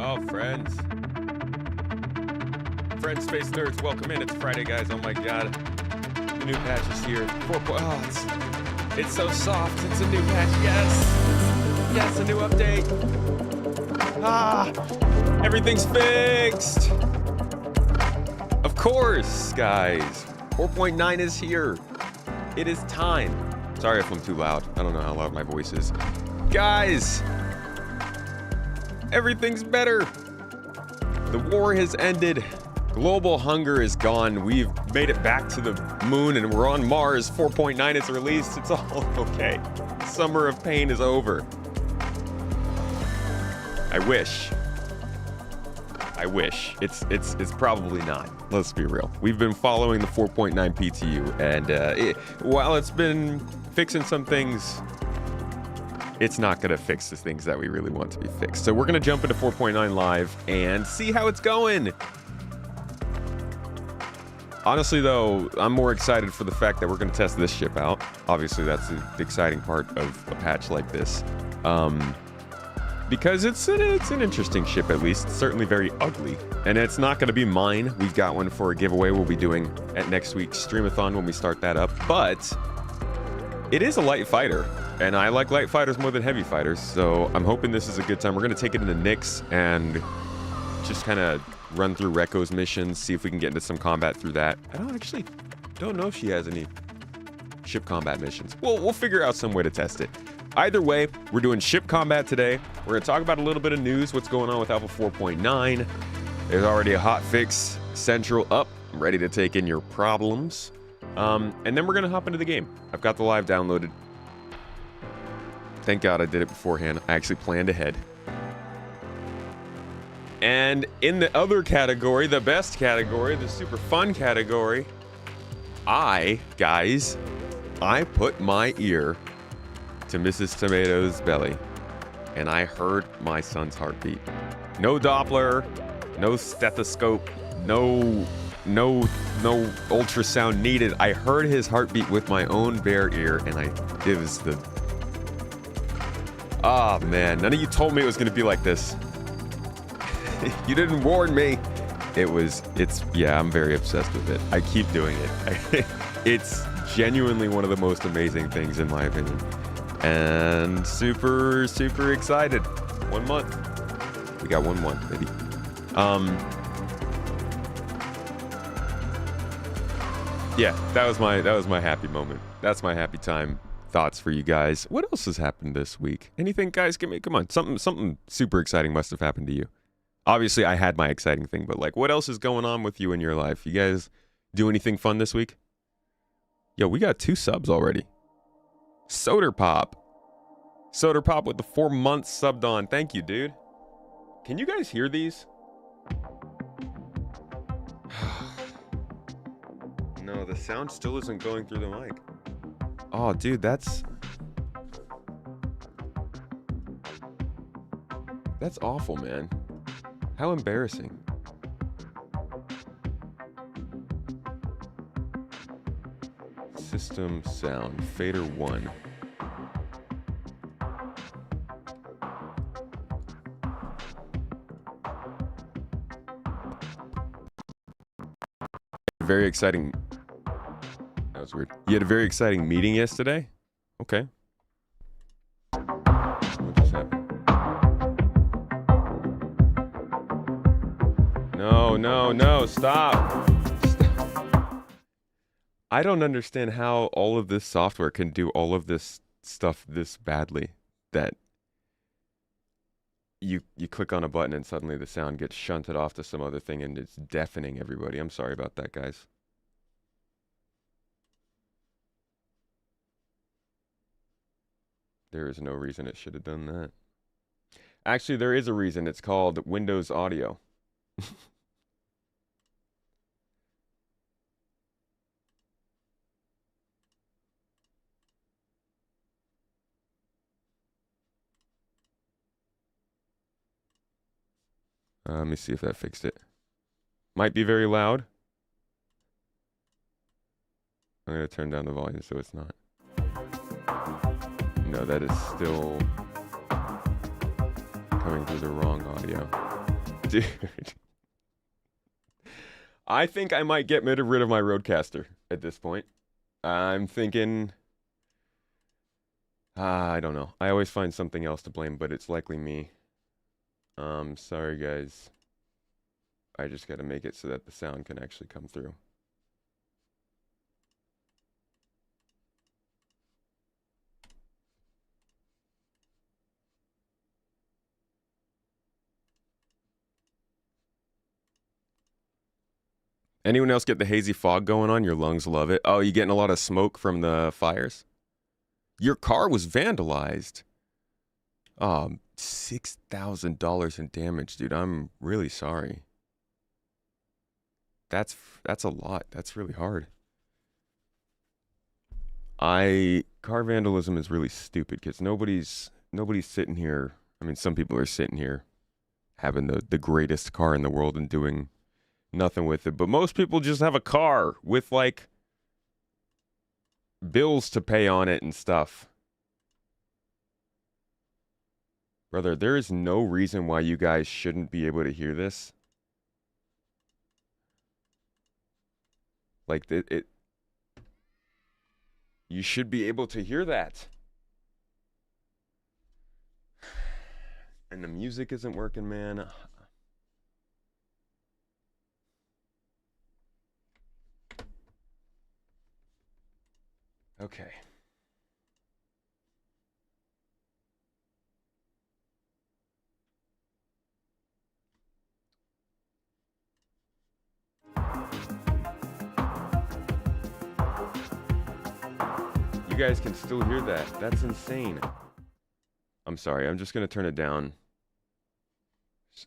Oh, friends. Friends, Space Nerds, welcome in. It's Friday, guys. Oh my god. The new patch is here. It's so soft. It's a new patch. Yes. Yes, a new update. Everything's fixed. Of course, guys. 4.9 is here. It is time. Sorry if I'm too loud. I don't know how loud my voice is. Guys, everything's better. The war has ended. Global hunger is gone. We've made it back to the moon and we're on Mars. 4.9 is released. It's all okay. Summer of pain is over. I wish. It's probably not. Let's be real. We've been following the 4.9 PTU, and while it's been fixing some things, it's not going to fix the things that we really want to be fixed. So we're going to jump into 4.9 live and see how it's going. Honestly, though, I'm more excited for the fact that we're going to test this ship out. Obviously, that's the exciting part of a patch like this. Because it's an interesting ship, at least. It's certainly very ugly. And it's not going to be mine. We've got one for a giveaway we'll be doing at next week's Streamathon when we start that up. But it is a light fighter. And I like light fighters more than heavy fighters. So I'm hoping this is a good time. We're going to take it into Nyx and just kind of run through Reko's missions, see if we can get into some combat through that. I don't know if she has any ship combat missions. We'll figure out some way to test it. Either way, we're doing ship combat today. We're going to talk about a little bit of news, what's going on with Alpha 4.9. There's already a hot fix central up, ready to take in your problems. And then we're going to hop into the game. I've got the live downloaded. Thank God I did it beforehand. I actually planned ahead. And in the other category, the best category, the super fun category, I put my ear to Mrs. Tomato's belly, and I heard my son's heartbeat. No Doppler, no stethoscope, no ultrasound needed. I heard his heartbeat with my own bare ear, and it was the... Oh man, none of you told me it was gonna be like this. You didn't warn me. Yeah, I'm very obsessed with it. I keep doing it. It's genuinely one of the most amazing things in my opinion. And super, super excited. 1 month. We got 1 month, baby. Yeah, that was my happy moment. That's my happy time. Thoughts for you guys. What else has happened this week? Anything, guys? Come on. Something super exciting must have happened to you. Obviously, I had my exciting thing, but like, what else is going on with you in your life? You guys do anything fun this week? Yo, we got 2 subs already. Soderpop with the 4 months subbed on. Thank you, dude. Can you guys hear these? No, the sound still isn't going through the mic. Oh, dude, that's awful, man. How embarrassing. System sound, fader 1. Very exciting. That was weird. You had a very exciting meeting yesterday? Okay. What just happened? No, stop. I don't understand how all of this software can do all of this stuff this badly, that you click on a button and suddenly the sound gets shunted off to some other thing and it's deafening everybody. I'm sorry about that, guys. There is no reason it should have done that. Actually, there is a reason. It's called Windows Audio. Let me see if that fixed it. Might be very loud. I'm going to turn down the volume so it's not. No, that is still coming through the wrong audio. Dude. I think I might get rid of my Rodecaster at this point. I'm thinking... I don't know. I always find something else to blame, but it's likely me. Sorry, guys. I just gotta make it so that the sound can actually come through. Anyone else get the hazy fog going on? Your lungs love it. Oh, you getting a lot of smoke from the fires? Your car was vandalized. $6,000 in damage, dude. I'm really sorry. That's a lot. That's really hard. Car vandalism is really stupid because nobody's sitting here. I mean, some people are sitting here having the greatest car in the world and doing nothing with it, but most people just have a car with like bills to pay on it and stuff. Brother, there is no reason why you guys shouldn't be able to hear this. Like you should be able to hear that. And the music isn't working, man. Okay. You guys can still hear that. That's insane. I'm sorry. I'm just going to turn it down.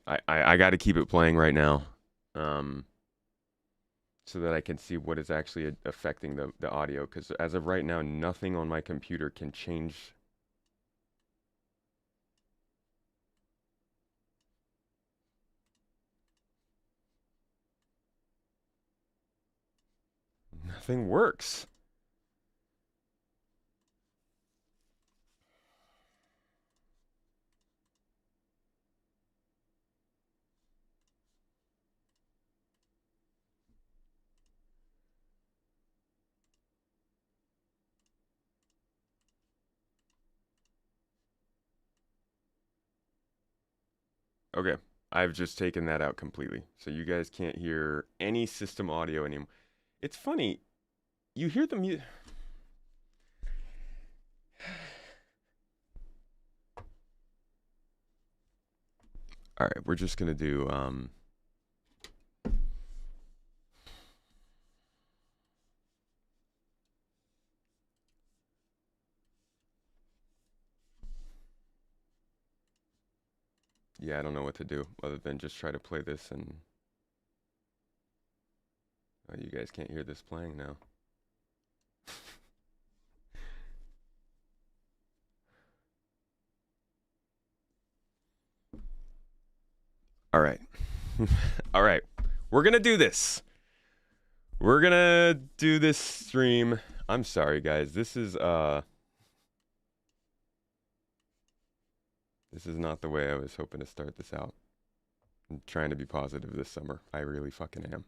I got to keep it playing right now. So that I can see what is actually affecting the audio. Because as of right now, nothing on my computer can change. Nothing works. Okay, I've just taken that out completely. So you guys can't hear any system audio anymore. It's funny. You hear the music. All right, we're just going to do yeah, I don't know what to do other than just try to play this and oh, you guys can't hear this playing now. All right. All right. We're going to do this. We're going to do this stream. I'm sorry, guys. This is not the way I was hoping to start this out. I'm trying to be positive this summer. I really fucking am.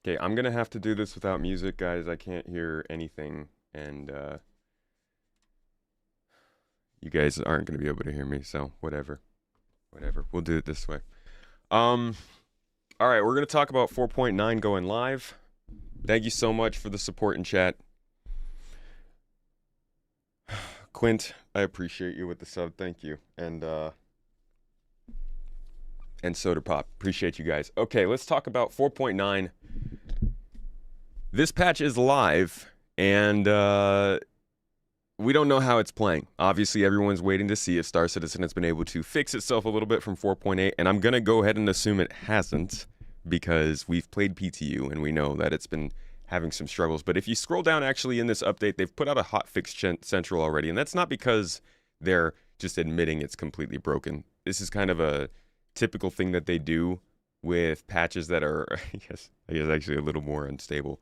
Okay, I'm gonna have to do this without music, guys. I can't hear anything, and you guys aren't gonna be able to hear me, so whatever. We'll do it this way. All right, we're gonna talk about 4.9 going live. Thank you so much for the support in chat. Quint, I appreciate you with the sub. Thank you. And Soda Pop. Appreciate you guys. Okay, let's talk about 4.9. This patch is live, and we don't know how it's playing. Obviously, everyone's waiting to see if Star Citizen has been able to fix itself a little bit from 4.8, and I'm going to go ahead and assume it hasn't because we've played PTU, and we know that it's been having some struggles. But if you scroll down actually in this update, they've put out a hotfix central already, and that's not because they're just admitting it's completely broken. This is kind of a typical thing that they do with patches that are, I guess actually a little more unstable.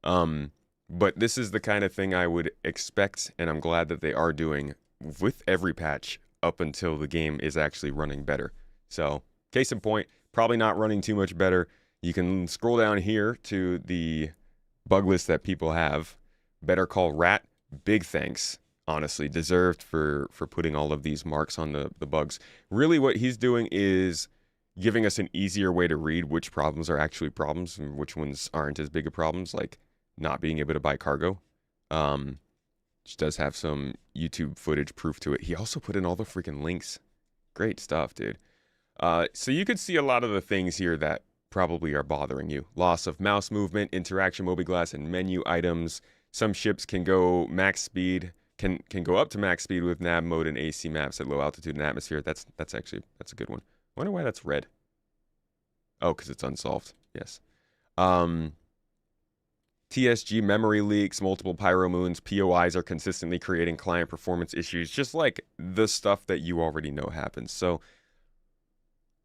But this is the kind of thing I would expect, and I'm glad that they are doing with every patch up until the game is actually running better. So, case in point, probably not running too much better. You can scroll down here to the bug list that people have. Better Call Rat, big thanks, honestly, deserved for putting all of these marks on the bugs. Really what he's doing is giving us an easier way to read which problems are actually problems and which ones aren't as big of problems, like not being able to buy cargo. Which does have some YouTube footage proof to it. He also put in all the freaking links. Great stuff, dude. So you could see a lot of the things here that probably are bothering you. Loss of mouse movement, interaction, mobiGlas, and menu items. Some ships can go max speed, can go up to max speed with nav mode and AC maps at low altitude and atmosphere. That's a good one. I wonder why that's red. Oh, because it's unsolved. Yes. TSG memory leaks, multiple pyro moons, POIs are consistently creating client performance issues, just like the stuff that you already know happens. So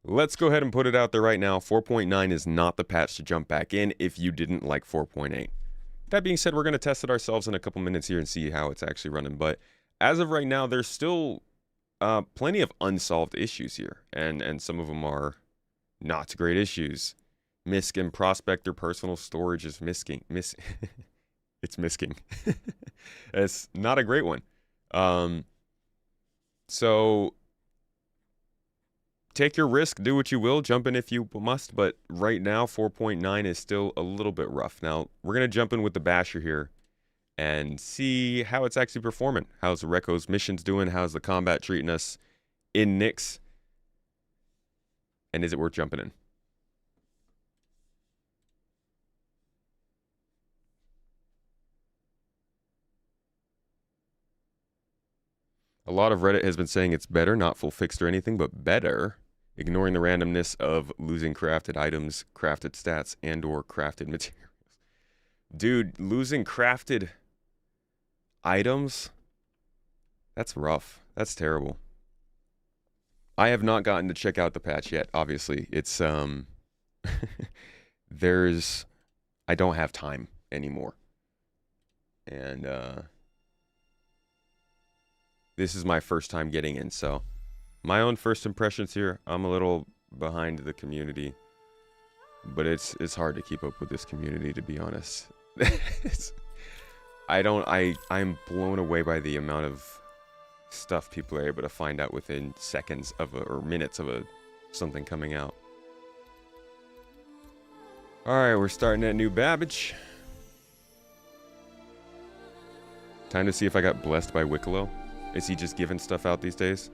let's go ahead and put it out there right now. 4.9 is not the patch to jump back in if you didn't like 4.8. That being said, we're going to test it ourselves in a couple minutes here and see how it's actually running. But as of right now, there's still plenty of unsolved issues here. And some of them are not great issues. MISC and Prospector personal storage is misking. It's misking. It's not a great one. So take your risk, do what you will, jump in if you must, but right now 4.9 is still a little bit rough. Now, we're going to jump in with the Basher here and see how it's actually performing. How's the Reko's missions doing? How's the combat treating us in Nyx? And is it worth jumping in? A lot of Reddit has been saying it's better, not full fixed or anything, but better, ignoring the randomness of losing crafted items, crafted stats, and or crafted materials. Dude, losing crafted items? That's rough. That's terrible. I have not gotten to check out the patch yet, obviously. It's, I don't have time anymore. And, this is my first time getting in, so my own first impressions here, I'm a little behind the community, but it's hard to keep up with this community, to be honest. I'm blown away by the amount of stuff people are able to find out within seconds of or minutes of something coming out. All right, we're starting at New Babbage. Time to see if I got blessed by Wicklow. Is he just giving stuff out these days?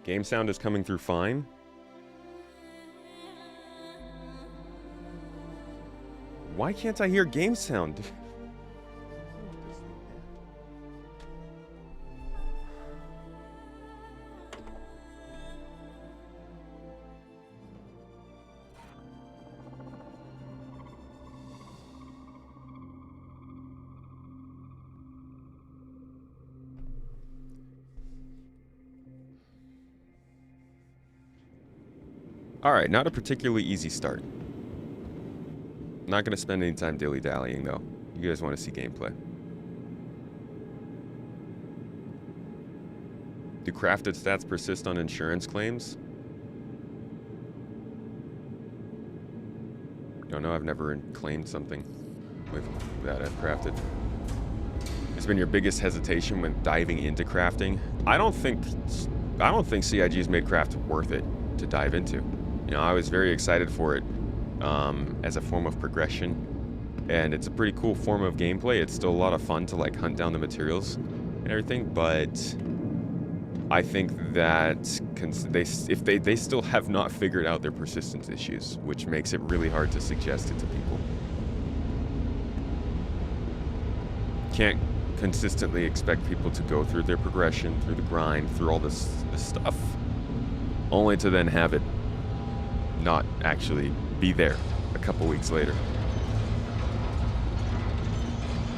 Game sound is coming through fine. Why can't I hear game sound? Alright, not a particularly easy start. Not going to spend any time dilly-dallying, though. You guys want to see gameplay. Do crafted stats persist on insurance claims? Don't know, I've never claimed something that I've crafted. Has been your biggest hesitation when diving into crafting? I don't think CIG's made craft worth it to dive into. You know, I was very excited for it as a form of progression, and it's a pretty cool form of gameplay. It's still a lot of fun to like hunt down the materials and everything, but I think that they still have not figured out their persistence issues, which makes it really hard to suggest it to people. Can't consistently expect people to go through their progression, through the grind, through all this stuff, only to then have it not actually be there a couple weeks later.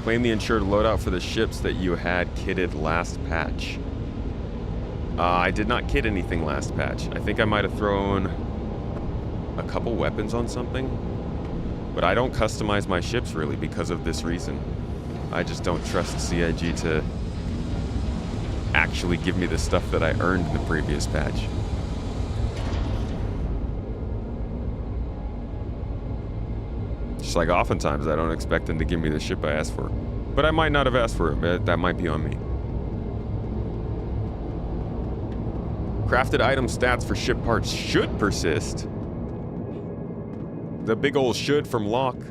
Claim the insured loadout for the ships that you had kitted last patch. I did not kit anything last patch. I think I might have thrown a couple weapons on something, but I don't customize my ships really because of this reason. I just don't trust CIG to actually give me the stuff that I earned in the previous patch. Just like oftentimes I don't expect them to give me the ship I asked for. But I might not have asked for it, but that might be on me. Crafted item stats for ship parts should persist. The big ol' should from Locke.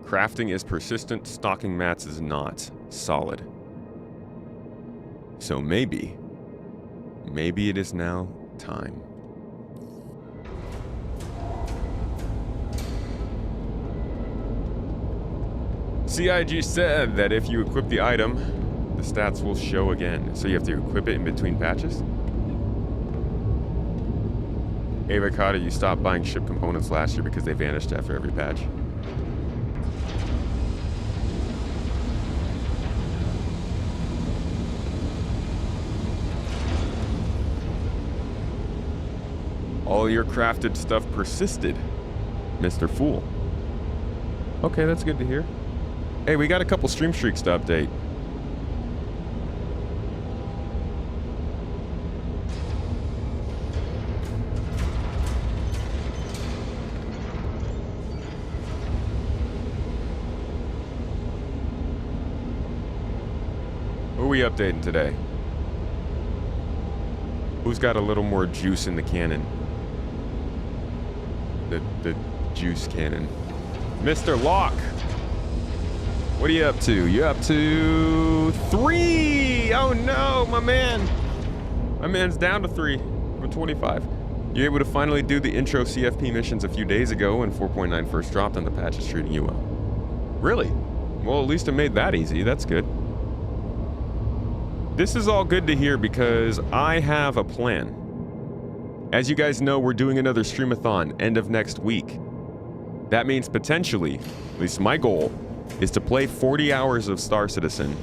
Crafting is persistent, stocking mats is not. Solid. So maybe it is now time. CIG said that if you equip the item, the stats will show again. So you have to equip it in between patches? Avocado, you stopped buying ship components last year because they vanished after every patch. All your crafted stuff persisted, Mr. Fool. Okay, that's good to hear. Hey, we got a couple stream streaks to update. Who are we updating today? Who's got a little more juice in the cannon? The juice cannon. Mr. Locke! What are you up to? You up to 3? Oh no, my man! My man's down to 3 from 25. You able to finally do the intro CFP missions a few days ago when 4.9 first dropped and the patch is treating you well? Really? Well, at least it made that easy. That's good. This is all good to hear because I have a plan. As you guys know, we're doing another streamathon end of next week. That means potentially, at least my goal, is to play 40 hours of Star Citizen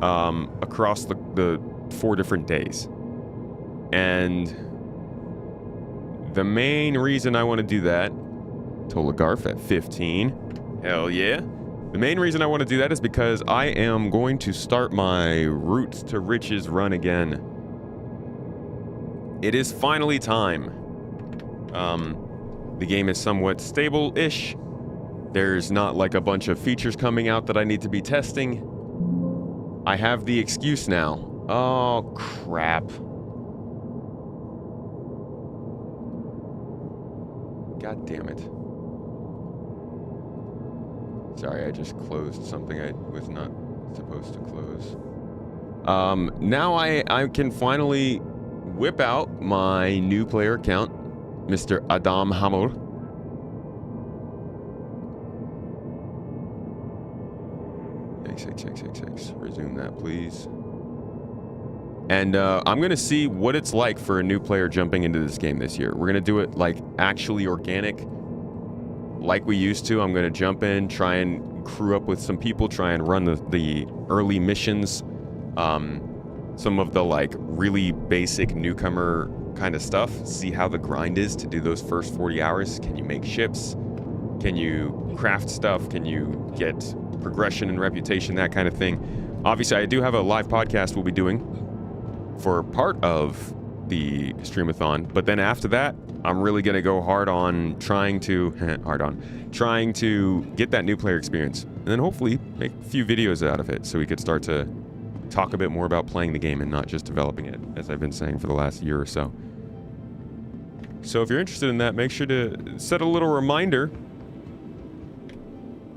across the 4 different days. And the main reason I want to do that, Tolagarf at 15, hell yeah. The main reason I want to do that is because I am going to start my Roots to Riches run again. It is finally time. The game is somewhat stable-ish. There's not like a bunch of features coming out that I need to be testing. I have the excuse now. Oh, crap. God damn it. Sorry, I just closed something I was not supposed to close. Now I can finally whip out my new player account, Mr. Adam Hammer. X. Resume that, please. And I'm going to see what it's like for a new player jumping into this game this year. We're going to do it like actually organic, like we used to. I'm going to jump in, try and crew up with some people, try and run the early missions. Some of the like really basic newcomer kind of stuff. See how the grind is to do those first 40 hours. Can you make ships? Can you craft stuff? Can you get progression and reputation, that kind of thing? Obviously, I do have a live podcast we'll be doing for part of the streamathon, but then after that, I'm really going to go hard on trying to get that new player experience, and then hopefully make a few videos out of it so we could start to talk a bit more about playing the game and not just developing it, as I've been saying for the last year or so. So if you're interested in that, make sure to set a little reminder.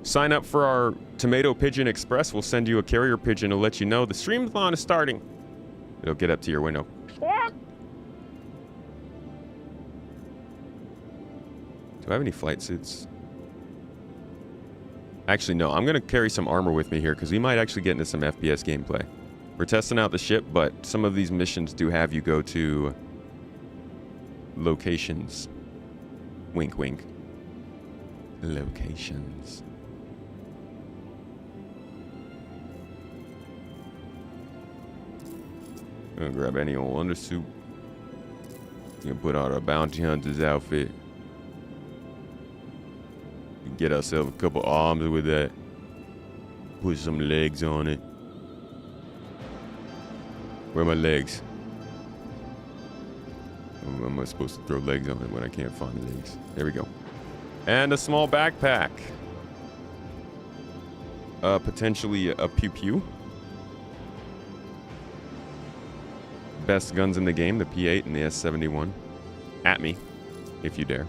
Sign up for our Tomato Pigeon Express. We'll send you a carrier pigeon to let you know the streamathon is starting. It'll get up to your window. Do I have any flight suits? Actually, no. I'm going to carry some armor with me here because we might actually get into some FPS gameplay. We're testing out the ship, but some of these missions do have you go to locations. Wink, wink. locations. Gonna grab any old undersuit. Gonna put on our bounty hunter's outfit. Get ourselves a couple arms with that. Put some legs on it. Where are my legs? How am I supposed to throw legs on it when I can't find legs? There we go. And a small backpack. Potentially a pew-pew. Best guns in the game, the P8 and the S71. At me, if you dare.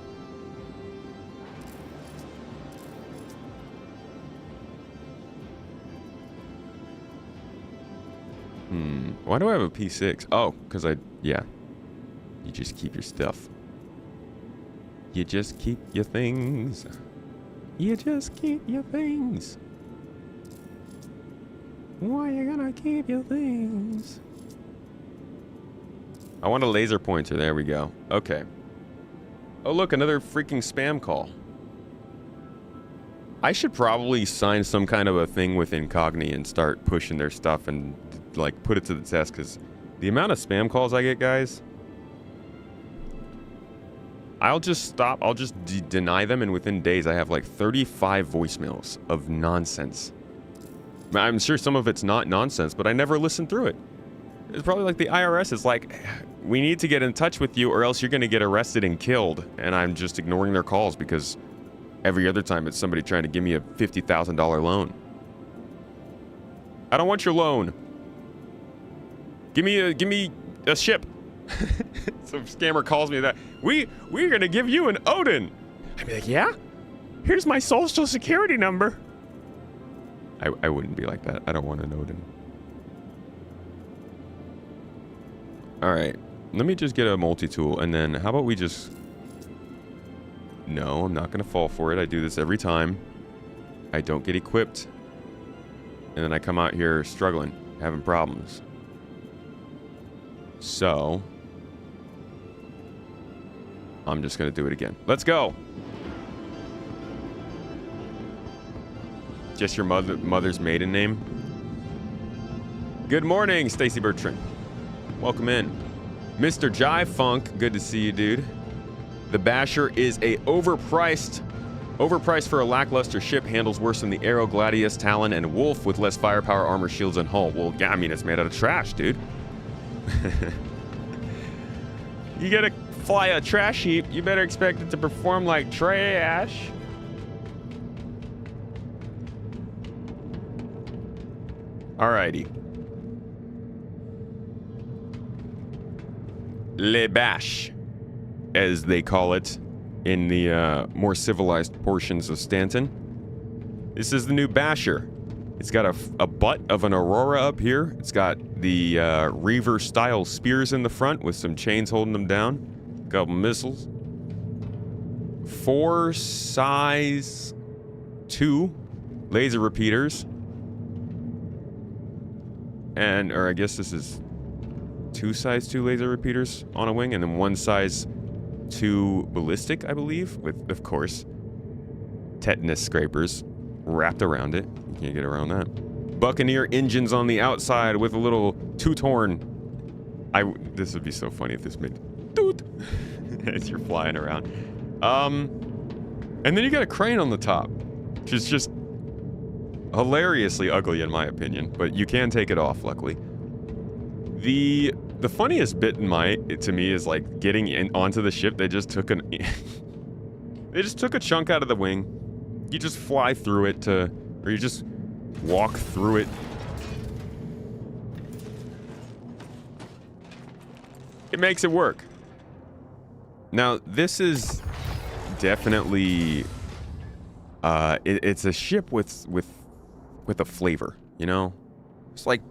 Why do I have a P6? Oh, because yeah. You just keep your stuff. You just keep your things. You just keep your things. Why you gonna keep your things? I want a laser pointer. There we go. Okay. Oh, look, another freaking spam call. I should probably sign some kind of a thing with Incogni and start pushing their stuff and, like, put it to the test, because the amount of spam calls I get, guys, I'll just stop. I'll just deny them, and within days I have, like, 35 voicemails of nonsense. I'm sure some of it's not nonsense, but I never listen through it. It's probably like the IRS is like, we need to get in touch with you or else you're going to get arrested and killed. And I'm just ignoring their calls because every other time it's somebody trying to give me a $50,000 loan. I don't want your loan. Give me a ship. Some scammer calls me that. We're going to give you an Odin. I'd be like, yeah? Here's my social security number. I wouldn't be like that. I don't want an Odin. Alright, let me just get a multi-tool, and then how about we just... No, I'm not going to fall for it. I do this every time. I don't get equipped. And then I come out here struggling, having problems. So... I'm just going to do it again. Let's go! Just your mother's maiden name? Good morning, Stacy Bertrand. Welcome in. Mr. Jive Funk, good to see you, dude. The Basher is a overpriced for a lackluster ship, handles worse than the Arrow, Gladius, Talon, and Wolf with less firepower, armor, shields, and hull. Well, yeah, I mean, it's made out of trash, dude. You gotta fly a trash heap, you better expect it to perform like trash. Alrighty. Le Bash, as they call it in the more civilized portions of Stanton. This is the new Basher. It's got a butt of an Aurora up here. It's got the Reaver-style spears in the front with some chains holding them down. A couple missiles. 4 size 2 laser repeaters. Or I guess this is 2 size 2 laser repeaters on a wing, and then 1 size 2 ballistic, I believe, with, of course, tetanus scrapers wrapped around it. You can't get around that. Buccaneer engines on the outside with a little two-torn. This would be so funny if this made doot as you're flying around. And then you got a crane on the top, which is just hilariously ugly in my opinion, but you can take it off, luckily. The funniest bit to me is like getting onto the ship. They just took they just took a chunk out of the wing. You just fly through it or you just walk through it. It makes it work. Now, this is definitely it's a ship with a flavor, you know? It's like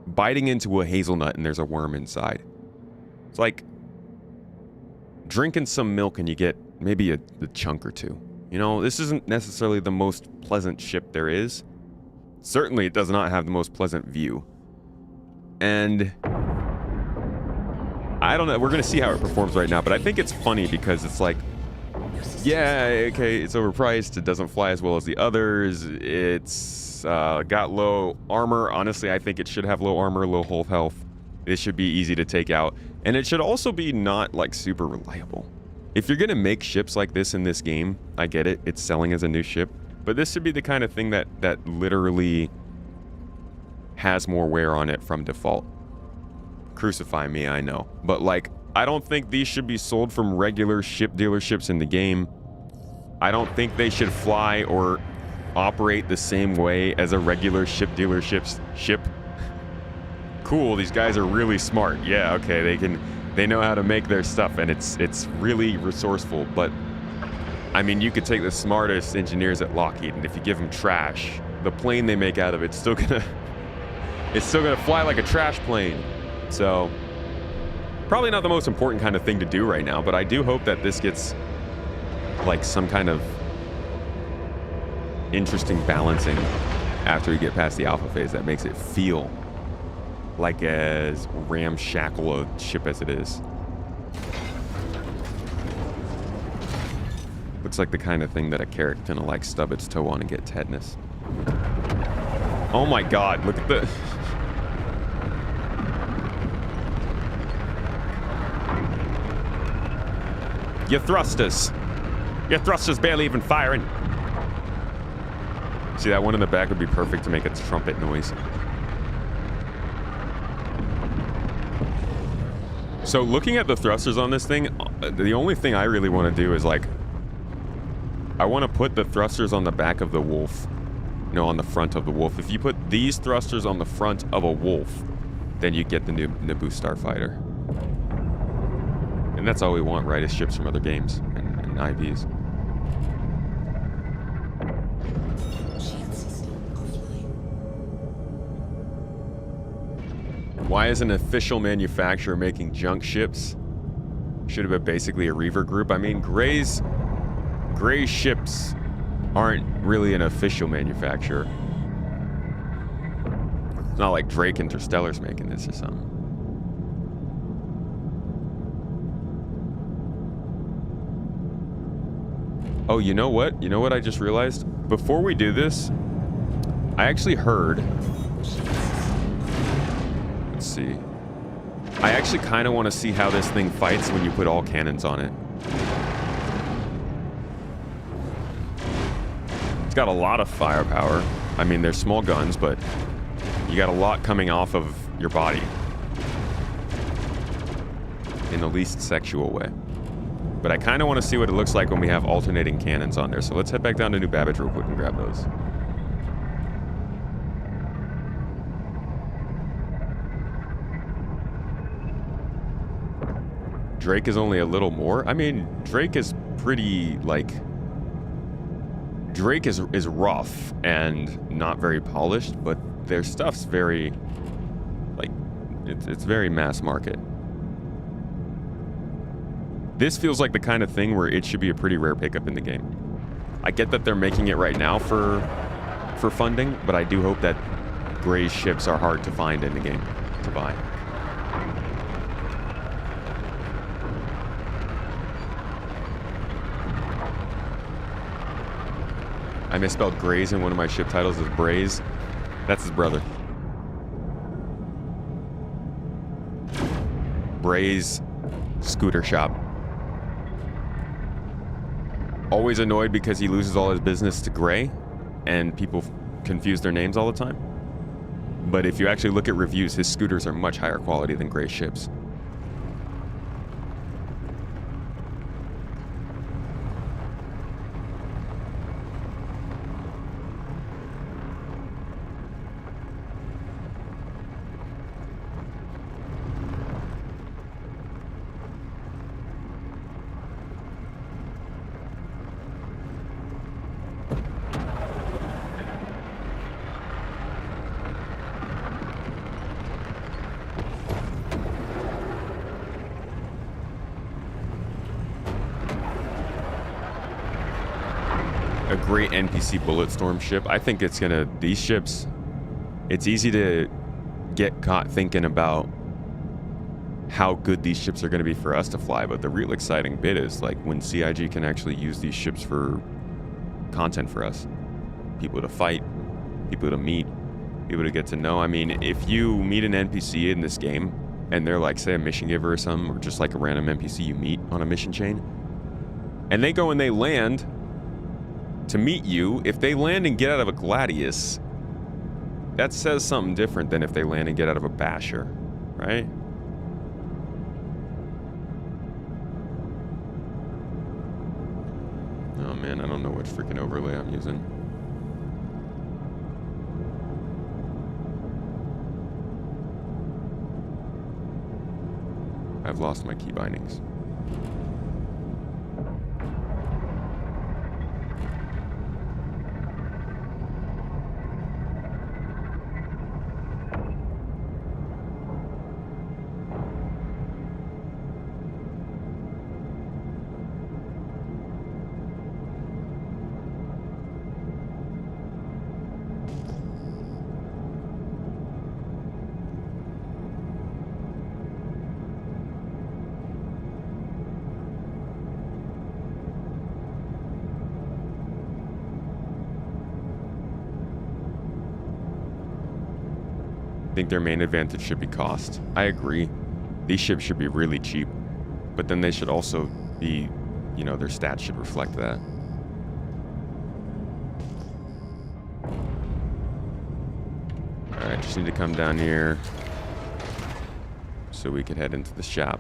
biting into a hazelnut and there's a worm inside. It's like drinking some milk and you get maybe a chunk or two. You know, this isn't necessarily the most pleasant ship there is. Certainly it does not have the most pleasant view. And I don't know, we're gonna see how it performs right now, but I think it's funny because it's like Yeah, okay, it's overpriced. It doesn't fly as well as the others. It's got low armor. Honestly, I think it should have low armor, low hull health. It should be easy to take out. And it should also be not, like, super reliable. If you're gonna make ships like this in this game, I get it. It's selling as a new ship. But this should be the kind of thing that literally has more wear on it from default. Crucify me, I know. But, like, I don't think these should be sold from regular ship dealerships in the game. I don't think they should fly or operate the same way as a regular ship dealership's ship. Cool, these guys are really smart. Yeah, okay, they know how to make their stuff, and it's really resourceful. But I mean, you could take the smartest engineers at Lockheed, and if you give them trash, the plane they make out of it's still gonna fly like a trash plane. So probably not the most important kind of thing to do right now, but I do hope that this gets like some kind of interesting balancing after we get past the alpha phase that makes it feel like as ramshackle a ship as it is. Looks like the kind of thing that a carrot's gonna like stub its toe on and get tetanus. Oh my god, look at the... Your thrusters barely even firing. See, that one in the back would be perfect to make a trumpet noise. So looking at the thrusters on this thing, the only thing I really want to do is like, I want to put the thrusters on the back of the Wolf. No, on the front of the Wolf. If you put these thrusters on the front of a Wolf, then you get the new Naboo Starfighter. And that's all we want, right? Is ships from other games and IVs. Why is an official manufacturer making junk ships? Should have been basically a Reaver group. I mean, Gray's ships aren't really an official manufacturer. It's not like Drake Interstellar's making this or something. Oh, you know what? You know what I just realized? Before we do this, I actually heard... Let's see. I actually kind of want to see how this thing fights when you put all cannons on it. It's got a lot of firepower. I mean, they're small guns, but you got a lot coming off of your body. In the least sexual way. But I kind of want to see what it looks like when we have alternating cannons on there. So let's head back down to New Babbage real quick and grab those. Drake is only a little more. I mean, Drake is pretty, like... Drake is rough and not very polished, but their stuff's very... Like, it's very mass market. This feels like the kind of thing where it should be a pretty rare pickup in the game. I get that they're making it right now for funding, but I do hope that Gray's ships are hard to find in the game to buy. I misspelled Grays in one of my ship titles as Braze. That's his brother. Braze Scooter Shop. Always annoyed because he loses all his business to Gray, and people confuse their names all the time. But if you actually look at reviews, his scooters are much higher quality than Gray's ships. Great NPC Bulletstorm ship. I think it's gonna... These ships, it's easy to get caught thinking about how good these ships are going to be for us to fly, but the real exciting bit is like when CIG can actually use these ships for content for us. People to fight, people to meet, people to get to know. I mean, if you meet an NPC in this game and they're like, say, a mission giver or something, or just like a random NPC you meet on a mission chain, and they go and they land to meet you, if they land and get out of a Gladius, that says something different than if they land and get out of a Basher, right? Oh man, I don't know which freaking overlay I'm using. I've lost my key bindings. I think their main advantage should be cost. I agree. These ships should be really cheap, but then they should also be, you know, their stats should reflect that. Alright, just need to come down here so we can head into the shop.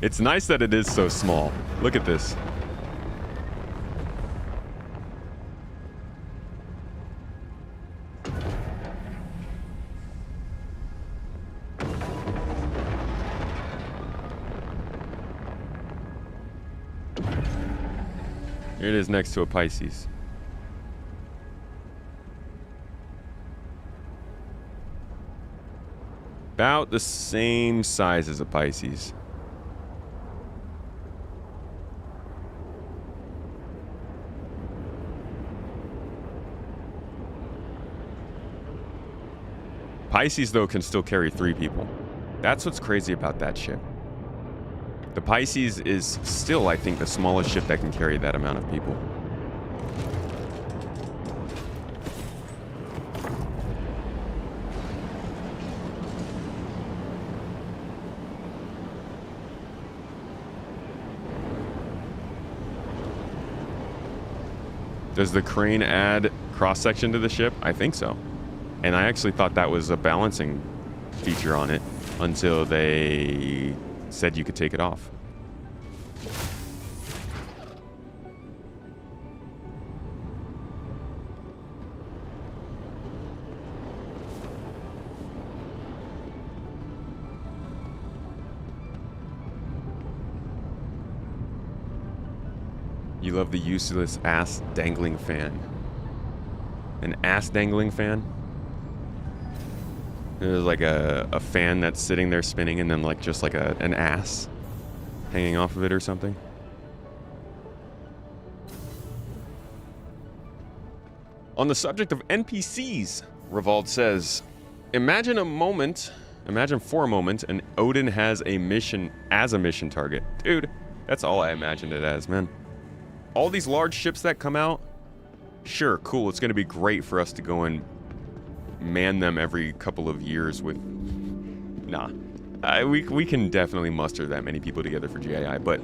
It's nice that it is so small. Look at this. Here it is next to a Pisces. About the same size as a Pisces. Pisces, though, can still carry 3 people. That's what's crazy about that ship. The Pisces is still, I think, the smallest ship that can carry that amount of people. Does the crane add cross-section to the ship? I think so. And I actually thought that was a balancing feature on it until they said you could take it off. You love the useless ass dangling fan. An ass dangling fan? There's like a fan that's sitting there spinning and then like just like an ass hanging off of it or something. On the subject of NPCs, Revolt says, imagine for a moment, and Odin has a mission as a mission target. Dude, that's all I imagined it as, man. All these large ships that come out, sure, cool, it's going to be great for us to go and man them every couple of years with... Nah. We can definitely muster that many people together for GAI, but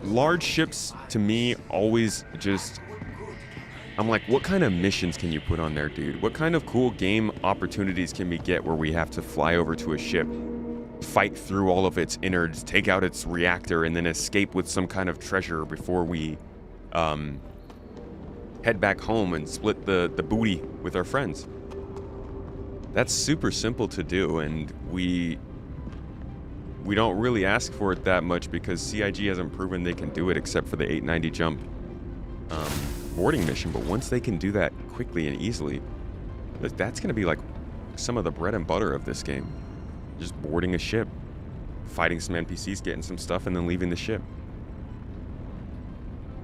large ships, to me, always just... I'm like, what kind of missions can you put on there, dude? What kind of cool game opportunities can we get where we have to fly over to a ship, fight through all of its innards, take out its reactor, and then escape with some kind of treasure before we head back home and split the booty with our friends? That's super simple to do, and we don't really ask for it that much because CIG hasn't proven they can do it except for the 890 jump boarding mission. But once they can do that quickly and easily, that's going to be like some of the bread and butter of this game. Just boarding a ship, fighting some NPCs, getting some stuff, and then leaving the ship.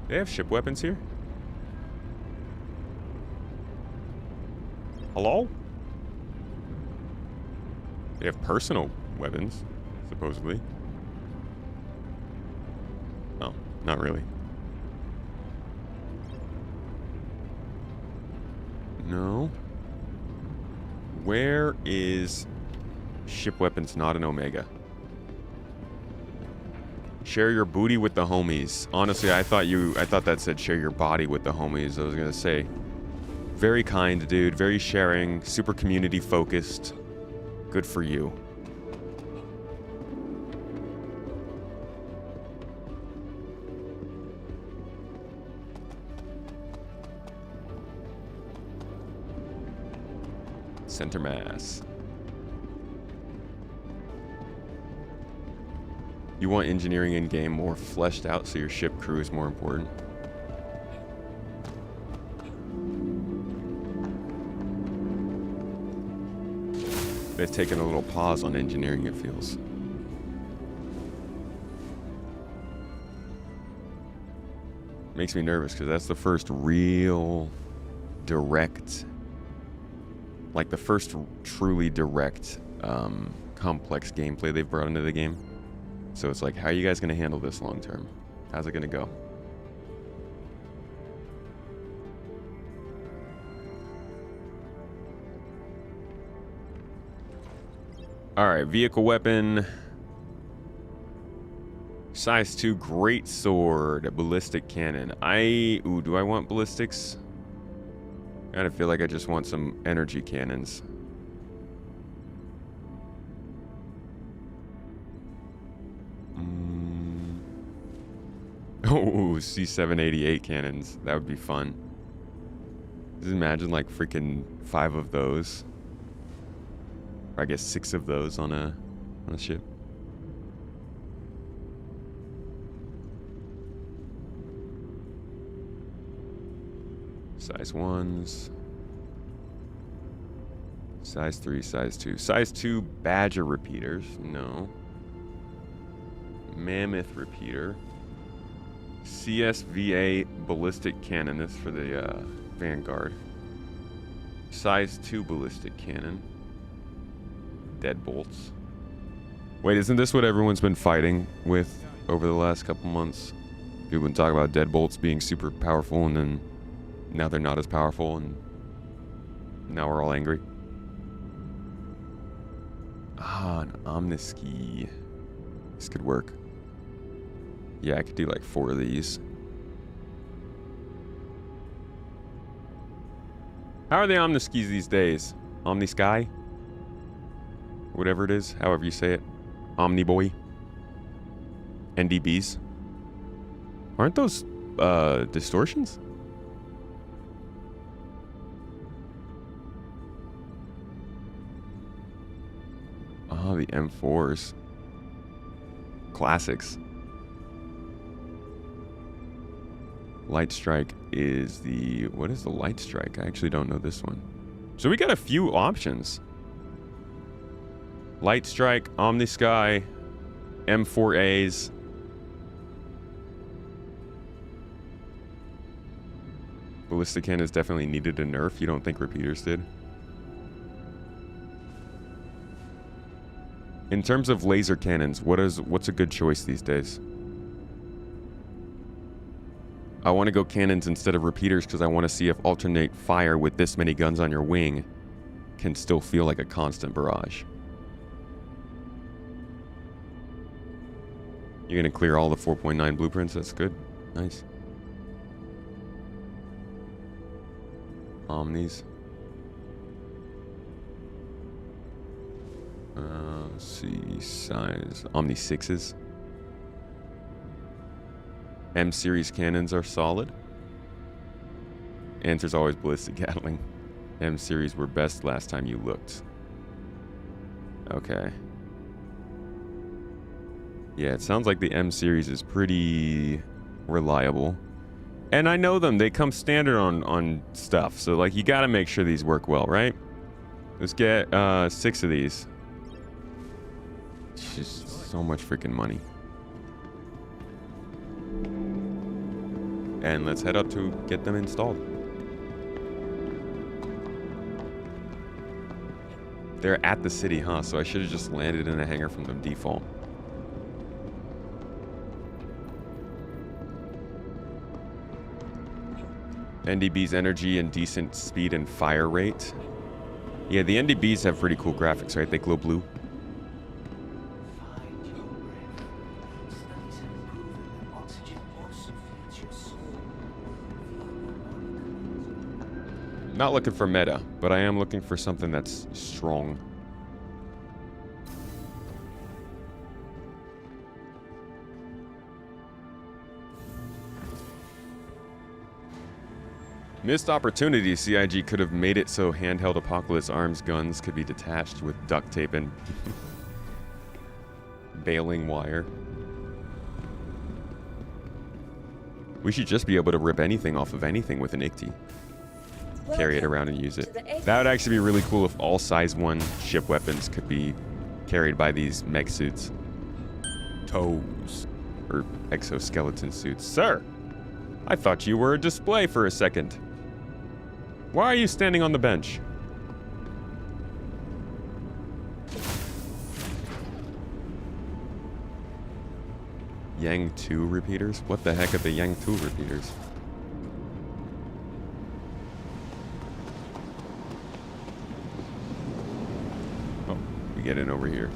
They have ship weapons here? Hello? They have personal weapons, supposedly. Oh, not really. No. Where is ship weapons not an Omega? Share your booty with the homies. Honestly, I thought that said share your body with the homies. I was gonna say, very kind, dude. Very sharing. Super community focused. Good for you. Center mass. You want engineering in game more fleshed out so your ship crew is more important. They've taken a little pause on engineering, it feels. Makes me nervous because that's the first real direct, like the first truly direct complex gameplay they've brought into the game. So it's like, how are you guys going to handle this long term? How's it going to go? All right, vehicle weapon. Size 2 great sword, ballistic cannon. Ooh, do I want ballistics? I kind of feel like I just want some energy cannons. Oh, C788 cannons. That would be fun. Just imagine like freaking 5 of those. Or I guess 6 of those on a ship. Size 1s. Size 3, size 2. Size 2 Badger repeaters. No. Mammoth repeater. CSVA ballistic cannon. This is for the Vanguard. Size 2 ballistic cannon. Deadbolts. Wait, isn't this what everyone's been fighting with over the last couple months? People been talking about deadbolts being super powerful, and then now they're not as powerful, and now we're all angry. Ah, an Omniski. This could work. Yeah, I could do like 4 of these. How are the Omniskis these days? Omnisky? Whatever it is, however you say it. Omniboy. NDBs. Aren't those distortions? Oh, the M4s. Classics. Light Strike is the... What is the Light Strike? I actually don't know this one. So we got a few options. Light Strike, Omnisky, M4As. Ballistic cannons definitely needed a nerf. You don't think repeaters did? In terms of laser cannons, what's a good choice these days? I want to go cannons instead of repeaters because I want to see if alternate fire with this many guns on your wing can still feel like a constant barrage. You're going to clear all the 4.9 blueprints? That's good. Nice. Omnis. Let's see. Size. Omni 6s. M-series cannons are solid. Answer's always ballistic Gatling. M-series were best last time you looked. Okay. Yeah, it sounds like the M-series is pretty reliable. And I know them. They come standard on stuff. So, like, you gotta make sure these work well, right? Let's get 6 of these. It's just so much freaking money. And let's head up to get them installed. They're at the city, huh? So I should have just landed in a hangar from the default. NDB's energy and decent speed and fire rate. Yeah, the NDBs have pretty cool graphics, right? They glow blue. Not looking for meta, but I am looking for something that's strong. Missed opportunity. CIG could have made it so handheld Apocalypse arms guns could be detached with duct tape and baling wire. We should just be able to rip anything off of anything with an ICTY. Carry it around and use it. That would actually be really cool if all size 1 ship weapons could be carried by these mech suits. Toes. Or exoskeleton suits. Sir! I thought you were a display for a second. Why are you standing on the bench? Yang 2 repeaters? What the heck are the Yang 2 repeaters? Oh, we get in over here.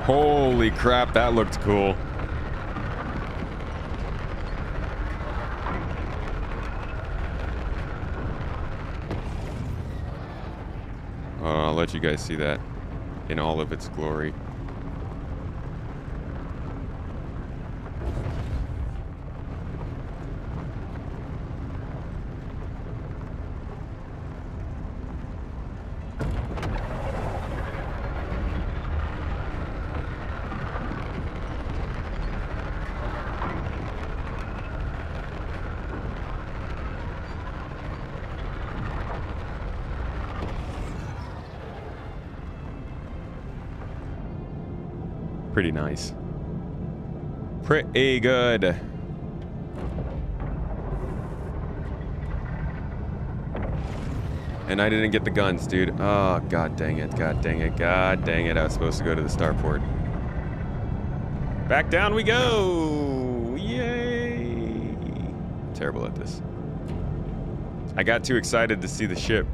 Holy crap, that looked cool. I'll let you guys see that in all of its glory. Pretty nice. Pretty good. And I didn't get the guns, dude. Oh, god dang it. God dang it. God dang it. I was supposed to go to the starport. Back down we go. Yay. Terrible at this. I got too excited to see the ship.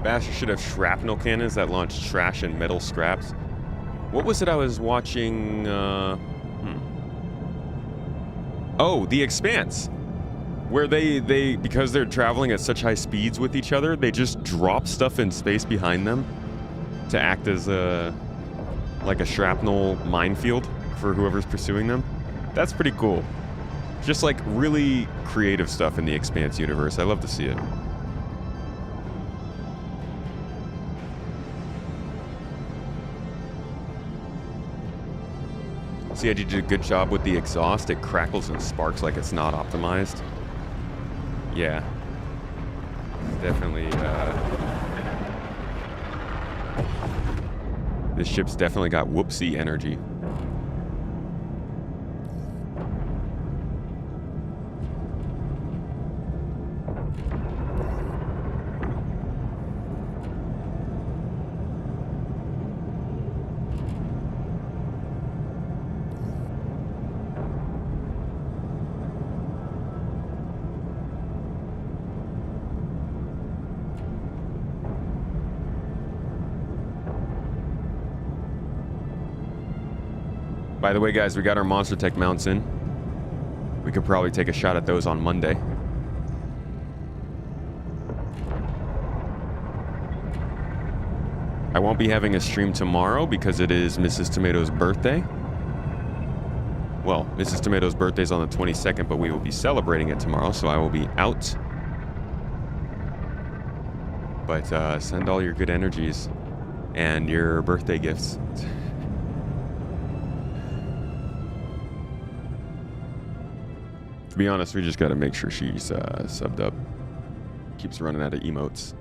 Basher should have shrapnel cannons that launch trash and metal scraps. What was it I was watching? Oh, The Expanse. Where they, because they're traveling at such high speeds with each other, they just drop stuff in space behind them to act as like a shrapnel minefield for whoever's pursuing them. That's pretty cool. Just like really creative stuff in the Expanse universe. I love to see it. CIG did a good job with the exhaust. It crackles and sparks like it's not optimized. Yeah. Definitely, this ship's definitely got whoopsie energy. By the way, guys, we got our Monster Tech mounts in. We could probably take a shot at those on Monday. I won't be having a stream tomorrow because it is Mrs. Tomato's birthday. Well, Mrs. Tomato's birthday is on the 22nd, but we will be celebrating it tomorrow, so I will be out. But send all your good energies and your birthday gifts. To be honest, we just got to make sure she's subbed up. Keeps running out of emotes.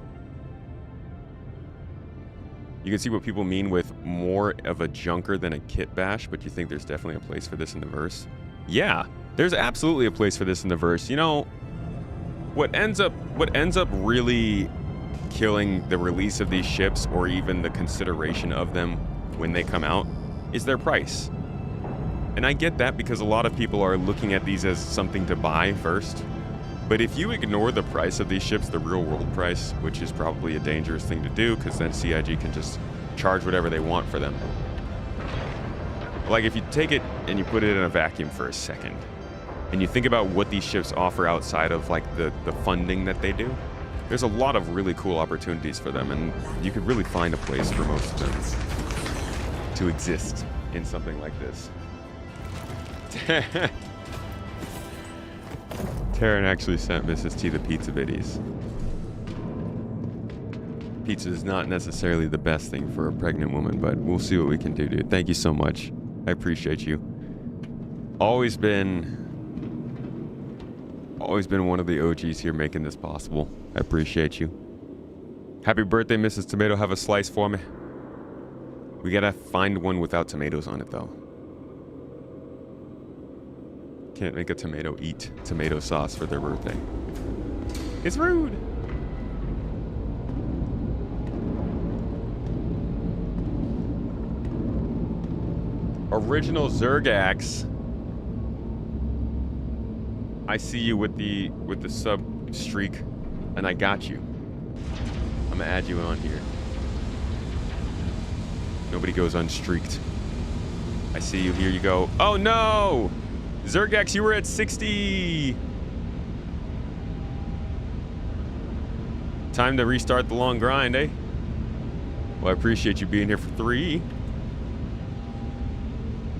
You can see what people mean with more of a junker than a kit bash, but you think there's definitely a place for this in the verse? Yeah, there's absolutely a place for this in the verse. You know, what ends up really killing the release of these ships, or even the consideration of them when they come out, is their price. And I get that because a lot of people are looking at these as something to buy first. But if you ignore the price of these ships, the real world price, which is probably a dangerous thing to do because then CIG can just charge whatever they want for them. Like if you take it and you put it in a vacuum for a second and you think about what these ships offer outside of like the funding that they do, there's a lot of really cool opportunities for them, and you could really find a place for most of them to exist in something like this. Taryn actually sent Mrs. T the pizza biddies. Pizza is not necessarily the best thing for a pregnant woman, but we'll see what we can do, dude. Thank you so much. I appreciate you. Always been one of the OGs here making this possible. I appreciate you. Happy birthday, Mrs. Tomato. Have a slice for me. We gotta find one without tomatoes on it, though. Can't make a tomato eat tomato sauce for their birthday. It's rude. Original Zergax. I see you with the sub streak, and I got you. I'm gonna add you on here. Nobody goes unstreaked. I see you. Here you go. Oh no! Zergax, you were at 60. Time to restart the long grind, eh? Well, I appreciate you being here for 3.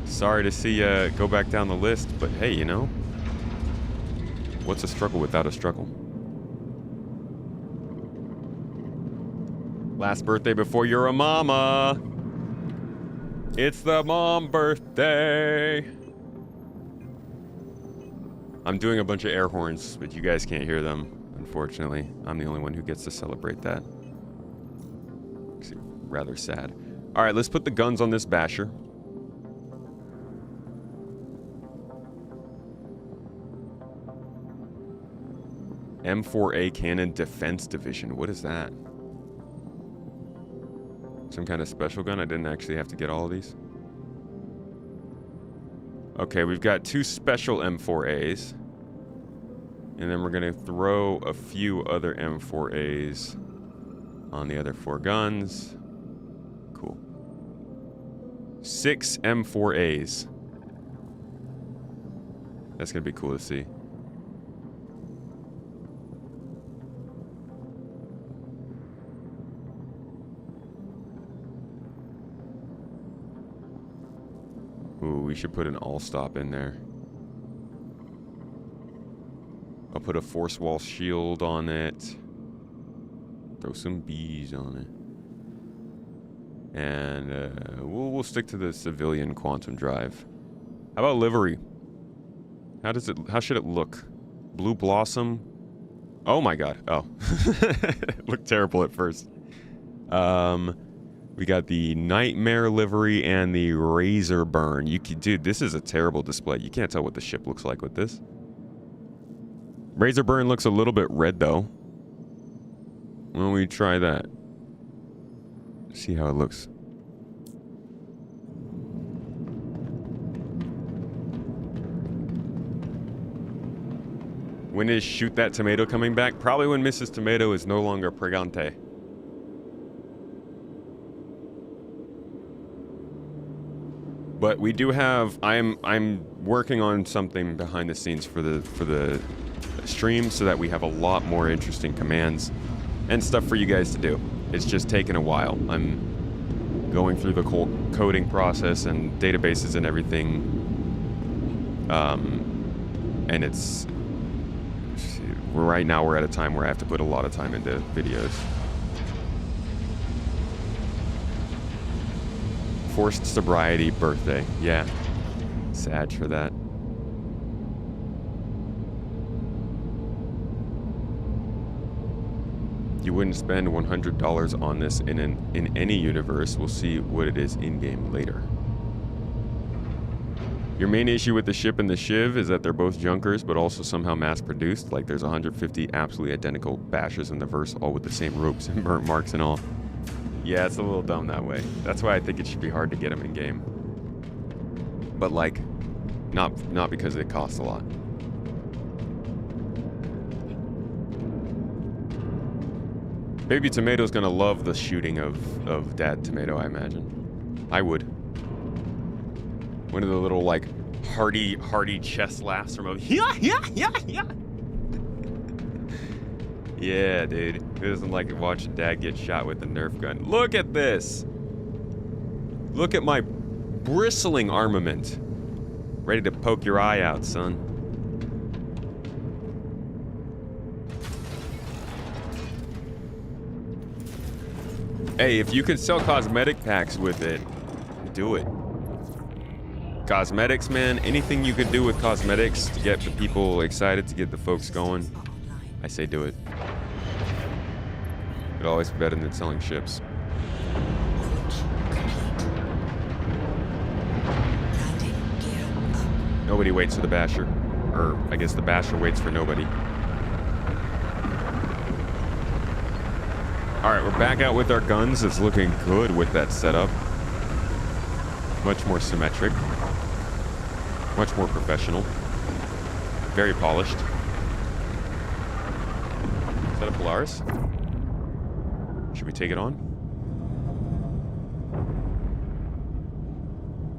Sorry to see you go back down the list, but hey, you know, what's a struggle without a struggle? Last birthday before you're a mama. It's the mom birthday. I'm doing a bunch of air horns, but you guys can't hear them, unfortunately. I'm the only one who gets to celebrate that. Rather sad. All right, let's put the guns on this basher. M4A Cannon Defense Division. What is that? Some kind of special gun? I didn't actually have to get all of these. Okay, we've got 2 special M4As. And then we're going to throw a few other M4As on the other 4 guns. Cool. 6 M4As. That's going to be cool to see. Ooh, we should put an all-stop in there. I'll put a force wall shield on it. Throw some bees on it. And we'll stick to the civilian quantum drive. How about livery? How should it look? Blue Blossom? Oh my god. Oh. It looked terrible at first. We got the Nightmare livery and the Razor Burn. Dude, this is a terrible display. You can't tell what the ship looks like with this. Razor Burn looks a little bit red, though. Why don't we try that? See how it looks. When is Shoot That Tomato coming back? Probably when Mrs. Tomato is no longer pregante. But we do have. I'm working on something behind the scenes for the stream so that we have a lot more interesting commands and stuff for you guys to do. It's just taken a while. I'm going through the whole coding process and databases and everything. And it's right now we're at a time where I have to put a lot of time into videos. Forced sobriety birthday. Yeah. Sad for that. You wouldn't spend $100 on this in any universe. We'll see what it is in-game later. Your main issue with the ship and the Shiv is that they're both junkers, but also somehow mass-produced. Like there's 150 absolutely identical bashes in the verse, all with the same ropes and burnt marks and all. Yeah, it's a little dumb that way. That's why I think it should be hard to get them in-game. But like, not because it costs a lot. Baby Tomato's gonna love the shooting of Dad Tomato, I imagine. I would. One of the little like hearty chest laughs from a yeah. Yeah, dude. Who doesn't like watching Dad get shot with a Nerf gun? Look at this. Look at my bristling armament. Ready to poke your eye out, son. Hey, if you can sell cosmetic packs with it, do it. Cosmetics, man. Anything you can do with cosmetics to get the people excited, to get the folks going, I say do it. It'll always be better than selling ships. Nobody waits for the basher. Or, I guess the basher waits for nobody. Alright, we're back out with our guns. It's looking good with that setup. Much more symmetric. Much more professional. Very polished. Is that a Polaris? Should we take it on?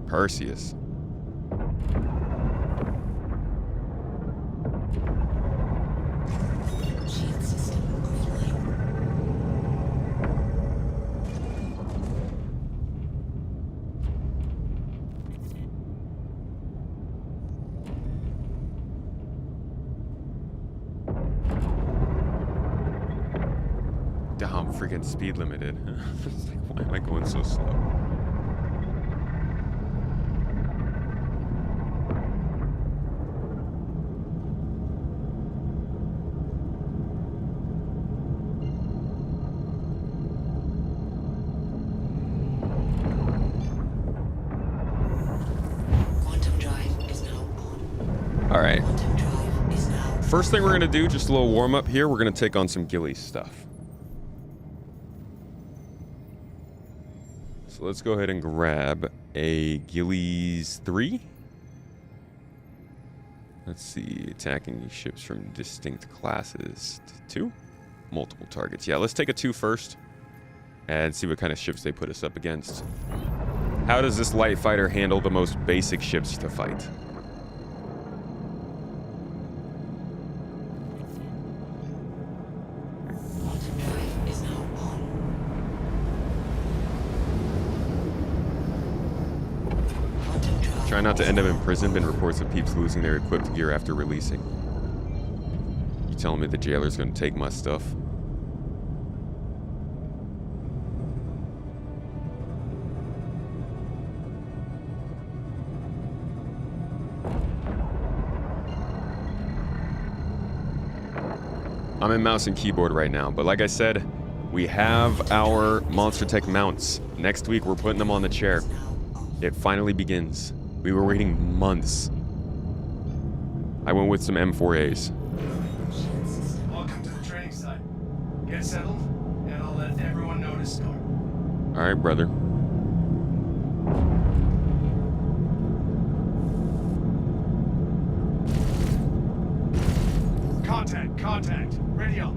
Perseus. Freaking speed limited. Why am I going so slow? Quantum drive is now on. All right. Quantum drive is now First thing we're gonna do, just a little warm up here. We're gonna take on some Gillies stuff. So let's go ahead and grab a Gillies 3. Let's see, attacking ships from distinct classes. 2? Multiple targets. Yeah, let's take a 2 first and see what kind of ships they put us up against. How does this light fighter handle the most basic ships to fight? Try not to end up in prison. Been reports of peeps losing their equipped gear after releasing. You telling me the jailer's gonna take my stuff? I'm in mouse and keyboard right now, but like I said, we have our Monster Tech mounts. Next week, we're putting them on the chair. It finally begins. We were waiting months. I went with some M4As. Welcome to the training site. Get settled, and I'll let everyone know to start. All right, brother. Contact. Ready up.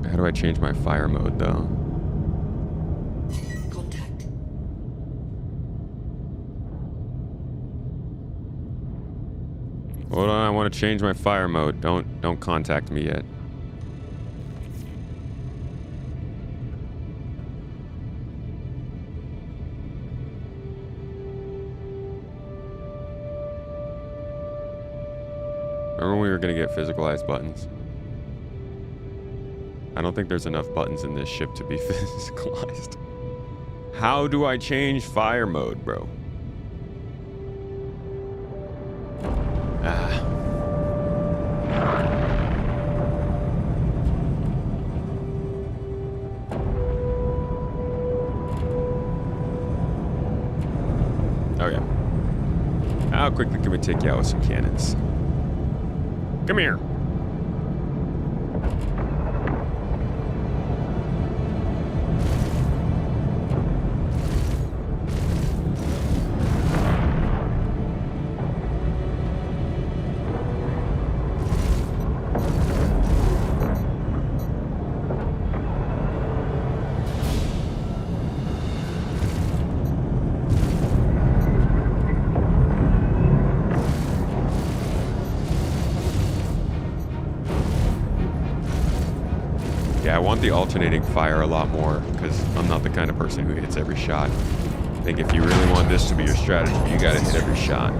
How do I change my fire mode, though? Hold on, I want to change my fire mode. Don't contact me yet. Remember when we were gonna get physicalized buttons? I don't think there's enough buttons in this ship to be physicalized. How do I change fire mode, bro? Ah. Oh yeah. How quickly can we take you out with some cannons? Come here. Yeah, I want the alternating fire a lot more, because I'm not the kind of person who hits every shot. I think if you really want this to be your strategy, you gotta hit every shot.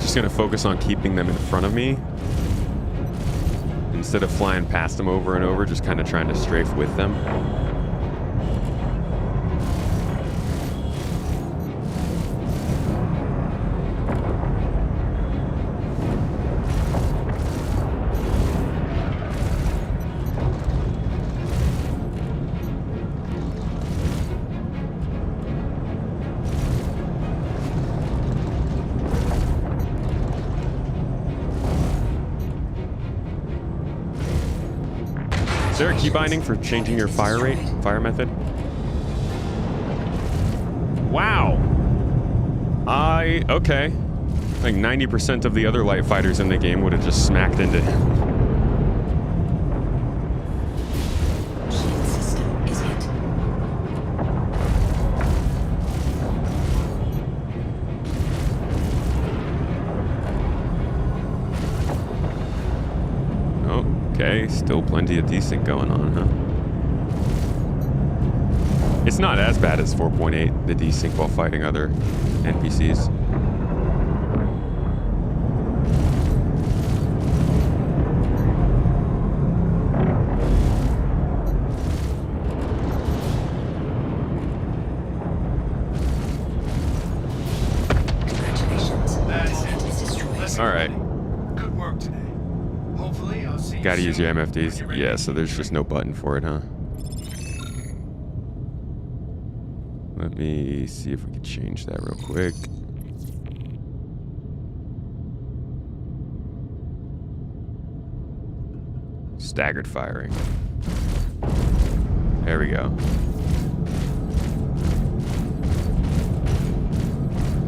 Just gonna focus on keeping them in front of me. Instead of flying past them over and over, just kind of trying to strafe with them. Is there a key binding for changing your fire rate, fire method? Wow. Okay. Like 90% of the other light fighters in the game would have just smacked into him. Shield system is hit. Okay, still plenty of desync going on, huh? It's not as bad as 4.8, the desync while fighting other NPCs. Congratulations. That's Target is it. destroyed. Let's All right. Good work today. Hopefully, I'll see you Gotta use your soon. Get MFDs. ready. Yeah, so there's just no button for it, huh? Let me see if we can change that real quick. Staggered firing. There we go.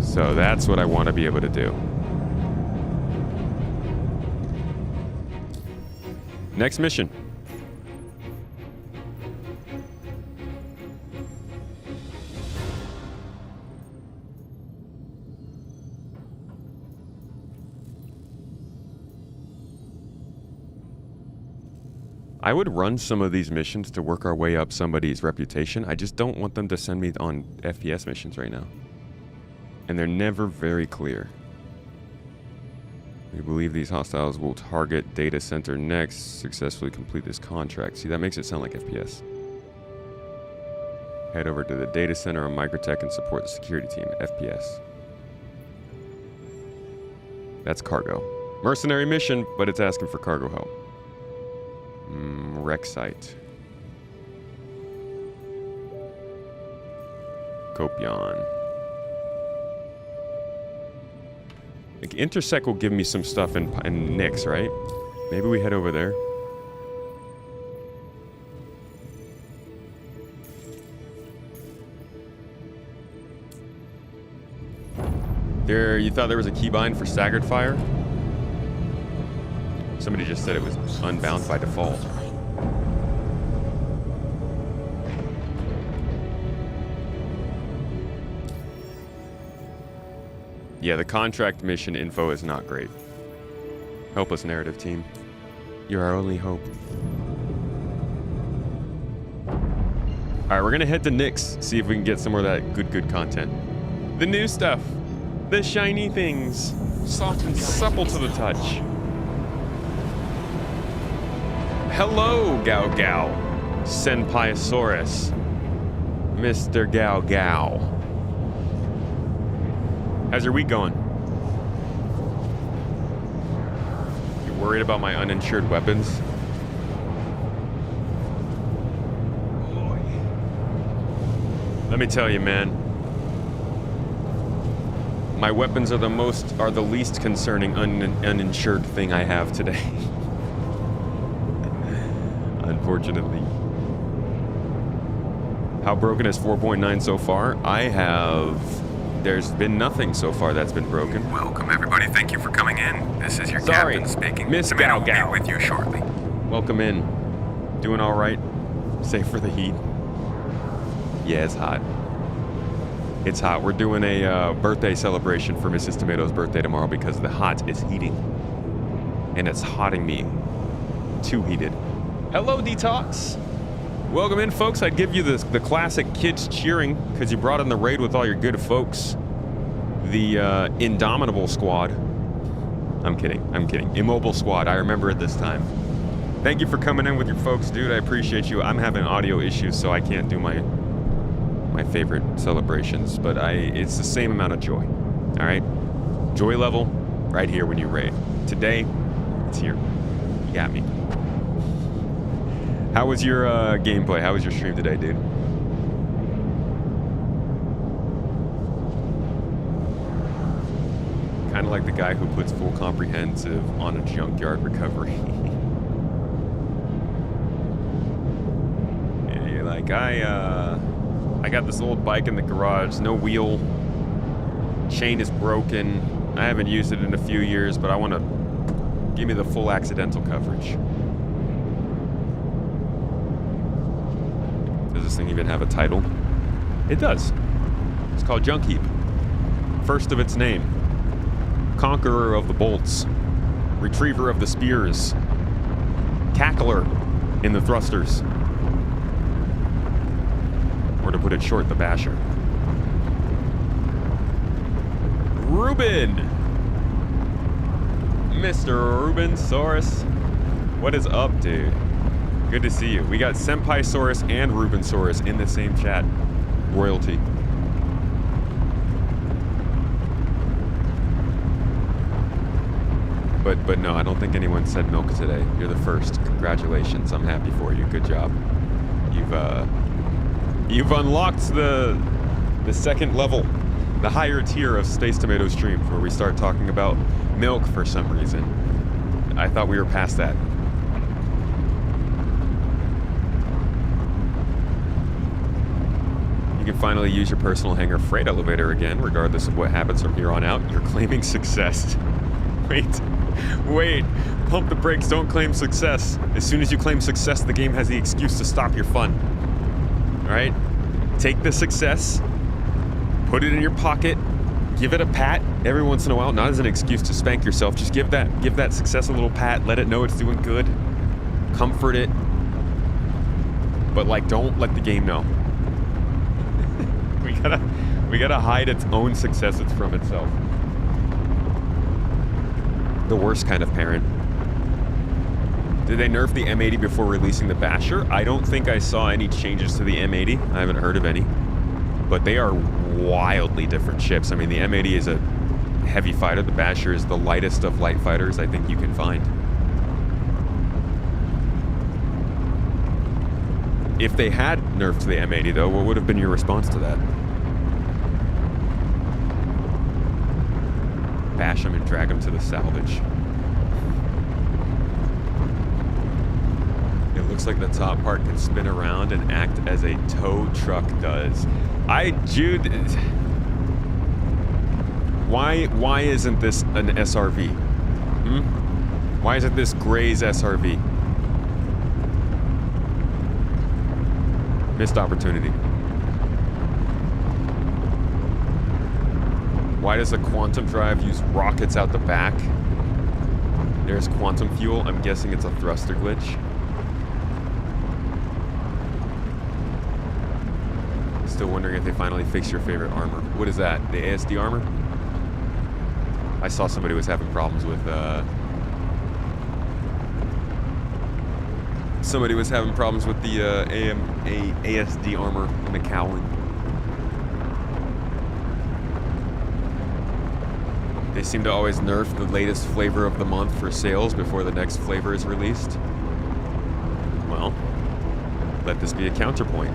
So that's what I want to be able to do. Next mission. I would run some of these missions to work our way up somebody's reputation. I just don't want them to send me on FPS missions right now. And they're never very clear. We believe these hostiles will target data center next. Successfully complete this contract. See, that makes it sound like FPS. Head over to the data center on Microtech and support the security team. FPS. That's cargo. Mercenary mission, but it's asking for cargo help. Wreck site. Kopion. Like, Intersect will give me some stuff in Nyx, right? Maybe we head over there. You thought there was a keybind for staggered fire? Somebody just said it was unbound by default. Yeah, the contract mission info is not great. Help us, narrative team. You're our only hope. Alright, we're gonna head to Nick's, see if we can get some more of that good content. The new stuff. The shiny things. Soft and supple to the touch. Hello, Gao Gao. Senpaisaurus. Mr. Gao Gao. How's your week going? You worried about my uninsured weapons? Let me tell you, man. My weapons are the least concerning uninsured thing I have today. Unfortunately. How broken is 4.9 so far? There's been nothing so far that's been broken. Welcome, everybody. Thank you for coming in. This is your Sorry, captain speaking. Miss Gao Gao. Will be with you shortly. Welcome in. Doing all right? Safe for the heat? Yeah, it's hot. It's hot. We're doing a birthday celebration for Mrs. Tomato's birthday tomorrow because the hot is heating. And it's hotting me. Too heated. Hello, Detox. Welcome in, folks. I'd give you the classic kids cheering because you brought in the raid with all your good folks. The Indomitable Squad. I'm kidding. Immobile Squad. I remember it this time. Thank you for coming in with your folks, dude. I appreciate you. I'm having audio issues, so I can't do my favorite celebrations, but it's the same amount of joy. All right? Joy level right here when you raid. Today, it's here. You got me. How was your gameplay? How was your stream today, dude? Kind of like the guy who puts full comprehensive on a junkyard recovery. Yeah, you're like, I got this old bike in the garage, no wheel, chain is broken. I haven't used it in a few years, but I want to give me the full accidental coverage. Does this thing even have a title? It does. It's called Junk Heap. First of its name. Conqueror of the bolts. Retriever of the spears. Cackler in the thrusters. Or to put it short, the basher. Ruben! Mr. Rubensaurus. What is up, dude? Good to see you. We got Senpaisaurus and Rubensaurus in the same chat. Royalty. But no, I don't think anyone said milk today. You're the first. Congratulations. I'm happy for you. Good job. You've unlocked the second level, the higher tier of Space Tomato streams, where we start talking about milk for some reason. I thought we were past that. You can finally use your personal hangar freight elevator again, regardless of what happens from here on out. You're claiming success. Wait. Pump the brakes, don't claim success. As soon as you claim success, the game has the excuse to stop your fun. Alright? Take the success, put it in your pocket, give it a pat every once in a while, not as an excuse to spank yourself, just give that success a little pat, let it know it's doing good, comfort it, but like, don't let the game know. we gotta hide its own successes from itself. The worst kind of parent. Did they nerf the M80 before releasing the Basher? I don't think I saw any changes to the M80. I haven't heard of any. But they are wildly different ships. I mean, the M80 is a heavy fighter. The Basher is the lightest of light fighters I think you can find. If they had nerfed the M80, though, what would have been your response to that? Bash them and drag them to the salvage. It looks like the top part can spin around and act as a tow truck does. Jude... Why isn't this an SRV? Why isn't this Gray's SRV? Missed opportunity. Why does the quantum drive use rockets out the back? There's quantum fuel. I'm guessing it's a thruster glitch. Still wondering if they finally fixed your favorite armor. What is that? The ASD armor? I saw somebody was having problems with somebody was having problems with the ASD armor in the cowling. They seem to always nerf the latest flavor of the month for sales before the next flavor is released. Well, let this be a counterpoint.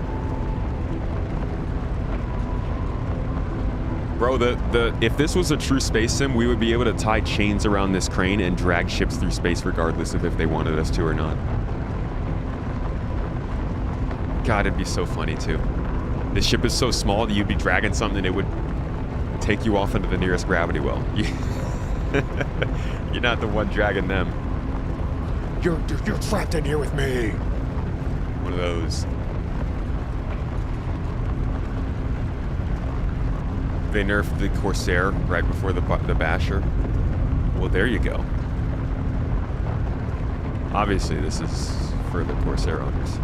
Bro, if this was a true space sim, we would be able to tie chains around this crane and drag ships through space regardless of if they wanted us to or not. God, it'd be so funny too. This ship is so small that you'd be dragging something and it would take you off into the nearest gravity well. You're not the one dragging them. You're trapped in here with me. One of those. They nerfed the Corsair right before the Basher. Well, there you go. Obviously, this is for the Corsair owners.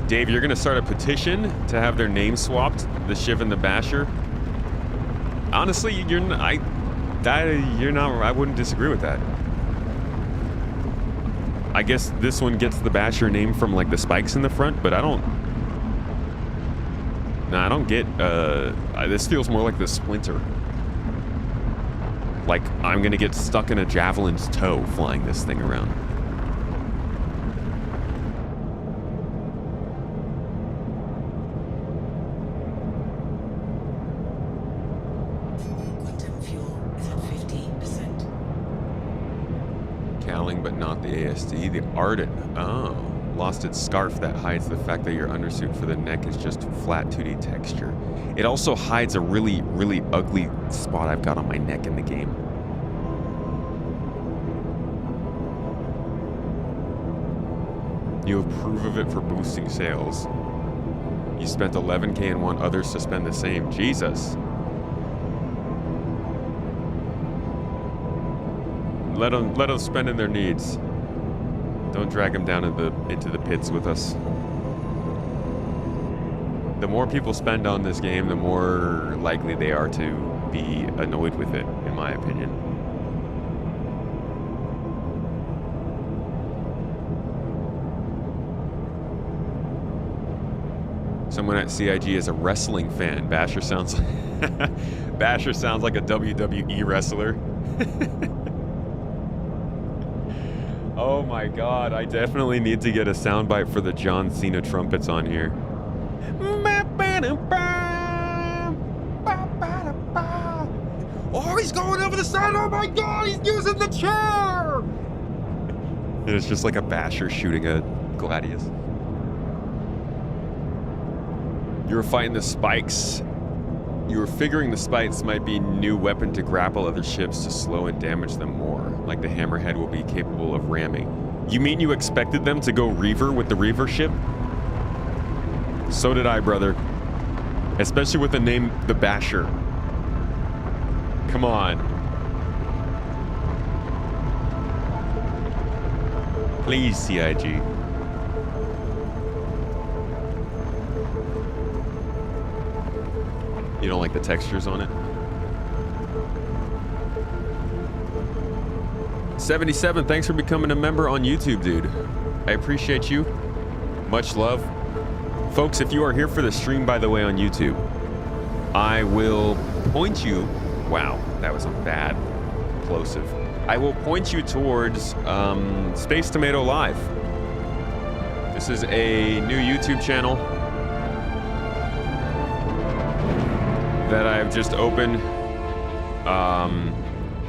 Dave, you're gonna start a petition to have their names swapped, the Shiv and the Basher. Honestly, I wouldn't disagree with that. I guess this one gets the Basher name from like the spikes in the front, but I don't get, this feels more like the Splinter. Like I'm gonna get stuck in a Javelin's toe flying this thing around. Quantum fuel is at 50%. Cowling, but not the ASD. The Ardent. Oh. Lost its scarf that hides the fact that your undersuit for the neck is just flat 2D texture. It also hides a really, really ugly spot I've got on my neck in the game. You approve of it for boosting sales. You spent $11K and want others to spend the same. Jesus. Let them spend in their needs. Don't drag them down into the pits with us. The more people spend on this game, the more likely they are to be annoyed with it, in my opinion. Someone at CIG is a wrestling fan. Basher sounds like Basher sounds like a WWE wrestler. Oh my god, I definitely need to get a soundbite for the John Cena trumpets on here. Oh, he's going over the side. Oh my god, he's using the chair. And it's just like a Basher shooting a Gladius. You were fighting the spikes. You were figuring the spikes might be a new weapon to grapple other ships to slow and damage them more, like the Hammerhead will be capable of ramming. You mean you expected them to go Reaver with the Reaver ship? So did I, brother. Especially with the name the Basher. Come on. Please, CIG. You don't like the textures on it? 77, thanks for becoming a member on YouTube, dude. I appreciate you. Much love. Folks, if you are here for the stream, by the way, on YouTube, I will point you... Wow, that was a bad plosive. I will point you towards Space Tomato Live. This is a new YouTube channel that I've just opened,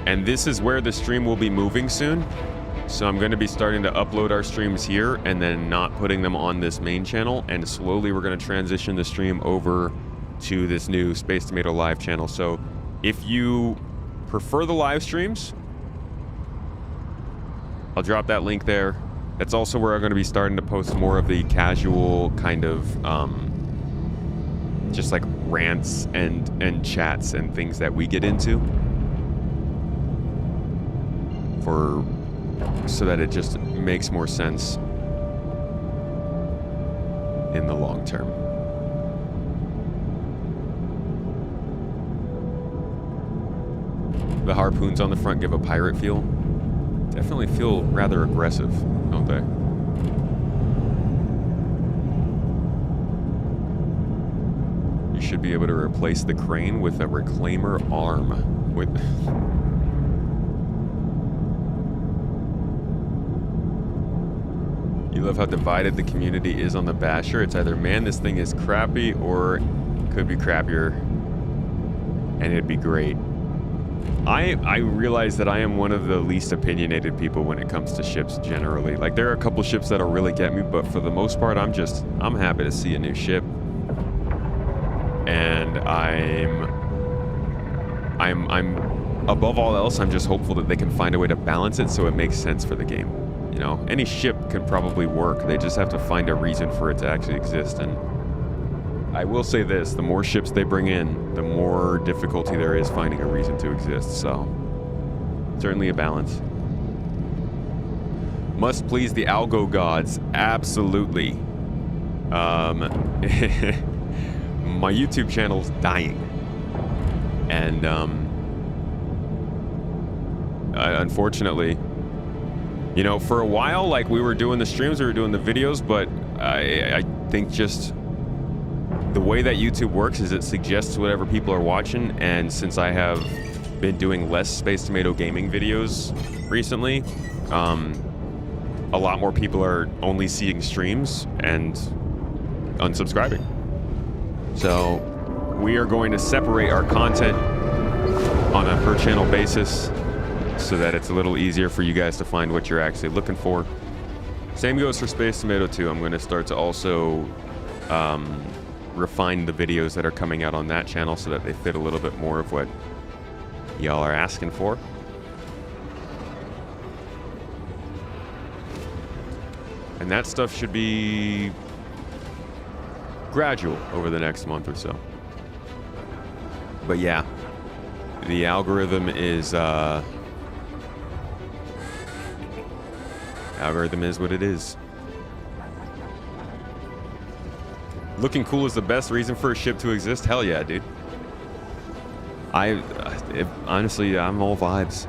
and this is where the stream will be moving soon. So I'm going to be starting to upload our streams here and then not putting them on this main channel, and slowly we're going to transition the stream over to this new Space Tomato live channel. So if you prefer the live streams, I'll drop that link there. That's also where I'm going to be starting to post more of the casual kind of just like rants and chats and things that we get into, so that it just makes more sense in the long term. The harpoons on the front give a pirate feel. Definitely feel rather aggressive, don't they? You should be able to replace the crane with a reclaimer arm. With You love how divided the community is on the Basher. It's either, man, this thing is crappy, or could be crappier, and it'd be great. I realize that I am one of the least opinionated people when it comes to ships generally. Like, there are a couple ships that'll really get me, but for the most part, I'm happy to see a new ship. And I'm above all else, I'm just hopeful that they can find a way to balance it so it makes sense for the game. You know, any ship can probably work. They just have to find a reason for it to actually exist. And I will say this, the more ships they bring in, the more difficulty there is finding a reason to exist. So, certainly a balance. Must please the algo gods. Absolutely. My YouTube channel's dying. And, unfortunately, you know, for a while, like, we were doing the streams, we were doing the videos, but I think just the way that YouTube works is it suggests whatever people are watching, and since I have been doing less Space Tomato gaming videos recently, a lot more people are only seeing streams and unsubscribing. So we are going to separate our content on a per channel basis, so that it's a little easier for you guys to find what you're actually looking for. Same goes for Space Tomato 2. I'm going to start to also refine the videos that are coming out on that channel so that they fit a little bit more of what y'all are asking for. And that stuff should be gradual over the next month or so. But yeah, the algorithm is what it is. Looking cool is the best reason for a ship to exist? Hell yeah, dude. Honestly, I'm all vibes.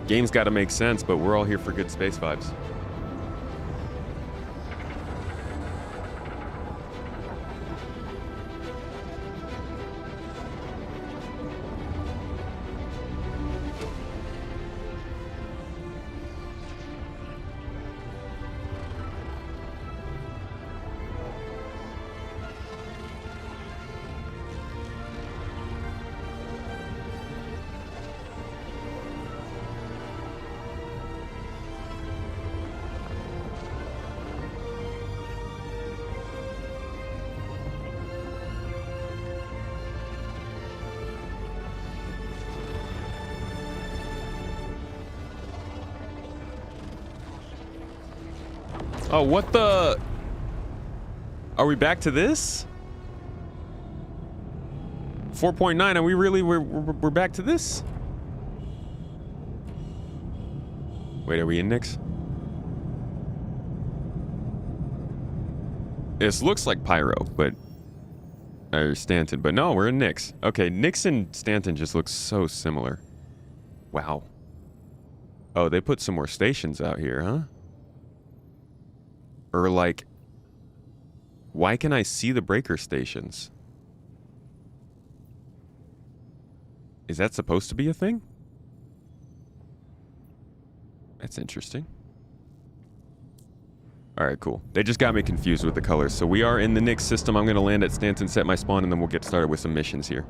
Game's got to make sense, but we're all here for good space vibes. Oh, what the? Are we back to this? 4.9, are we really, we're back to this? Wait, are we in Nyx? This looks like Pyro, but, or Stanton, but no, we're in Nyx. Okay, Nyx and Stanton just look so similar. Wow. Oh, they put some more stations out here, huh? Or like, why can I see the breaker stations? Is that supposed to be a thing? That's interesting. Alright, cool. They just got me confused with the colors. So we are in the Nyx system. I'm going to land at Stanton, set my spawn, and then we'll get started with some missions here.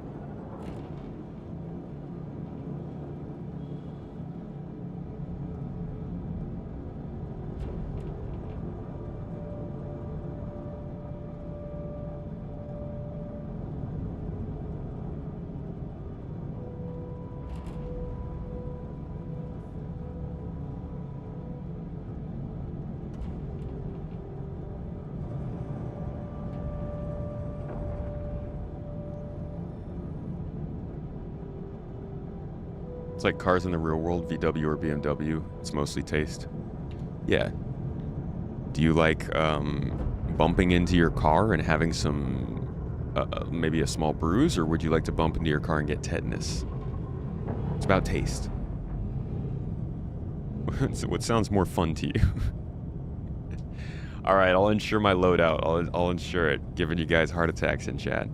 It's like cars in the real world, VW or BMW. It's mostly taste. Yeah. Do you like bumping into your car and having some, maybe a small bruise, or would you like to bump into your car and get tetanus? It's about taste. What sounds more fun to you? All right, I'll insure my loadout. I'll insure it, giving you guys heart attacks in chat.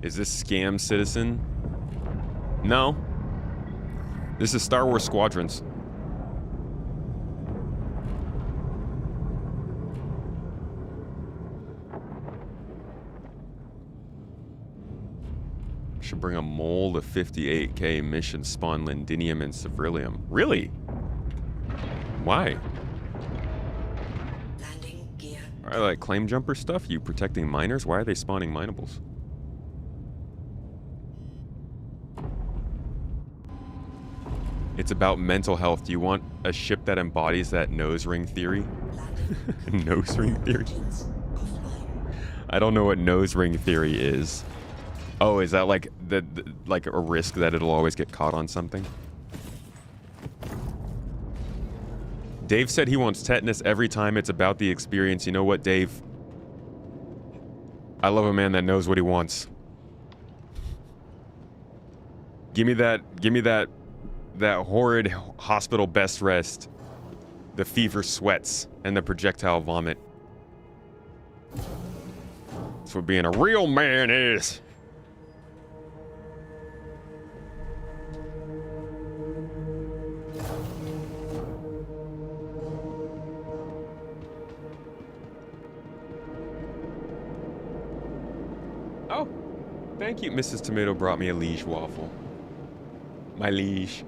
Is this Scam Citizen? No. This is Star Wars Squadrons. Should bring a mole to 58k mission, spawn Lindinium and Severilium. Really? Why? Landing gear. Are like claim jumper stuff? You protecting miners? Why are they spawning minables? It's about mental health. Do you want a ship that embodies that nose ring theory? Nose ring theory? I don't know what nose ring theory is. Oh, is that like like a risk that it'll always get caught on something? Dave said he wants tetanus every time it's about the experience. You know what, Dave? I love a man that knows what he wants. Give me that horrid hospital best rest. The fever sweats and the projectile vomit. That's what being a real man is. Oh, thank you. Mrs. Tomato brought me a liege waffle. My liege.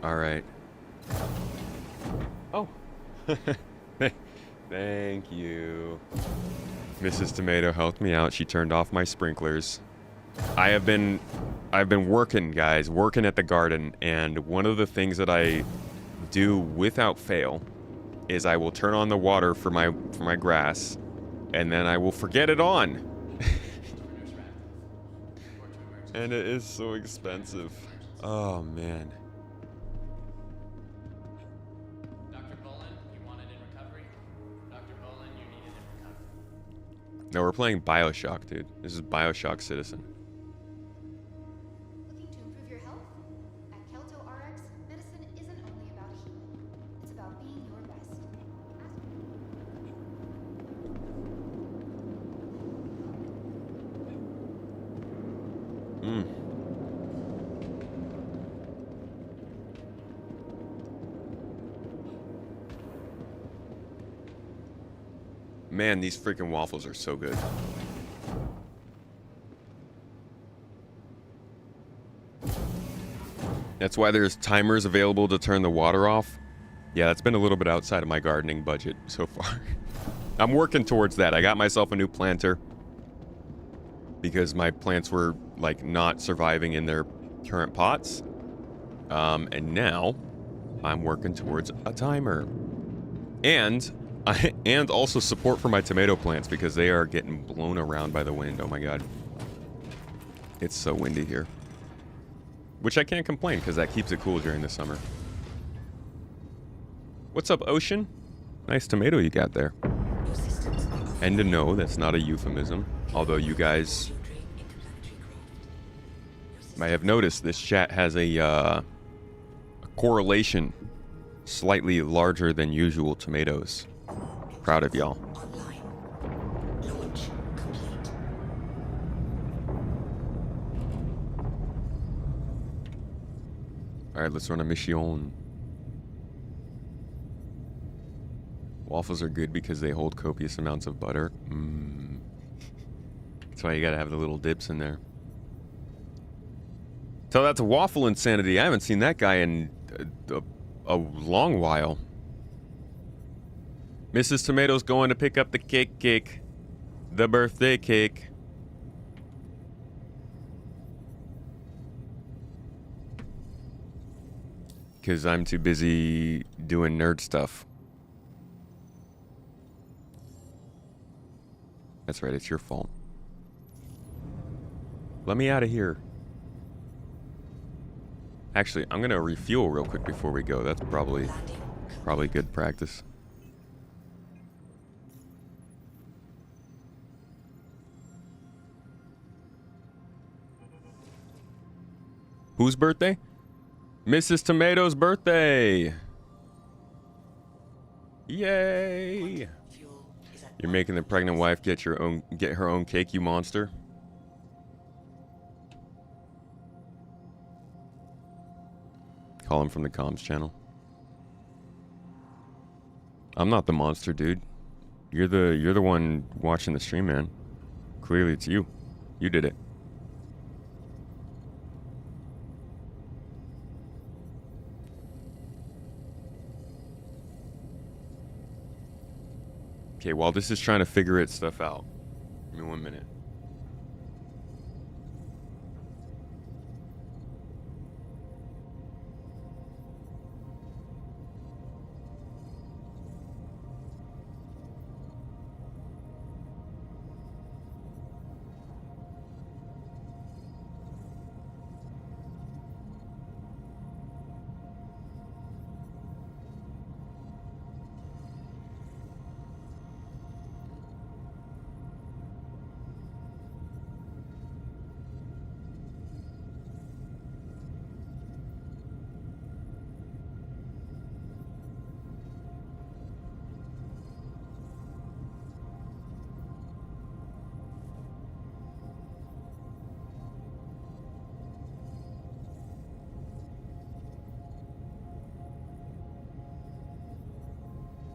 All right. Oh. Thank you. Mrs. Tomato helped me out. She turned off my sprinklers. I've been working, guys, working at the garden, and one of the things that I do without fail is I will turn on the water for my grass, and then I will forget it on. And it is so expensive. Oh man. Dr. Bolin, you wanted in recovery? Dr. Bolin, you needed in recovery. No, we're playing BioShock, dude. This is BioShock Citizen. Looking to improve your health? At Kelto RX, medicine isn't only about healing. It's about being your best. Man, these freaking waffles are so good. That's why there's timers available to turn the water off. Yeah, that's been a little bit outside of my gardening budget so far. I'm working towards that. I got myself a new planter because my plants were like not surviving in their current pots. And now I'm working towards a timer. And also support for my tomato plants because they are getting blown around by the wind. Oh my god. It's so windy here. Which I can't complain because that keeps it cool during the summer. What's up, Ocean? Nice tomato you got there. And to know that's not a euphemism. Although you guys might have noticed this chat has a correlation slightly larger than usual tomatoes. Proud of y'all. Alright, let's run a mission. Waffles are good because they hold copious amounts of butter. That's why you gotta have the little dips in there. So that's a waffle insanity. I haven't seen that guy in a long while. Mrs. Tomato's going to pick up the cake. The birthday cake. Because I'm too busy doing nerd stuff. That's right, it's your fault. Let me out of here. Actually, I'm gonna refuel real quick before we go. That's probably good practice. Whose birthday? Mrs. Tomato's birthday. Yay! Fuel is at You're making the pregnant wife get her own cake, you monster. Call him from the comms channel. I'm not the monster, dude. You're the one watching the stream, man. Clearly it's you. You did it. Okay, while this is trying to figure its stuff out. Give me 1 minute.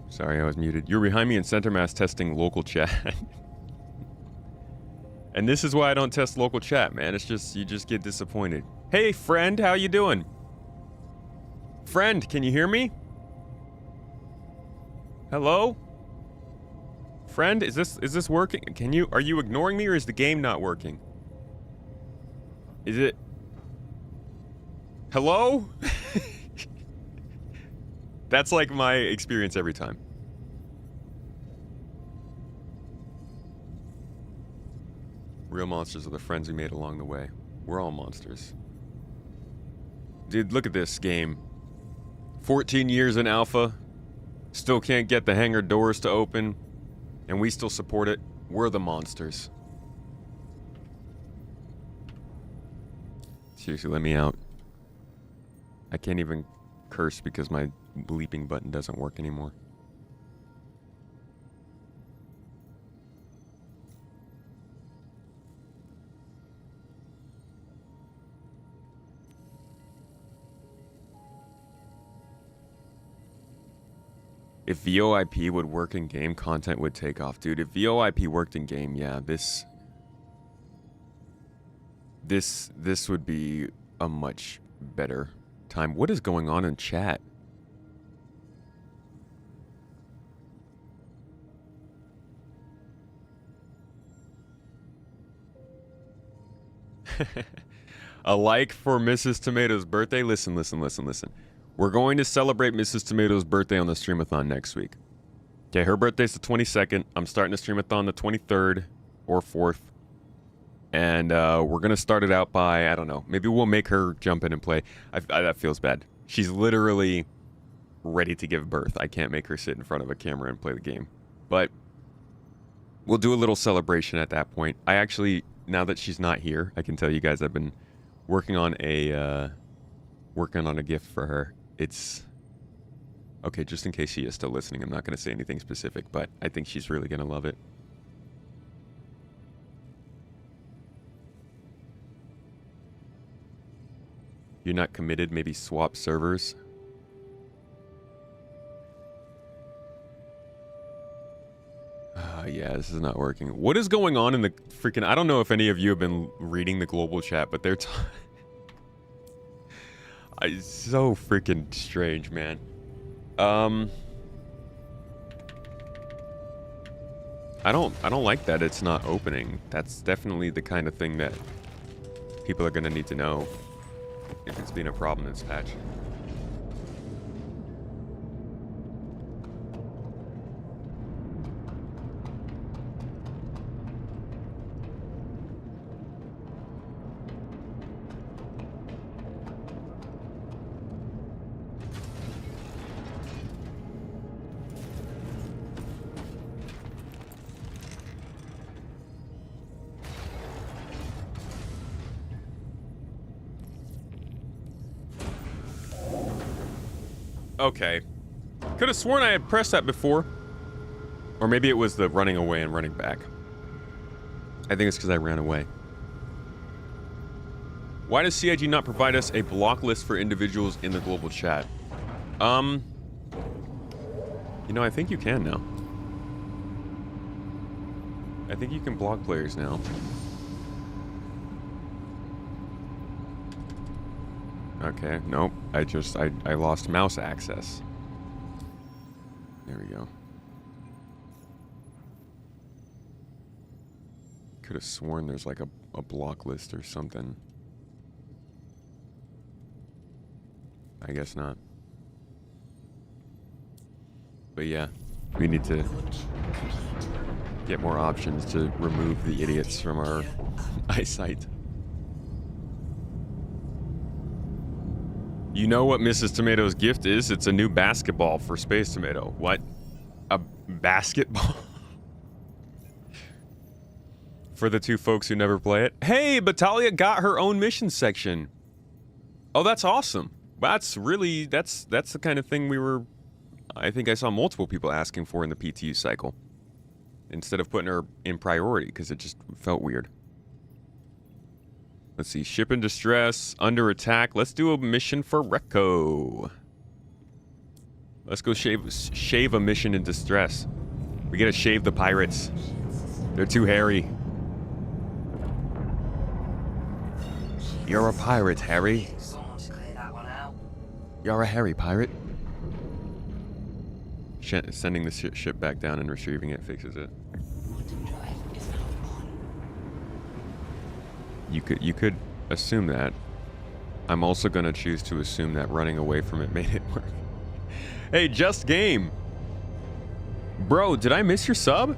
Sorry, I was muted. You're behind me in center mass testing local chat. And this is why I don't test local chat, man. It's just, you just get disappointed. Hey, friend, how you doing? Friend, can you hear me? Hello? Friend, is this working? Are you ignoring me or is the game not working? Is it? Hello? That's like my experience every time. Real monsters are the friends we made along the way. We're all monsters. Dude, look at this game. 14 years in alpha. Still can't get the hangar doors to open. And we still support it. We're the monsters. Seriously, let me out. I can't even curse because my bleeping button doesn't work anymore. If VoIP would work in game, content would take off. Dude, if VoIP worked in game, yeah, this would be a much better time. What is going on in chat? A like for Mrs. Tomato's birthday? Listen. We're going to celebrate Mrs. Tomato's birthday on the Streamathon next week. Okay, her birthday's the 22nd. I'm starting the Streamathon the 23rd or 4th. And we're going to start it out by, I don't know, maybe we'll make her jump in and play. That feels bad. She's literally ready to give birth. I can't make her sit in front of a camera and play the game. But we'll do a little celebration at that point. I actually, now that she's not here, I can tell you guys I've been working on a gift for her. It's okay, just in case she is still listening, I'm not going to say anything specific, but I think she's really going to love it. You're not committed, maybe swap servers. Yeah, this is not working. What is going on in the freaking... I don't know if any of you have been reading the global chat, but they're... It's so freaking strange, man. I don't like that it's not opening. That's definitely the kind of thing that people are gonna need to know if it's been a problem in this patch. Okay. Could have sworn I had pressed that before. Or maybe it was the running away and running back. I think it's because I ran away. Why does CIG not provide us a block list for individuals in the global chat? You know, I think you can now. I think you can block players now. Okay, nope. I lost mouse access. There we go. Could have sworn there's like a block list or something. I guess not. But yeah, we need to get more options to remove the idiots from our eyesight. You know what Mrs. Tomato's gift is? It's a new basketball for Space Tomato. What? A basketball? For the two folks who never play it. Hey, Batalia got her own mission section. Oh, that's awesome. That's really, that's the kind of thing we were, I think I saw multiple people asking for in the PTU cycle. Instead of putting her in priority, because it just felt weird. Let's see, ship in distress, under attack. Let's do a mission for Recco. Let's go shave a mission in distress. We gotta shave the pirates. They're too hairy. You're a pirate, Harry. You're a hairy pirate. Sending the ship back down and retrieving it fixes it. You could assume that. I'm also gonna choose to assume that running away from it made it work. Hey, Just Game. Bro, did I miss your sub?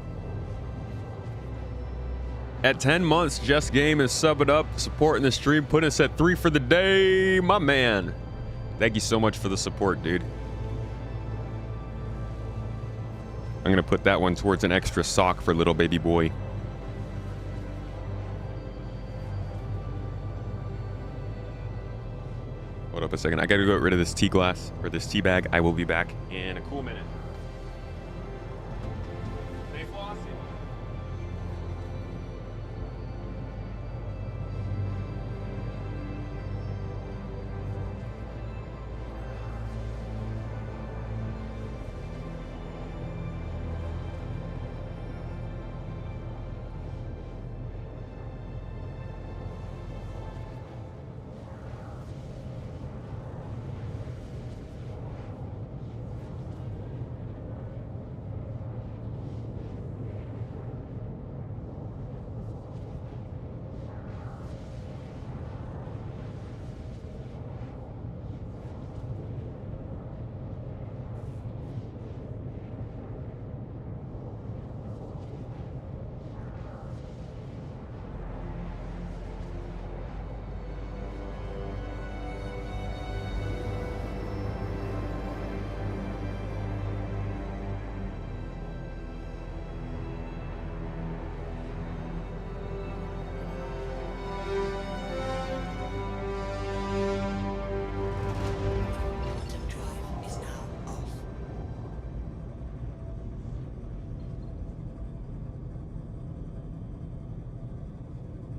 At 10 months, Just Game is subbing up, supporting the stream, putting us at 3 for the day, my man. Thank you so much for the support, dude. I'm gonna put that one towards an extra sock for little baby boy. Hold up a second. I gotta get rid of this tea glass, or this tea bag. I will be back in a cool minute. Stay flossy.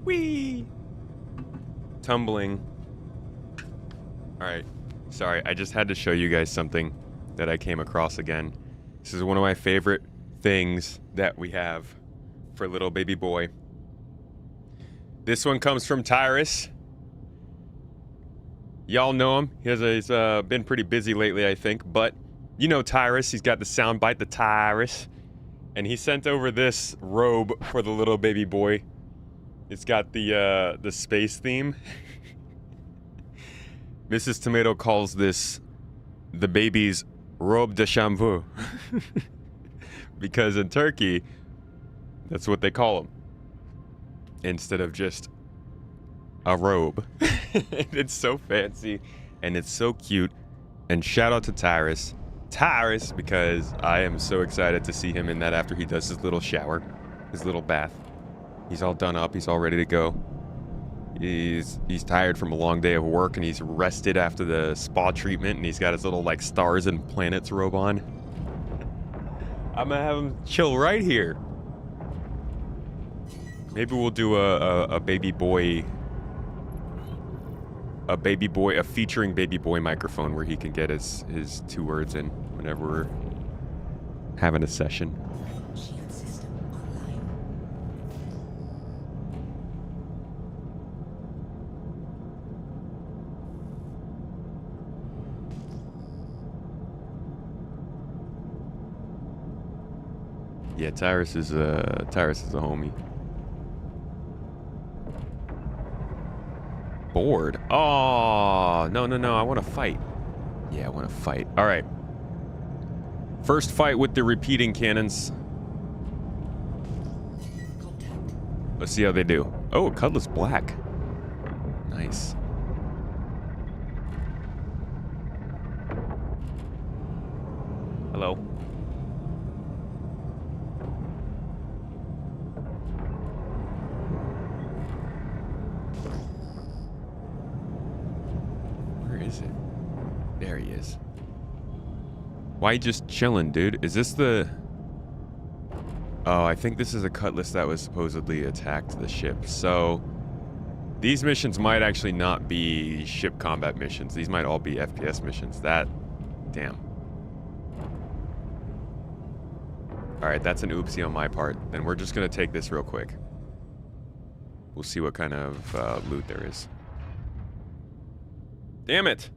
Whee! Tumbling. Alright. Sorry, I just had to show you guys something that I came across again. This is one of my favorite things that we have for little baby boy. This one comes from Tyrus. Y'all know him. He's been pretty busy lately, I think. But you know Tyrus. He's got the soundbite, the Tyrus. And he sent over this robe for the little baby boy. It's got the space theme. Mrs. Tomato calls this the baby's robe de chambre. Because in Turkey, that's what they call them. Instead of just a robe. It's so fancy and it's so cute. And shout out to Tyrus. Tyrus, because I am so excited to see him in that after he does his little shower, his little bath. He's all done up. He's all ready to go. He's tired from a long day of work, and he's rested after the spa treatment, and he's got his little like stars and planets robe on. I'm gonna have him chill right here. Maybe we'll do a baby boy, a featuring baby boy microphone where he can get his 2 words in whenever we're having a session. Shield system online. Yeah, Tyrus is a homie. Bored. Oh, no, I want to fight. Yeah, I want to fight. All right. First fight with the repeating cannons. Contact. Let's see how they do. Oh, Cutlass Black. Nice. Hello. Where is it? There he is. Why you just chilling, dude? Is this the... Oh, I think this is a Cutlass that was supposedly attacked the ship. So, these missions might actually not be ship combat missions. These might all be FPS missions. Damn. Alright, that's an oopsie on my part. Then we're just gonna take this real quick. We'll see what kind of loot there is. Damn it!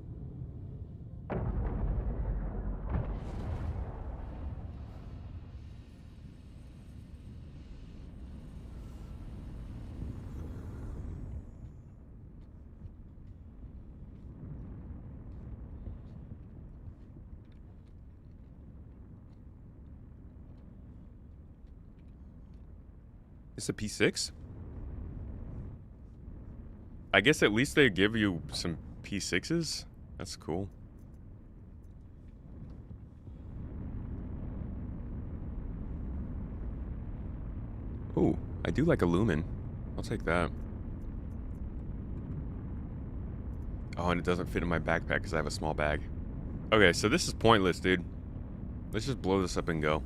It's a P6? I guess at least they give you some P6s? That's cool. Ooh, I do like a Lumen. I'll take that. Oh, and it doesn't fit in my backpack because I have a small bag. Okay, so this is pointless, dude. Let's just blow this up and go.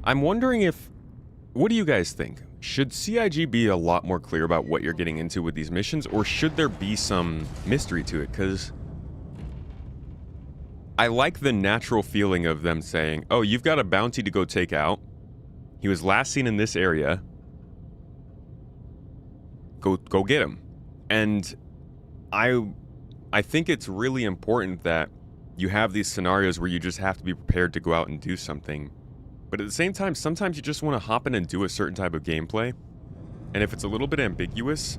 I'm wondering if... What do you guys think? Should CIG be a lot more clear about what you're getting into with these missions, or should there be some mystery to it? Because I like the natural feeling of them saying, oh, you've got a bounty to go take out. He was last seen in this area. Go get him. And I think it's really important that you have these scenarios where you just have to be prepared to go out and do something. But at the same time, sometimes you just want to hop in and do a certain type of gameplay. And if it's a little bit ambiguous,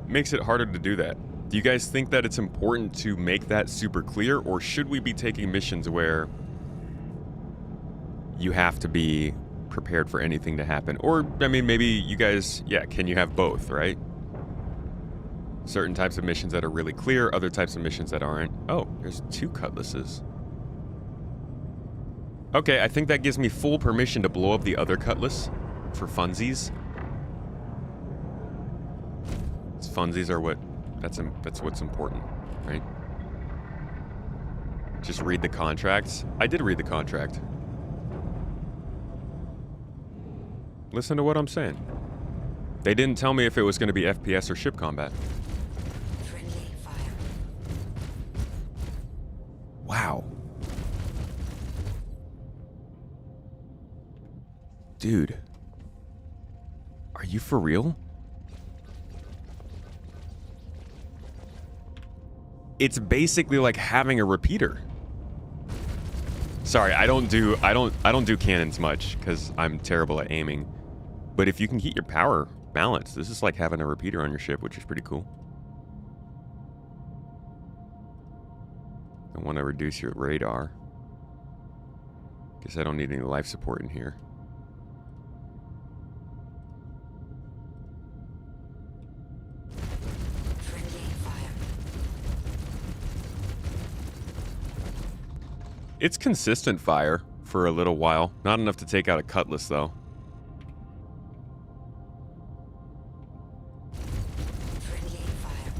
it makes it harder to do that. Do you guys think that it's important to make that super clear? Or should we be taking missions where you have to be prepared for anything to happen? Or, I mean, maybe you guys, yeah, can you have both, right? Certain types of missions that are really clear, other types of missions that aren't. Oh, there's 2 Cutlasses. Okay, I think that gives me full permission to blow up the other Cutlass for funsies. Funsies are what... That's what's important, right? Just read the contracts. I did read the contract. Listen to what I'm saying. They didn't tell me if it was going to be FPS or ship combat. Friendly fire. Wow. Dude. Are you for real? It's basically like having a repeater. Sorry, I don't do cannons much because I'm terrible at aiming. But if you can keep your power balanced, this is like having a repeater on your ship, which is pretty cool. I want to reduce your radar. Guess I don't need any life support in here. Friendly fire. It's consistent fire for a little while. Not enough to take out a cutlass, though. Friendly fire.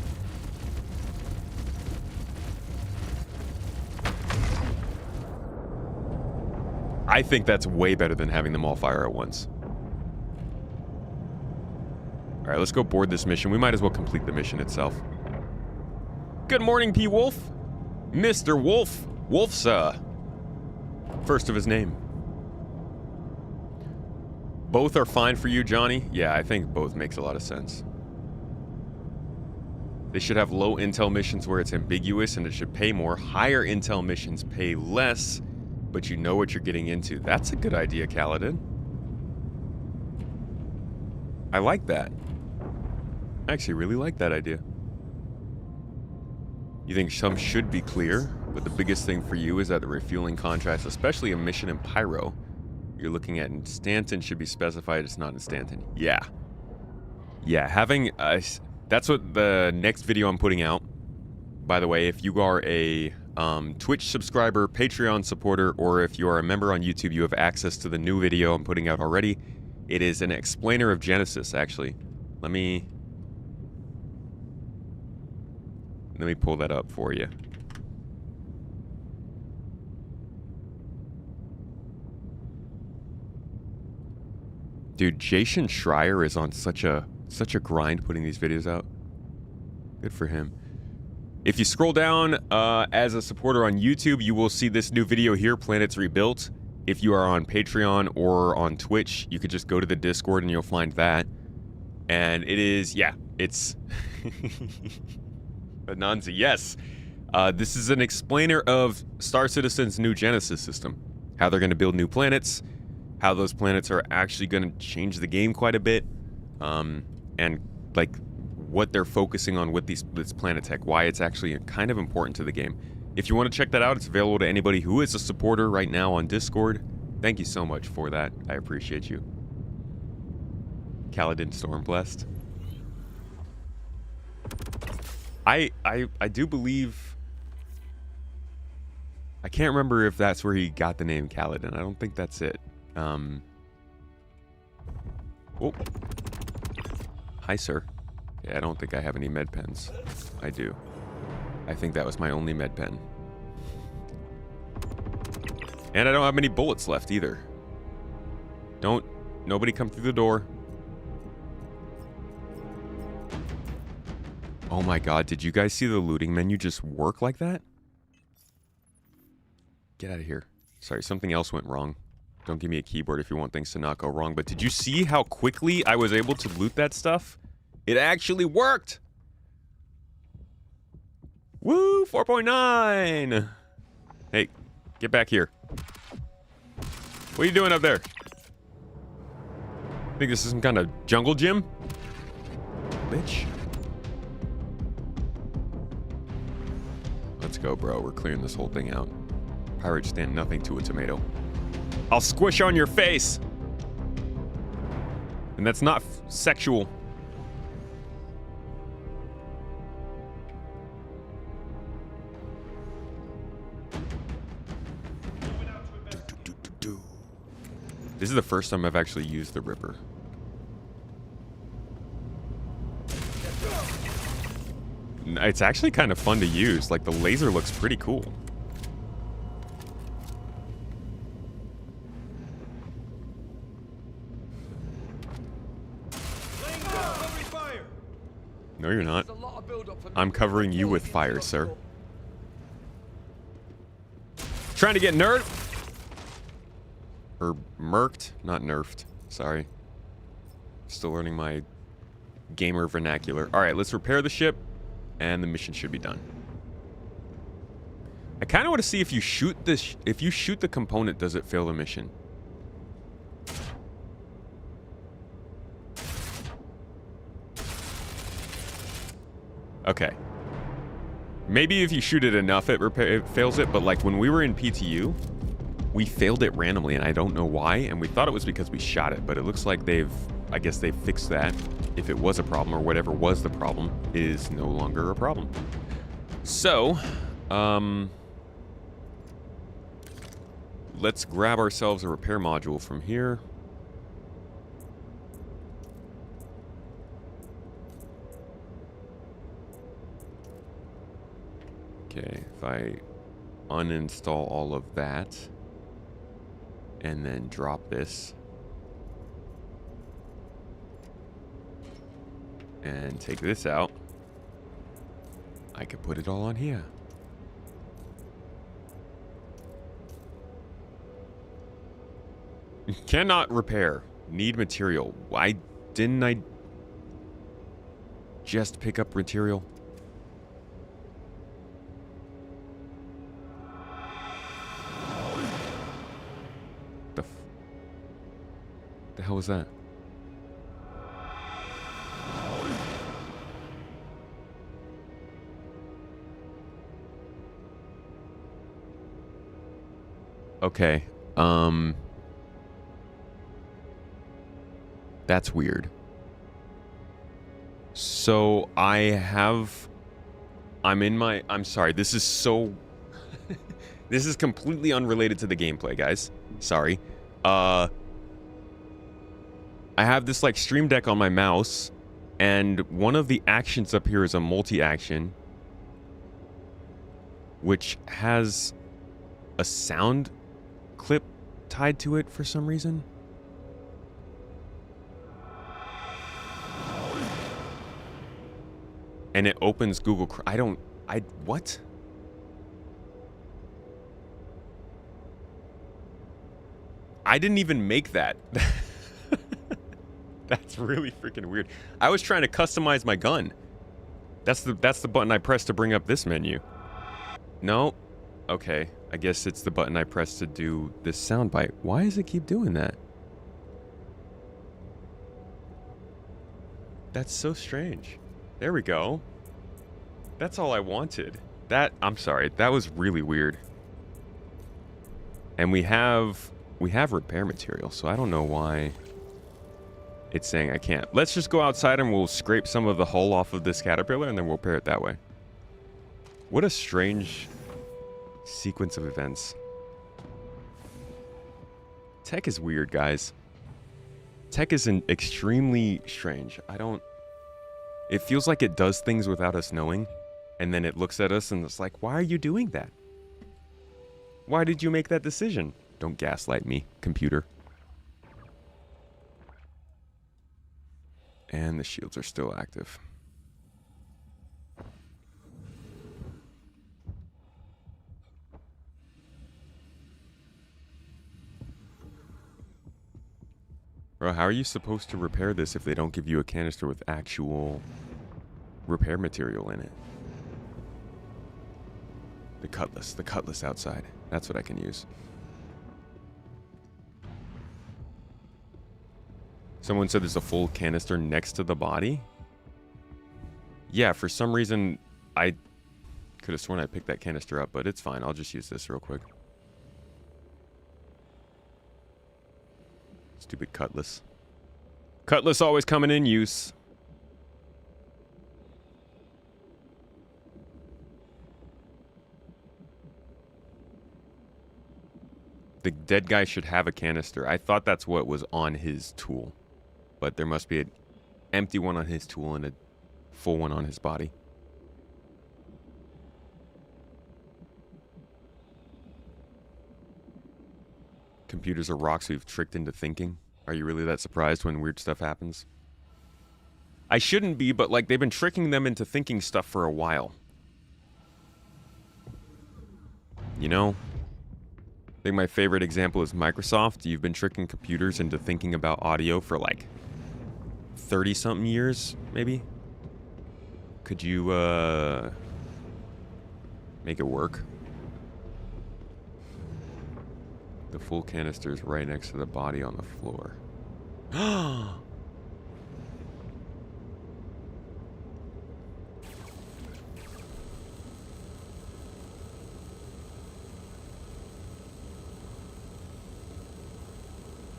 I think that's way better than having them all fire at once. All right, let's go board this mission. We might as well complete the mission itself. Good morning, P. Wolf. Mr. Wolf. Wolf's, first of his name. Both are fine for you, Johnny? Yeah, I think both makes a lot of sense. They should have low intel missions where it's ambiguous and it should pay more. Higher intel missions pay less, but you know what you're getting into. That's a good idea, Kaladin. I like that. I actually really like that idea. You think some should be clear, but the biggest thing for you is that the refueling contracts, especially a mission in Pyro, you're looking at in Stanton should be specified. It's not in Stanton. Yeah. Yeah, having... that's what the next video I'm putting out. By the way, if you are a Twitch subscriber, Patreon supporter, or if you are a member on YouTube, you have access to the new video I'm putting out already. It is an explainer of Genesis, actually. Let me pull that up for you. Dude, Jason Schreier is on such a grind putting these videos out. Good for him. If you scroll down as a supporter on YouTube, you will see this new video here, Planets Rebuilt. If you are on Patreon or on Twitch, you could just go to the Discord and you'll find that. And it is, yeah, it's... Anansi, yes. This is an explainer of Star Citizen's new Genesis system. How they're going to build new planets, how those planets are actually going to change the game quite a bit, and like what they're focusing on with this planet tech, why it's actually kind of important to the game. If you want to check that out, it's available to anybody who is a supporter right now on Discord. Thank you so much for that. I appreciate you. Kaladin Stormblessed. I do believe... I can't remember if that's where he got the name Kaladin. I don't think that's it. Oh. Hi, sir. Yeah, I don't think I have any med pens. I do. I think that was my only med pen. And I don't have many bullets left either. Nobody come through the door. Oh my god, did you guys see the looting menu just work like that? Get out of here. Sorry, something else went wrong. Don't give me a keyboard if you want things to not go wrong. But did you see how quickly I was able to loot that stuff? It actually worked! Woo! 4.9! Hey, get back here. What are you doing up there? Think this is some kind of jungle gym? Bitch. Let's go, bro. We're clearing this whole thing out. Pirates stand nothing to a tomato. I'll squish on your face! And that's not sexual. This is the first time I've actually used the Ripper. It's actually kind of fun to use. Like, the laser looks pretty cool. No, you're not. I'm covering you with fire, sir. Trying to get nerfed? Or murked? Not nerfed. Sorry. Still learning my gamer vernacular. Alright, let's repair the ship. And the mission should be done. I kind of want to see if you shoot this. If you shoot the component, does it fail the mission? Okay. Maybe if you shoot it enough, it fails it. But like when we were in PTU, we failed it randomly, and I don't know why. And we thought it was because we shot it, but it looks like I guess they've fixed that. If it was a problem, or whatever was the problem, is no longer a problem. So, let's grab ourselves a repair module from here. Okay, if I uninstall all of that and then drop this and take this out, I could put it all on here. Cannot repair. Need material. Why didn't I just pick up material? The hell was that? Okay. That's weird. So I'm sorry, this is so this is completely unrelated to the gameplay, guys. Sorry. I have this like Stream Deck on my mouse, and one of the actions up here is a multi-action, which has a sound clip tied to it for some reason. And it opens Google Chrome. What? I didn't even make that. That's really freaking weird. I was trying to customize my gun. That's the button I pressed to bring up this menu. No? Okay. I guess it's the button I pressed to do this soundbite. Why does it keep doing that? That's so strange. There we go. That's all I wanted. I'm sorry. That was really weird. And we have repair material, so I don't know why it's saying I can't. Let's just go outside and we'll scrape some of the hull off of this Caterpillar and then we'll repair it that way. What a strange sequence of events. Tech is weird, guys. Tech is extremely strange. It feels like it does things without us knowing, and then it looks at us and it's like, why are you doing that? Why did you make that decision? Don't gaslight me, computer. And the shields are still active. Bro, how are you supposed to repair this if they don't give you a canister with actual repair material in it? The cutlass outside. That's what I can use. Someone said there's a full canister next to the body. Yeah, for some reason, I could have sworn I picked that canister up, but it's fine. I'll just use this real quick. Stupid cutlass. Cutlass always coming in use. The dead guy should have a canister. I thought that's what was on his tool. But there must be an empty one on his tool and a full one on his body. Computers are rocks we've tricked into thinking. Are you really that surprised when weird stuff happens? I shouldn't be, but like they've been tricking them into thinking stuff for a while. You know? I think my favorite example is Microsoft. You've been tricking computers into thinking about audio for like 30-something years, maybe? Could you, make it work? The full canister is right next to the body on the floor.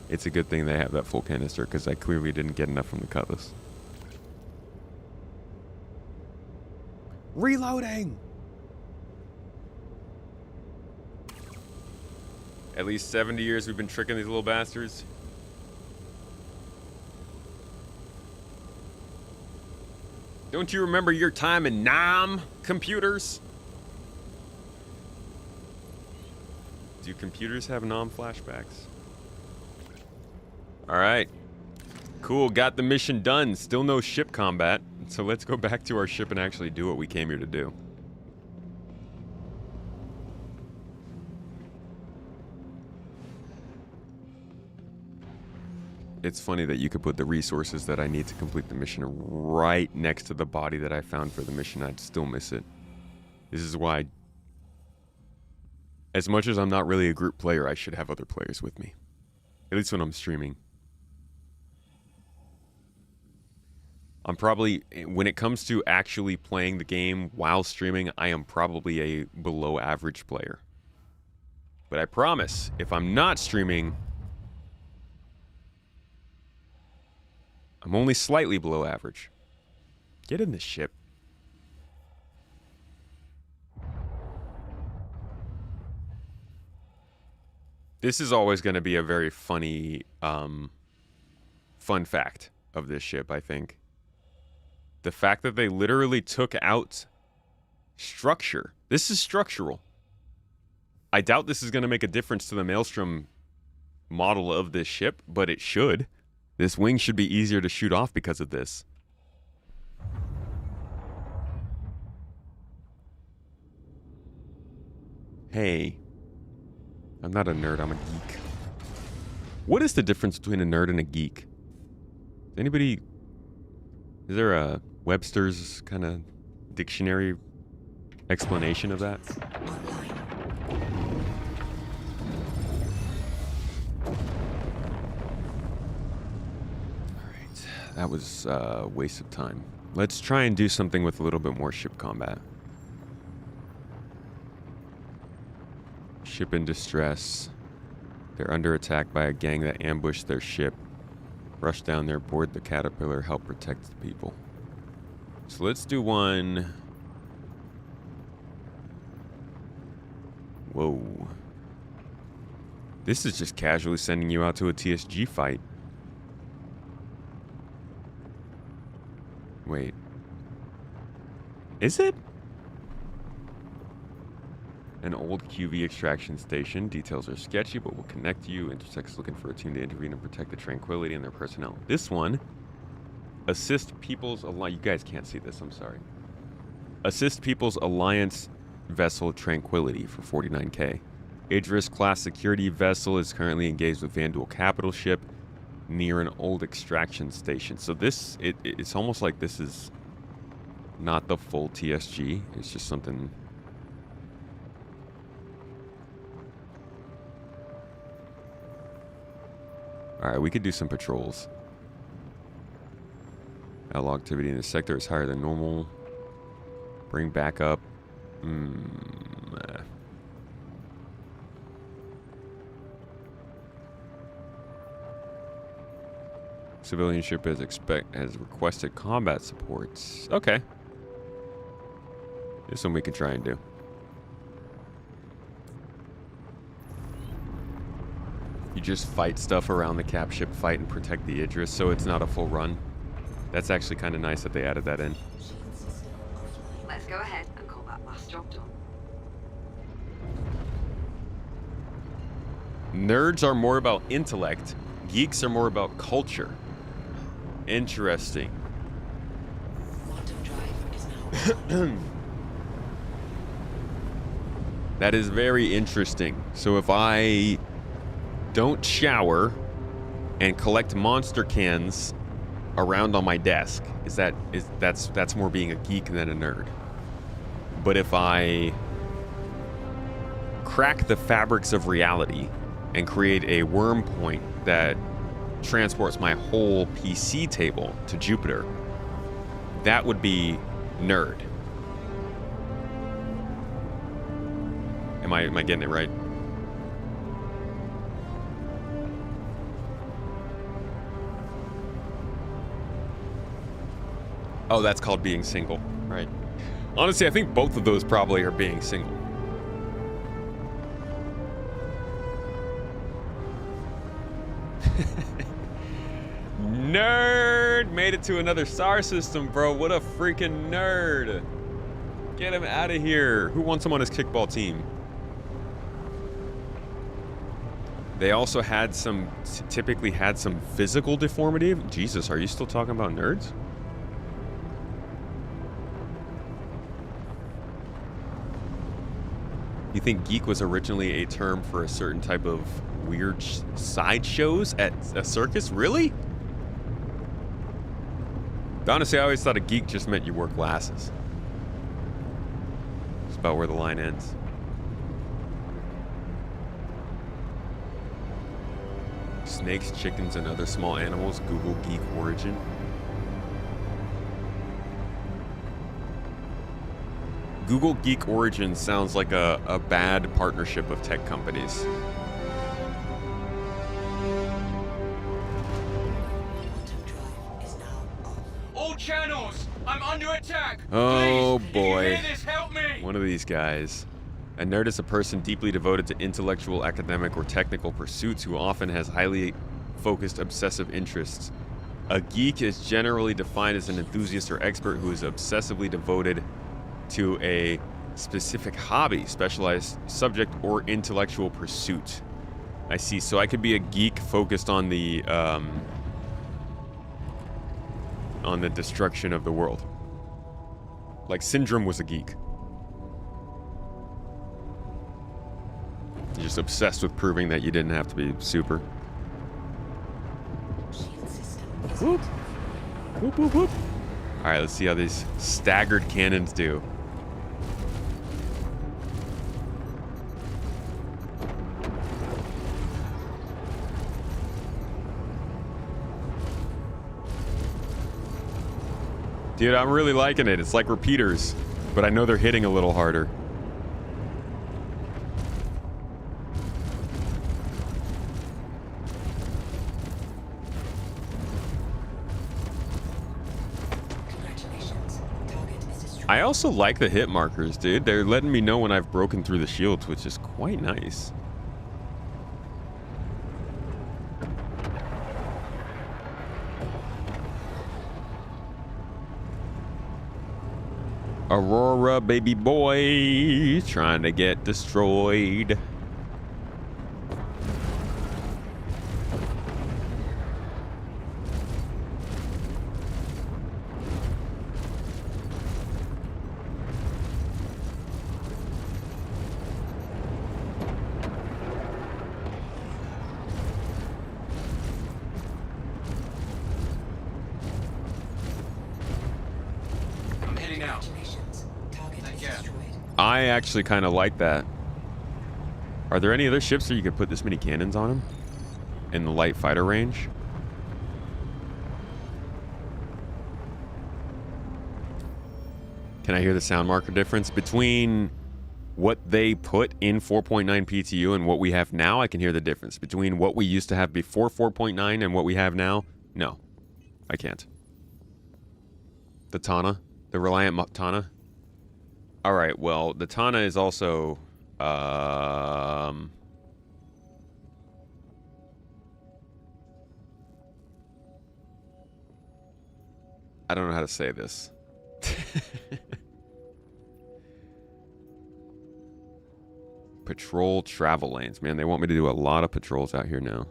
It's a good thing they have that full canister, because I clearly didn't get enough from the cutlass. Reloading! At least 70 years we've been tricking these little bastards. Don't you remember your time in Nam computers? Do computers have Nam flashbacks? Alright. Cool, got the mission done. Still no ship combat. So let's go back to our ship and actually do what we came here to do. It's funny that you could put the resources that I need to complete the mission right next to the body that I found for the mission. I'd still miss it. This is why, as much as I'm not really a group player, I should have other players with me. At least when I'm streaming. I'm probably, when it comes to actually playing the game while streaming, I am probably a below average player. But I promise, if I'm not streaming, I'm only slightly below average. Get in the ship. This is always going to be a very funny, fun fact of this ship, I think. The fact that they literally took out structure. This is structural. I doubt this is going to make a difference to the Maelstrom model of this ship, but it should. This wing should be easier to shoot off because of this. Hey. I'm not a nerd, I'm a geek. What is the difference between a nerd and a geek? Anybody... Is there a Webster's kind of dictionary explanation of that? Alright, that was a waste of time. Let's try and do something with a little bit more ship combat. Ship in distress. They're under attack by a gang that ambushed their ship. Rush down there, board the caterpillar, help protect the people. So let's do one. Whoa. This is just casually sending you out to a TSG fight. Wait. Is it? An old QV extraction station. Details are sketchy, but will connect you. Intersect's looking for a team to intervene and protect the tranquility and their personnel. This one, assist People's Alliance. You guys can't see this, I'm sorry. Assist People's Alliance vessel Tranquility for 49k. Idris class security vessel is currently engaged with Vandal capital ship near an old extraction station. So this, it's almost like this is not the full TSG. It's just something... Alright, we could do some patrols. Outlaw activity in the sector is higher than normal. Bring back up. Civilian ship has requested combat supports. Okay. This one we can try and do. You just fight stuff around the cap ship, fight and protect the Idris, so it's not a full run. That's actually kind of nice that they added that in. Let's go ahead and call that last job done. Nerds are more about intellect. Geeks are more about culture. Interesting. Quantum drive is now. That is very interesting. So if I don't shower and collect monster cans around on my desk, that's more being a geek than a nerd. But if I crack the fabrics of reality and create a worm point that transports my whole PC table to Jupiter, that would be nerd. Am I getting it right? Oh, that's called being single, right? Honestly, I think both of those probably are being single. Nerd! Made it to another star system, bro. What a freaking nerd. Get him out of here. Who wants him on his kickball team? They also had typically had some physical deformity. Jesus, are you still talking about nerds? You think geek was originally a term for a certain type of weird sideshows at a circus? Really? Honestly, I always thought a geek just meant you wore glasses. It's about where the line ends. Snakes, chickens, and other small animals. Google geek origin. Google geek origin sounds like a bad partnership of tech companies. All channels! I'm under attack! Oh Please, boy. If you hear this, help me! One of these guys. A nerd is a person deeply devoted to intellectual, academic, or technical pursuits who often has highly focused obsessive interests. A geek is generally defined as an enthusiast or expert who is obsessively devoted to a specific hobby, specialized subject, or intellectual pursuit. I see. So I could be a geek focused on the destruction of the world. Like Syndrome was a geek. You're just obsessed with proving that you didn't have to be super. Whoop. Whoop, whoop, whoop. All right, let's see how these staggered cannons do. Dude, I'm really liking it. It's like repeaters, but I know they're hitting a little harder. I also like the hit markers, dude. They're letting me know when I've broken through the shields, which is quite nice. Aurora, baby boy, trying to get destroyed. I actually kind of like that. Are there any other ships that you could put this many cannons on them in the light fighter range? Can I hear the sound marker difference between what they put in 4.9 PTU and what we have now? I can hear the difference between what we used to have before 4.9 and what we have now. No, I can't. The Tana, the Reliant Tana. All right, well, the Tana is also, I don't know how to say this. Patrol travel lanes. Man, they want me to do a lot of patrols out here now.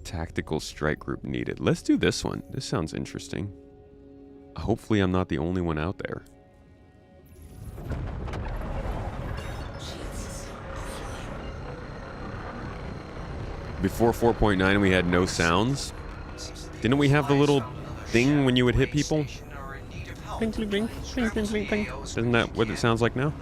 Tactical strike group needed. Let's do this one. This sounds interesting. Hopefully I'm not the only one out there. Before 4.9 we had no sounds. Didn't we have the little thing when you would hit people? Bing, bing, bing, bing, bing, bing, bing. Isn't that what it sounds like now?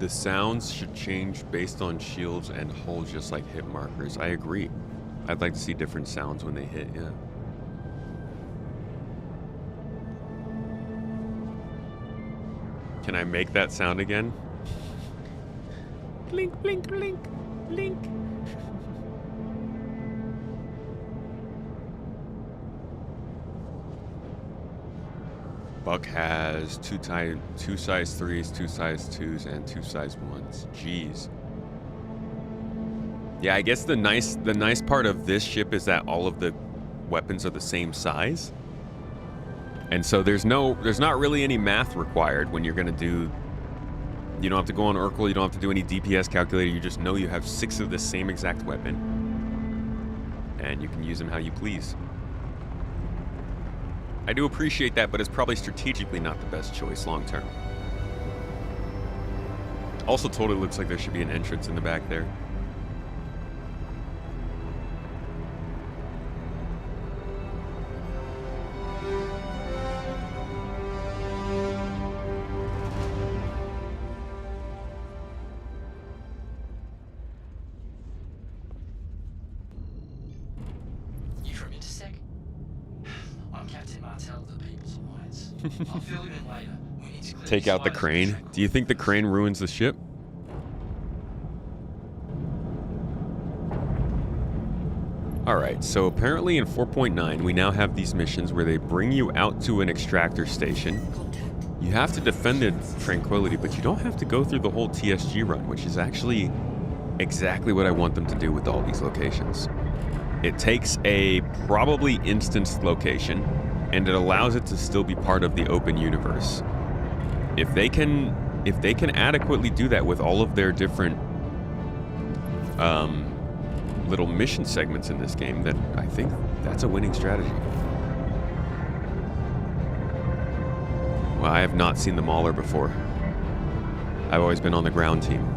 The sounds should change based on shields and holes, just like hit markers. I agree. I'd like to see different sounds when they hit, yeah. Can I make that sound again? Blink, blink, blink, blink. Buck has two size 3s, 2 size 2s, and 2 size 1s. Jeez. Yeah, I guess the nice part of this ship is that all of the weapons are the same size. And so there's not really any math required when you're gonna do. You don't have to go on Urkel, you don't have to do any DPS calculator, you just know you have 6 of the same exact weapon. And you can use them how you please. I do appreciate that, but it's probably strategically not the best choice long term. Also totally looks like there should be an entrance in the back there. You from Intersec? I'm Captain Martel of the People's Alliance. I'll fill you in later. We need to clear Take out the crane. Do you think the crane ruins the ship? Alright, so apparently in 4.9 we now have these missions where they bring you out to an extractor station. You have to defend the Tranquility, but you don't have to go through the whole TSG run, which is actually exactly what I want them to do with all these locations. It takes a probably instanced location, and it allows it to still be part of the open universe. If they can adequately do that with all of their different little mission segments in this game, then I think that's a winning strategy. Well, I have not seen the Mauler before. I've always been on the ground team.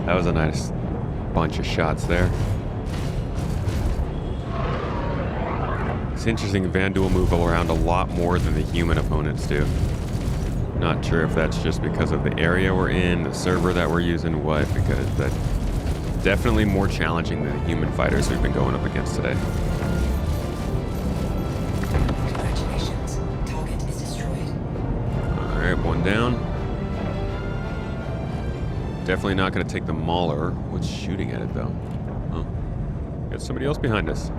That was a nice bunch of shots there. It's interesting, Vandu will move around a lot more than the human opponents do. Not sure if that's just because of the area we're in, the server that we're using, what, because that's definitely more challenging than the human fighters we've been going up against today. Congratulations. Target is destroyed. Alright, one down. Definitely not going to take the Mauler. What's shooting at it, though? Oh. Got somebody else behind us.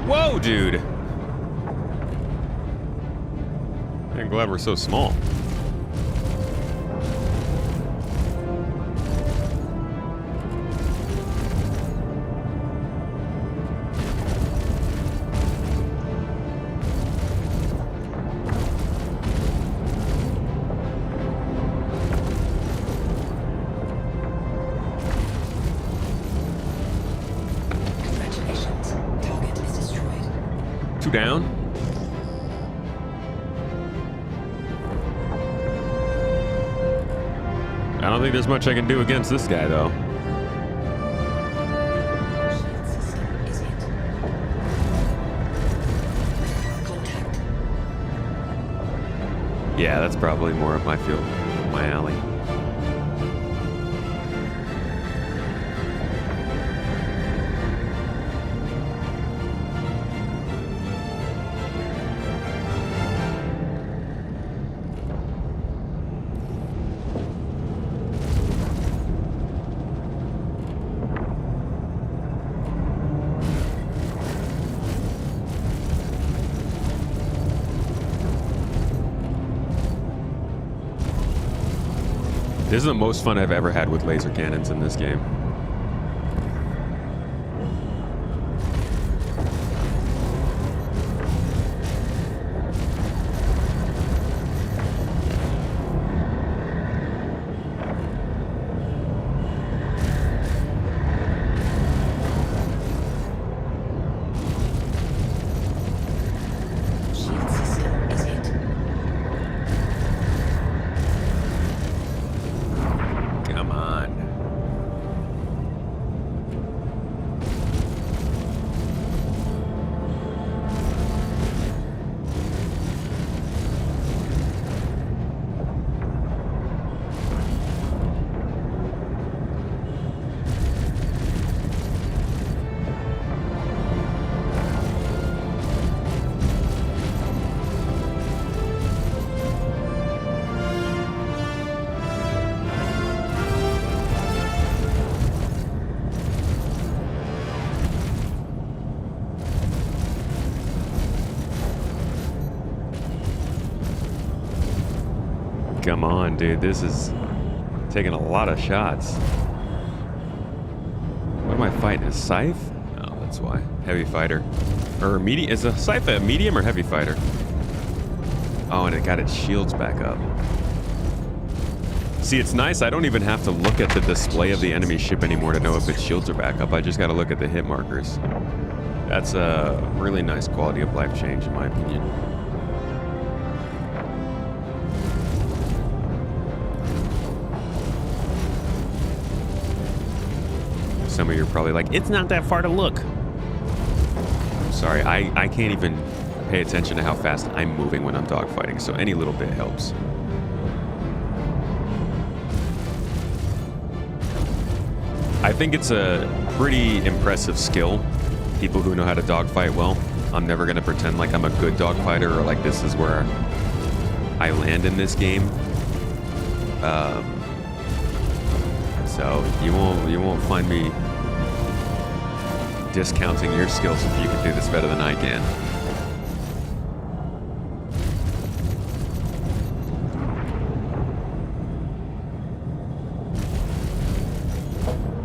Whoa, dude! I'm glad we're so small. Two down. I don't think there's much I can do against this guy, though. Shield system is hit. Contact. Yeah, that's probably more up my field, my alley. This is the most fun I've ever had with laser cannons in this game. Shield system is hit. Come on. Come on, dude. This is taking a lot of shots. What am I fighting? A scythe? Oh, that's why. Heavy fighter. Or medium. Is a scythe a medium or heavy fighter? Oh, and it got its shields back up. See, it's nice. I don't even have to look at the display of the enemy ship anymore to know if its shields are back up. I just got to look at the hit markers. That's a really nice quality of life change, in my opinion. Some of you are probably like, it's not that far to look. I'm sorry, I can't even pay attention to how fast I'm moving when I'm dogfighting, so any little bit helps. I think it's a pretty impressive skill, people who know how to dogfight well. I'm never going to pretend like I'm a good dogfighter or like this is where I land in this game. So you won't find me discounting your skills if you can do this better than I can.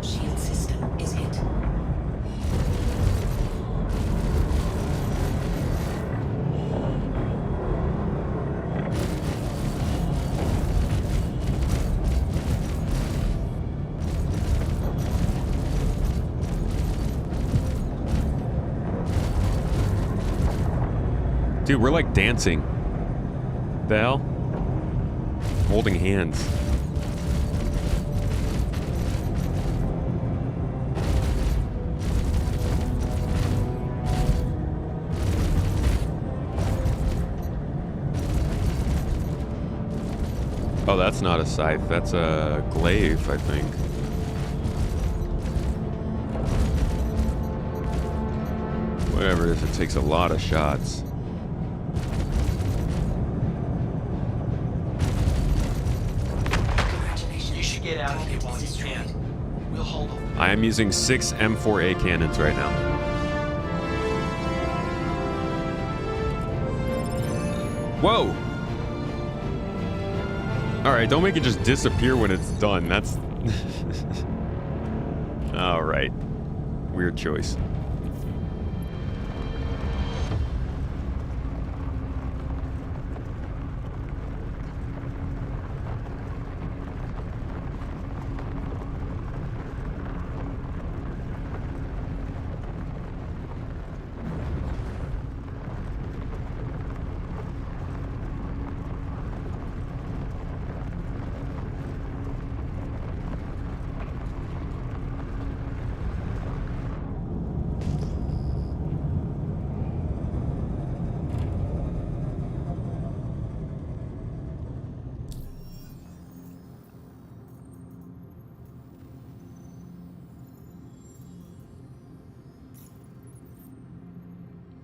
Shield system is hit. Dude, we're like dancing. The hell? Holding hands. Oh, that's not a scythe. That's a glaive, I think. Whatever it is, it takes a lot of shots. You should get out of here while you can. We'll hold off. I am using 6 M4A cannons right now. Whoa! Alright, don't make it just disappear when it's done. That's... Alright. Weird choice.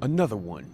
Another one.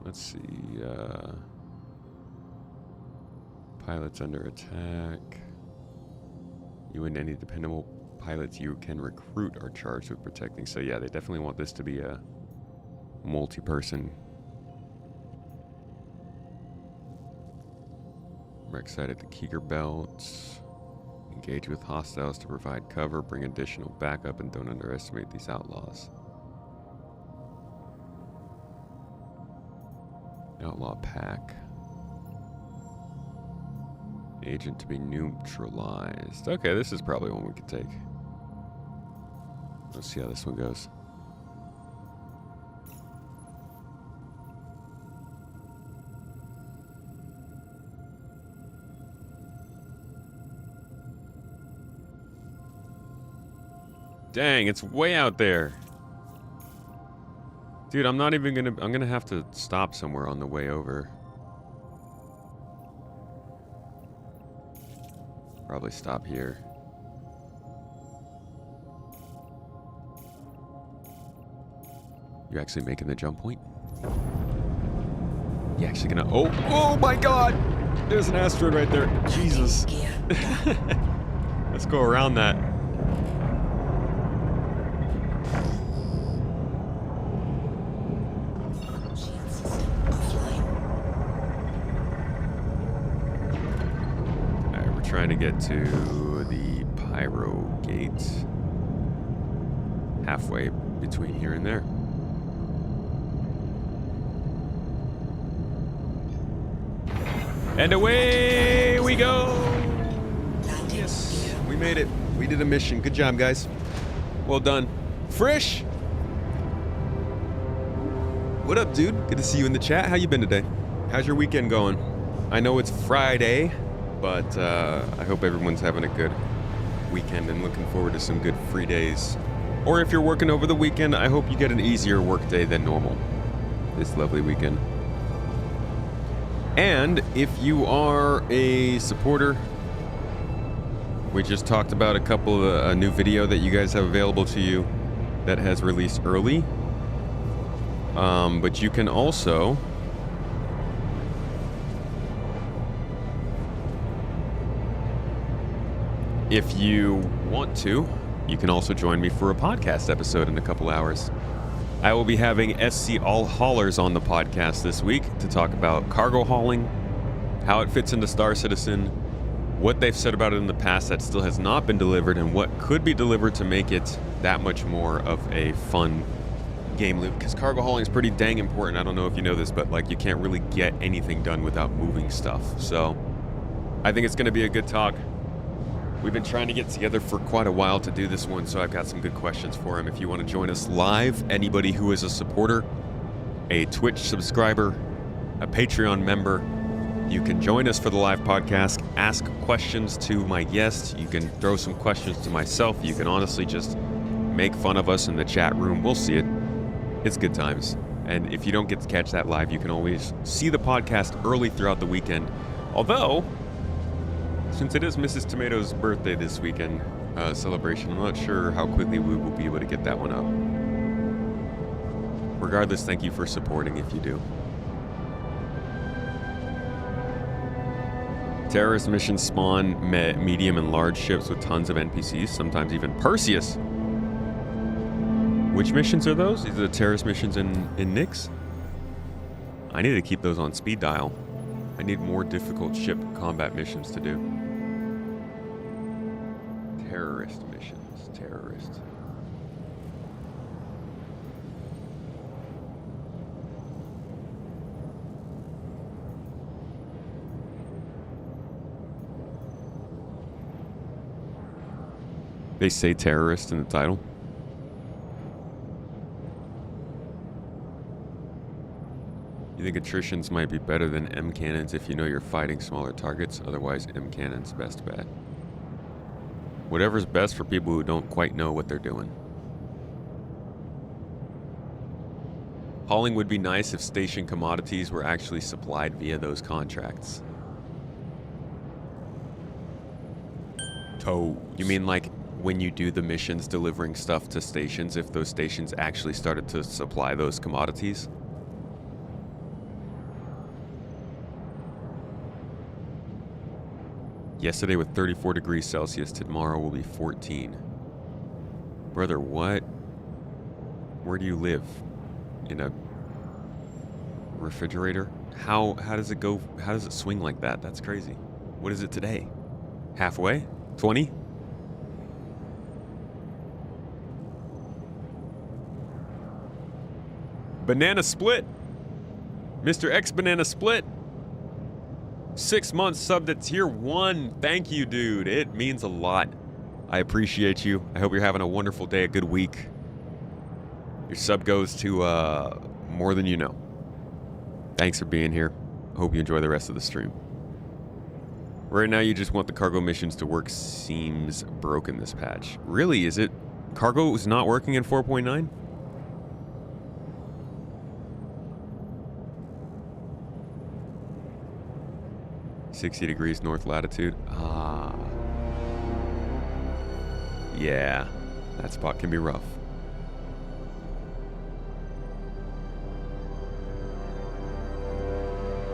Let's see, pilots under attack. You and any dependable pilots you can recruit are charged with protecting. So yeah, they definitely want this to be a multi-person. Wreck site at the Keeger Belt. Engage with hostiles to provide cover, bring additional backup, and don't underestimate these outlaws. Outlaw pack. Agent to be neutralized. Okay, this is probably one we could take. Let's see how this one goes. Dang, it's way out there. Dude, I'm not even gonna... I'm gonna have to stop somewhere on the way over. Probably stop here. You actually making the jump point? You actually gonna... Oh! Oh my god! There's an asteroid right there. Jesus. Gear. Let's go around that. Shield system offline. Alright, we're trying to get to the Pyro Gate. Halfway between here and there. And away we go! Landing Yes, gear. we made it. We did a mission. Good job, guys. Well done. Frisch! What up, dude? Good to see you in the chat. How you been today? How's your weekend going? I know it's Friday, but I hope everyone's having a good weekend and looking forward to some good free days. Or if you're working over the weekend, I hope you get an easier work day than normal this lovely weekend. And if you are a supporter, we just talked about a new video that you guys have available to you that has released early. But you can also if you want to, you can also join me for a podcast episode in a couple hours. I will be having SC All Haulers on the podcast this week to talk about cargo hauling, how it fits into Star Citizen, what they've said about it in the past that still has not been delivered, and what could be delivered to make it that much more of a fun game loop. Because cargo hauling is pretty dang important. I don't know if you know this, but like you can't really get anything done without moving stuff. So I think it's going to be a good talk. We've been trying to get together for quite a while to do this one, so I've got some good questions for him. If you want to join us live, anybody who is a supporter, a Twitch subscriber, a Patreon member, you can join us for the live podcast, ask questions to my guests. You can throw some questions to myself. You can honestly just make fun of us in the chat room. We'll see it. It's good times. And if you don't get to catch that live, you can always see the podcast early throughout the weekend. Although, since it is Mrs. Tomato's birthday this weekend celebration, I'm not sure how quickly we will be able to get that one up. Regardless, thank you for supporting if you do. Terrorist missions spawn medium and large ships with tons of NPCs, sometimes even Perseus. Which missions are those? These are the terrorist missions in Nyx? I need to keep those on speed dial. I need more difficult ship combat missions to do. Terrorist missions. Terrorist. They say terrorist in the title. You think attritions might be better than M cannons if you know you're fighting smaller targets, otherwise M cannons best bet. Whatever's best for people who don't quite know what they're doing. Hauling would be nice if station commodities were actually supplied via those contracts. You mean like when you do the missions delivering stuff to stations, if those stations actually started to supply those commodities? Yesterday with 34 degrees Celsius, tomorrow will be 14. Brother, what? Where do you live? In a refrigerator? How does it go? How does it swing like that? That's crazy. What is it today? Halfway? 20? Banana Split. Mr. X Banana Split. 6 months subbed at tier 1. Thank you, dude. It means a lot. I appreciate you. I hope you're having a wonderful day, a good week. Your sub goes to more than you know. Thanks for being here. Hope you enjoy the rest of the stream. Right now, you just want the cargo missions to work. Seems broken this patch. Really? Is it? Cargo is not working in 4.9? $60 degrees north latitude. Ah. Yeah. That spot can be rough.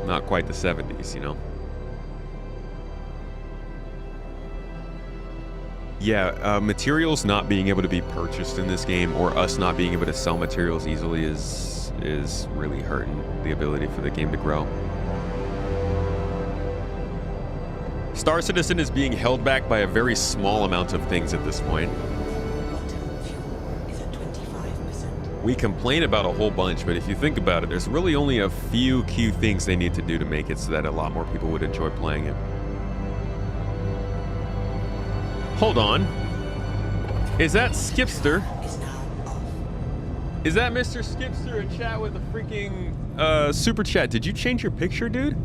Not quite the 70s, you know? Yeah, materials not being able to be purchased in this game, or us not being able to sell materials easily is really hurting the ability for the game to grow. Star Citizen is being held back by a very small amount of things at this point. We complain about a whole bunch, but if you think about it, there's really only a few key things they need to do to make it so that a lot more people would enjoy playing it. Hold on. Is that Skipster? Is that Mr. Skipster in chat with a freaking super chat? Did you change your picture, dude?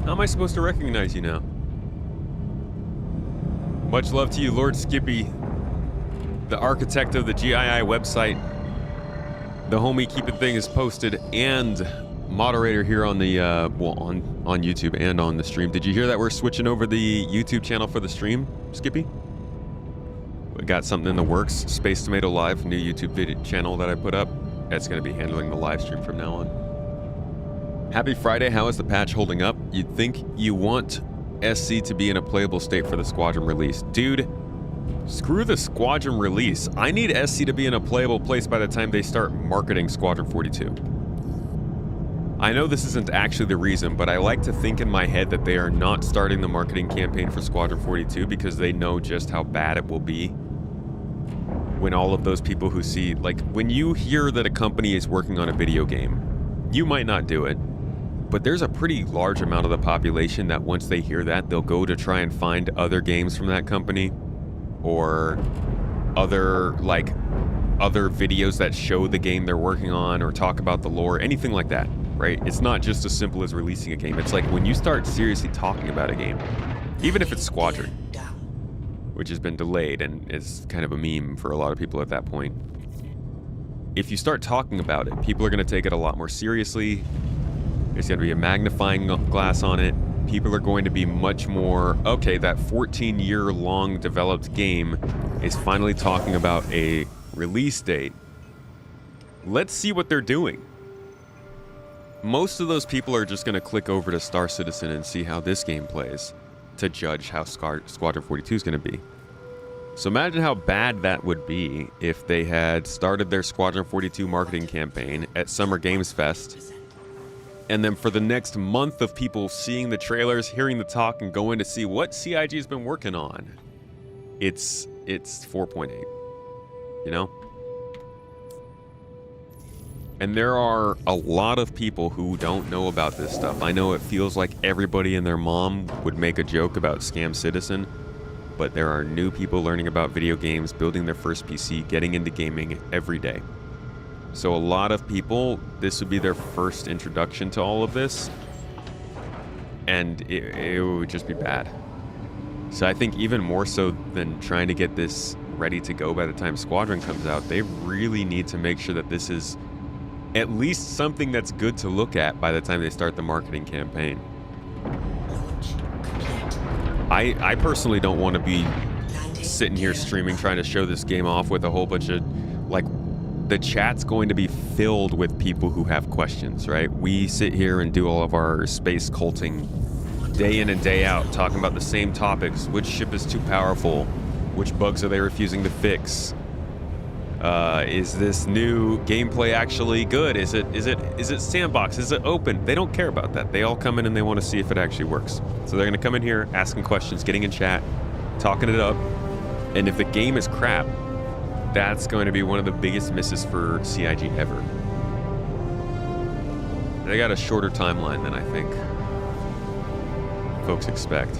How am I supposed to recognize you now? Much love to you, Lord Skippy, the architect of the GII website, the homie Keep It Thing is posted, and moderator here on the on YouTube and on the stream. Did you hear that we're switching over the YouTube channel for the stream, Skippy? We got something in the works. Space Tomato Live, new YouTube video channel that I put up. That's going to be handling the live stream from now on. Happy Friday. How is the patch holding up? You'd think you want SC to be in a playable state for the Squadron release. Dude, screw the Squadron release. I need SC to be in a playable place by the time they start marketing Squadron 42. I know this isn't actually the reason, but I like to think in my head that they are not starting the marketing campaign for Squadron 42 because they know just how bad it will be when all of those people who see, like, when you hear that a company is working on a video game, you might not do it, but there's a pretty large amount of the population that once they hear that, they'll go to try and find other games from that company or other videos that show the game they're working on or talk about the lore, anything like that, right? It's not just as simple as releasing a game. It's like when you start seriously talking about a game, even if it's Squadron, which has been delayed and is kind of a meme for a lot of people at that point. If you start talking about it, people are going to take it a lot more seriously. There's going to be a magnifying glass on it. People are going to be much more, okay, that 14-year-long developed game is finally talking about a release date. Let's see what they're doing. Most of those people are just going to click over to Star Citizen and see how this game plays to judge how Squadron 42 is going to be. So imagine how bad that would be if they had started their Squadron 42 marketing campaign at Summer Games Fest, and then for the next month of people seeing the trailers, hearing the talk, and going to see what CIG has been working on. It's 4.8, you know? And there are a lot of people who don't know about this stuff. I know it feels like everybody and their mom would make a joke about Scam Citizen, but there are new people learning about video games, building their first PC, getting into gaming every day. So a lot of people, this would be their first introduction to all of this, and it would just be bad. So I think even more so than trying to get this ready to go by the time Squadron comes out, they really need to make sure that this is at least something that's good to look at by the time they start the marketing campaign. Launch complete. I personally don't want to be sitting here streaming trying to show this game off with a whole bunch of, like, the chat's going to be filled with people who have questions, right? We sit here and do all of our space culting day in and day out, talking about the same topics. Which ship is too powerful? Which bugs are they refusing to fix? Is this new gameplay actually good? Is it sandbox? Is it open? They don't care about that. They all come in and they want to see if it actually works. So they're going to come in here asking questions, getting in chat, talking it up. And if the game is crap, that's going to be one of the biggest misses for CIG ever. They got a shorter timeline than I think folks expect.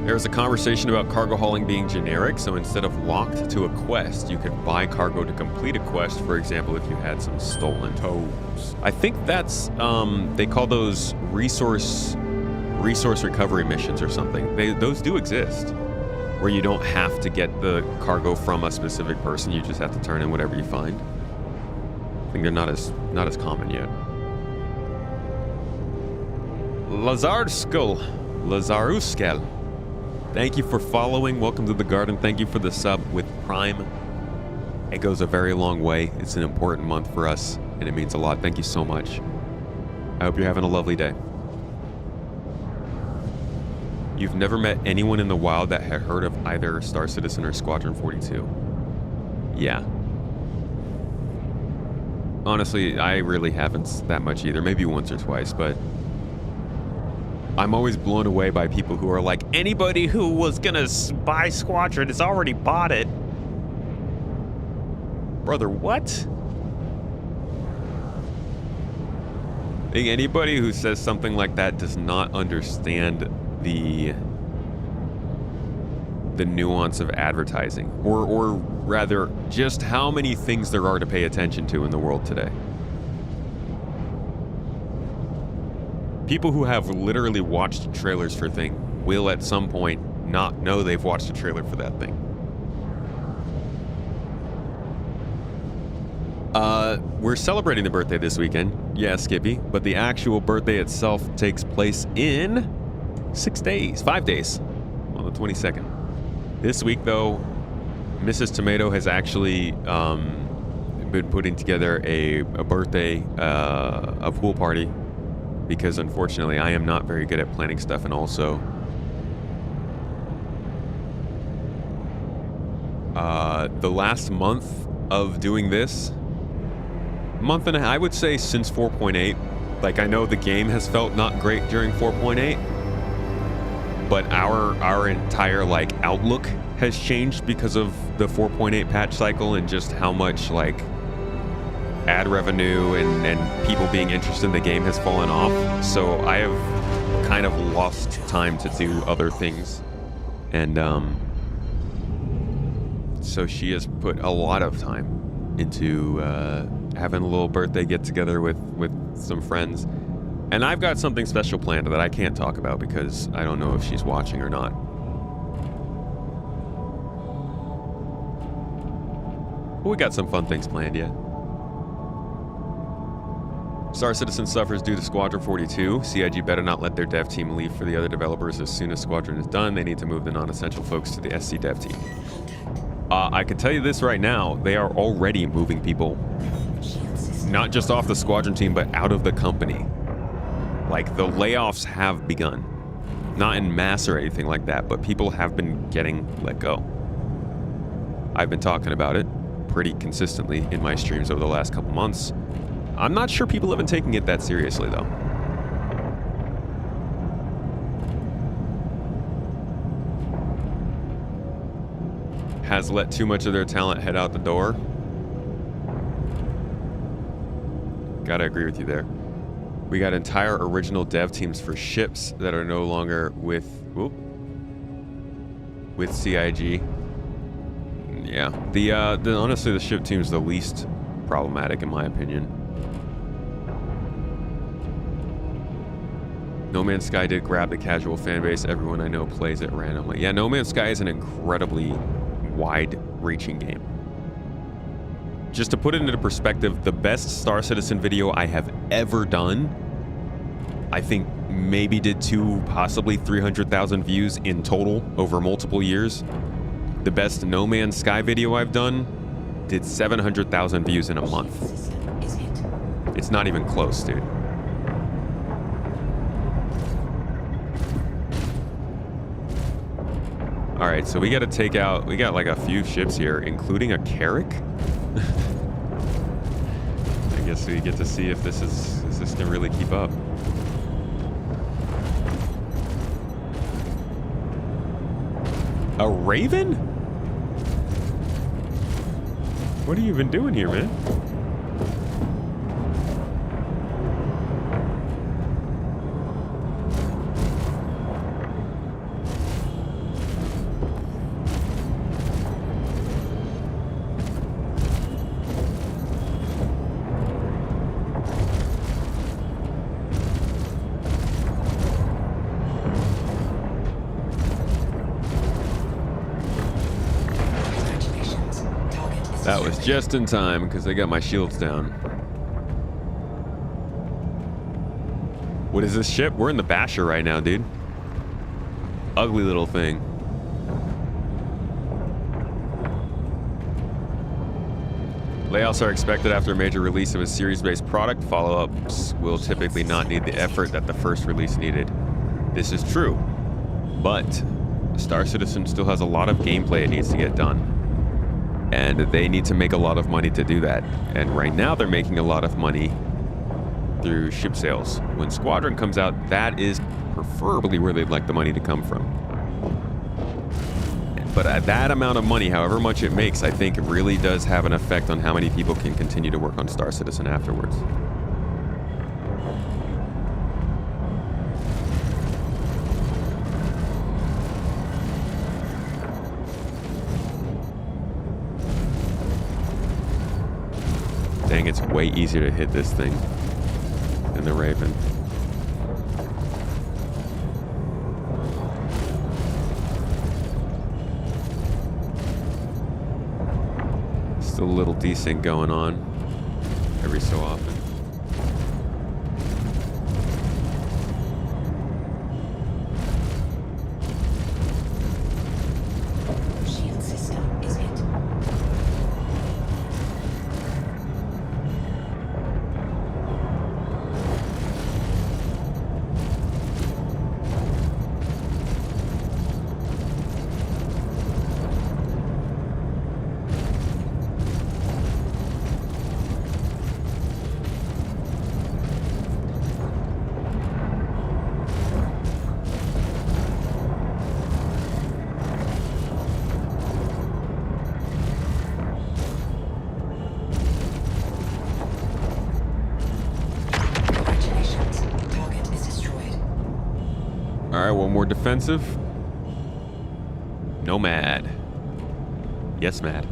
There was a conversation about cargo hauling being generic, so instead of locked to a quest, you could buy cargo to complete a quest, for example, if you had some stolen tows. I think that's, they call those resource recovery missions or something. Those do exist, where you don't have to get the cargo from a specific person, you just have to turn in whatever you find. I think they're not as common yet. Lazaruskel. Thank you for following. Welcome to the garden. Thank you for the sub with Prime. It goes a very long way. It's an important month for us, and it means a lot. Thank you so much. I hope you're having a lovely day. You've never met anyone in the wild that had heard of either Star Citizen or Squadron 42. Yeah. Honestly, I really haven't that much either. Maybe once or twice, but I'm always blown away by people who are like, anybody who was gonna buy Squadron has already bought it. Brother, what? I think anybody who says something like that does not understand the nuance of advertising, or rather, just how many things there are to pay attention to in the world today. People who have literally watched trailers for things will at some point not know they've watched a trailer for that thing. We're celebrating the birthday this weekend. Yeah, Skippy. But the actual birthday itself takes place in 5 days, on the 22nd. This week, though, Mrs. Tomato has actually been putting together a birthday, a pool party, because unfortunately I am not very good at planning stuff, and also the last month of doing this, month and a half, I would say since 4.8, like, I know the game has felt not great during 4.8, but our entire, like, outlook has changed because of the 4.8 patch cycle, and just how much, like, ad revenue and people being interested in the game has fallen off. So I have kind of lost time to do other things, and so she has put a lot of time into having a little birthday get together with some friends, and I've got something special planned that I can't talk about because I don't know if she's watching or not. But we got some fun things planned, yeah. Star Citizen suffers due to Squadron 42. CIG better not let their dev team leave for the other developers as soon as Squadron is done. They need to move the non-essential folks to the SC dev team. I can tell you this right now, they are already moving people, not just off the Squadron team, but out of the company. Like, the layoffs have begun. Not in mass or anything like that, but people have been getting let go. I've been talking about it pretty consistently in my streams over the last couple months. I'm not sure people have been taking it that seriously, though. Has let too much of their talent head out the door. Gotta agree with you there. We got entire original dev teams for ships that are no longer with CIG. Yeah, the honestly, the ship team's the least problematic in my opinion. No Man's Sky did grab the casual fan base. Everyone I know plays it randomly. Yeah, No Man's Sky is an incredibly wide-reaching game. Just to put it into perspective, the best Star Citizen video I have ever done, I think maybe did 2, possibly 300,000 views in total over multiple years. The best No Man's Sky video I've done did 700,000 views in a month. Is it? It's not even close, dude. All right, so we got to take out, we got like a few ships here, including a Carrack. I guess we get to see if this can really keep up. A Raven? What are you even doing here, man? Congratulations. Target is That was just in time because I got my shields down. What is this ship? We're in the Basher right now, dude. Ugly little thing. Layoffs are expected after a major release of a series-based product. Follow-ups will typically not need the effort that the first release needed. This is true, but Star Citizen still has a lot of gameplay it needs to get done. And they need to make a lot of money to do that. And right now they're making a lot of money through ship sales. When Squadron comes out, that is preferably where they'd like the money to come from. But at that amount of money, however much it makes, I think it really does have an effect on how many people can continue to work on Star Citizen afterwards. Dang, it's way easier to hit this thing than the Raven. Still a little desync going on every so often. shield system. Is it? Congratulations. Target is destroyed. All right, one more defensive. No mad. Yes, mad.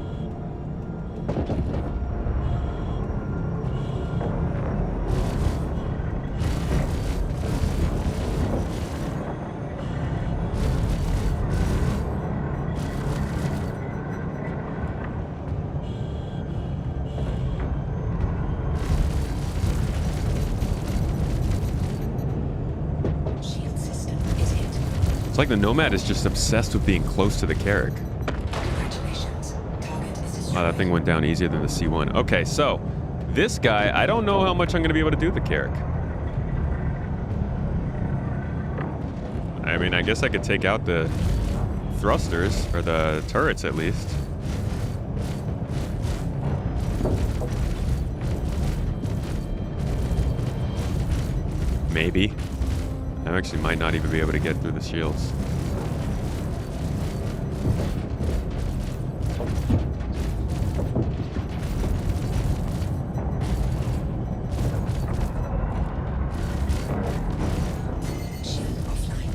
Shield system. Is it? It's like the Nomad is just obsessed with being close to the Carrack. Congratulations. Target is destroyed. Wow, that thing went down easier than the C1. Okay, so this guy, I don't know how much I'm going to be able to do with the Carrack. I mean, I guess I could take out the thrusters, or the turrets at least. Maybe. I actually might not even be able to get through the shields. Shield offline.